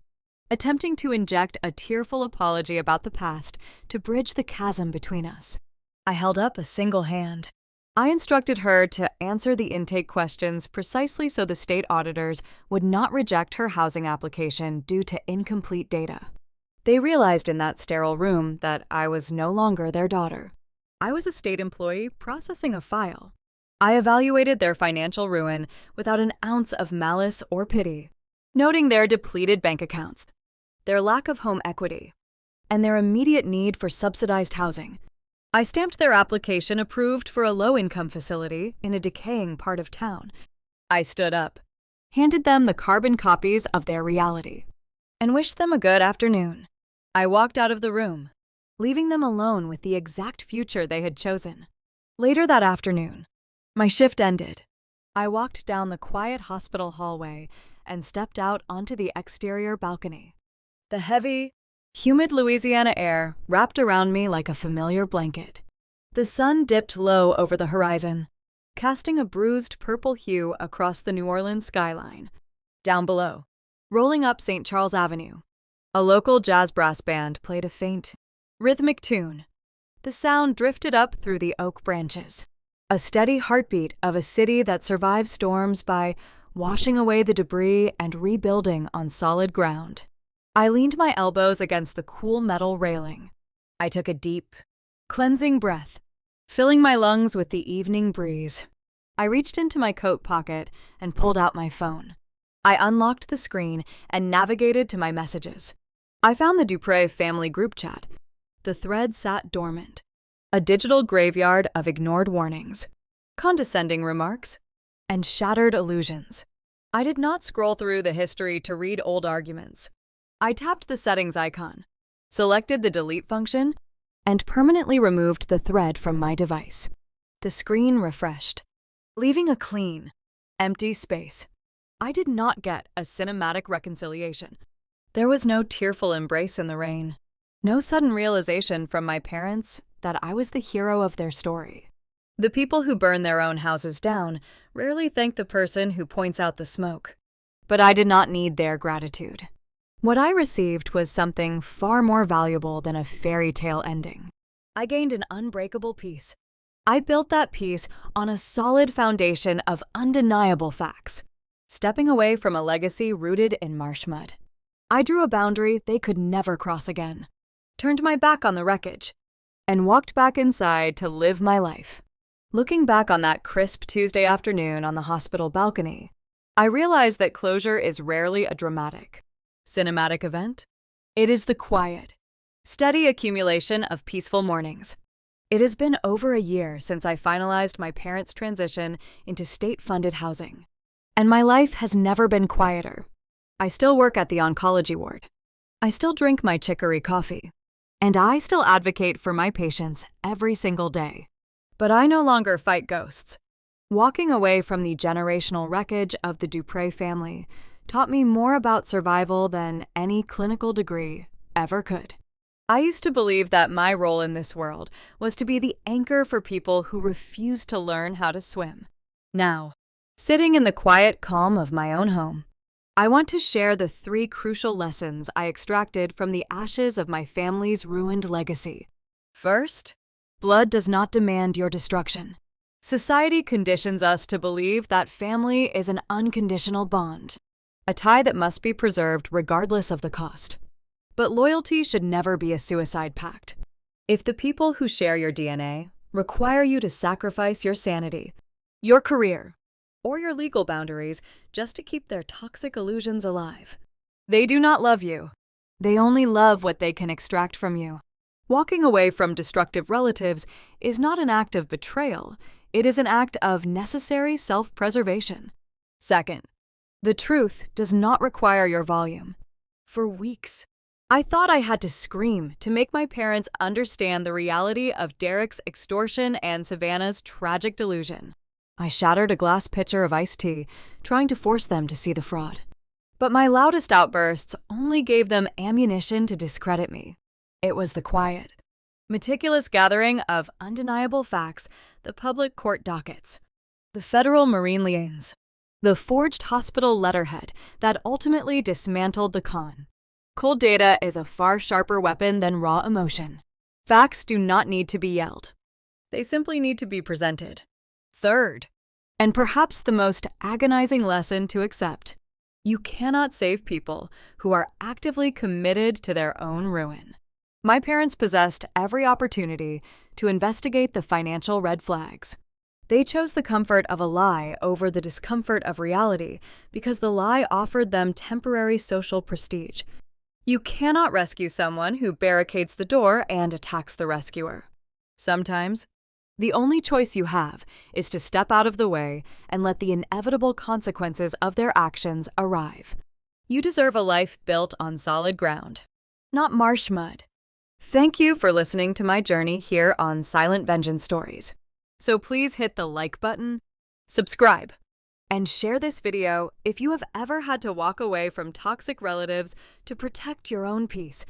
attempting to inject a tearful apology about the past to bridge the chasm between us, I held up a single hand. I instructed her to answer the intake questions precisely so the state auditors would not reject her housing application due to incomplete data. They realized in that sterile room that I was no longer their daughter. I was a state employee processing a file. I evaluated their financial ruin without an ounce of malice or pity, noting their depleted bank accounts, their lack of home equity, and their immediate need for subsidized housing. I stamped their application approved for a low-income facility in a decaying part of town. I stood up, handed them the carbon copies of their reality, and wished them a good afternoon. I walked out of the room, leaving them alone with the exact future they had chosen. Later that afternoon, my shift ended. I walked down the quiet hospital hallway and stepped out onto the exterior balcony. The heavy, humid Louisiana air wrapped around me like a familiar blanket. The sun dipped low over the horizon, casting a bruised purple hue across the New Orleans skyline. Down below, rolling up St. Charles Avenue, A local jazz brass band played a faint, rhythmic tune. The sound drifted up through the oak branches, a steady heartbeat of a city that survives storms by washing away the debris and rebuilding on solid ground. I leaned my elbows against the cool metal railing. I took a deep, cleansing breath, filling my lungs with the evening breeze. I reached into my coat pocket and pulled out my phone. I unlocked the screen and navigated to my messages. I found the Dupre family group chat. The thread sat dormant, a digital graveyard of ignored warnings, condescending remarks, and shattered illusions. I did not scroll through the history to read old arguments. I tapped the settings icon, selected the delete function, and permanently removed the thread from my device. The screen refreshed, leaving a clean, empty space. I did not get a cinematic reconciliation. There was no tearful embrace in the rain, no sudden realization from my parents that I was the hero of their story. The people who burn their own houses down rarely thank the person who points out the smoke. But I did not need their gratitude. What I received was something far more valuable than a fairy tale ending. I gained an unbreakable peace. I built that peace on a solid foundation of undeniable facts, stepping away from a legacy rooted in marsh mud. I drew a boundary they could never cross again, turned my back on the wreckage, and walked back inside to live my life. Looking back on that crisp Tuesday afternoon on the hospital balcony, I realized that closure is rarely a dramatic, cinematic event. It is the quiet, steady accumulation of peaceful mornings. It has been over a year since I finalized my parents' transition into state-funded housing, and my life has never been quieter. I still work at the oncology ward. I still drink my chicory coffee, and I still advocate for my patients every single day. But I no longer fight ghosts. Walking away from the generational wreckage of the Dupre family taught me more about survival than any clinical degree ever could. I used to believe that my role in this world was to be the anchor for people who refuse to learn how to swim. Now, sitting in the quiet calm of my own home, I want to share the 3 crucial lessons I extracted from the ashes of my family's ruined legacy. First, blood does not demand your destruction. Society conditions us to believe that family is an unconditional bond, a tie that must be preserved regardless of the cost. But loyalty should never be a suicide pact. If the people who share your DNA require you to sacrifice your sanity, your career, or your legal boundaries just to keep their toxic illusions alive, they do not love you. They only love what they can extract from you. Walking away from destructive relatives is not an act of betrayal. It is an act of necessary self-preservation. Second, the truth does not require your volume. For weeks, I thought I had to scream to make my parents understand the reality of Derek's extortion and Savannah's tragic delusion. I shattered a glass pitcher of iced tea, trying to force them to see the fraud. But my loudest outbursts only gave them ammunition to discredit me. It was the quiet, meticulous gathering of undeniable facts, the public court dockets, the federal marine liens, the forged hospital letterhead that ultimately dismantled the con. Cold data is a far sharper weapon than raw emotion. Facts do not need to be yelled. They simply need to be presented. Third, and perhaps the most agonizing lesson to accept, you cannot save people who are actively committed to their own ruin. My parents possessed every opportunity to investigate the financial red flags. They chose the comfort of a lie over the discomfort of reality because the lie offered them temporary social prestige. You cannot rescue someone who barricades the door and attacks the rescuer. Sometimes, the only choice you have is to step out of the way and let the inevitable consequences of their actions arrive. You deserve a life built on solid ground, not marsh mud. Thank you for listening to my journey here on Silent Vengeance Stories. So please hit the like button, subscribe, and share this video if you have ever had to walk away from toxic relatives to protect your own peace.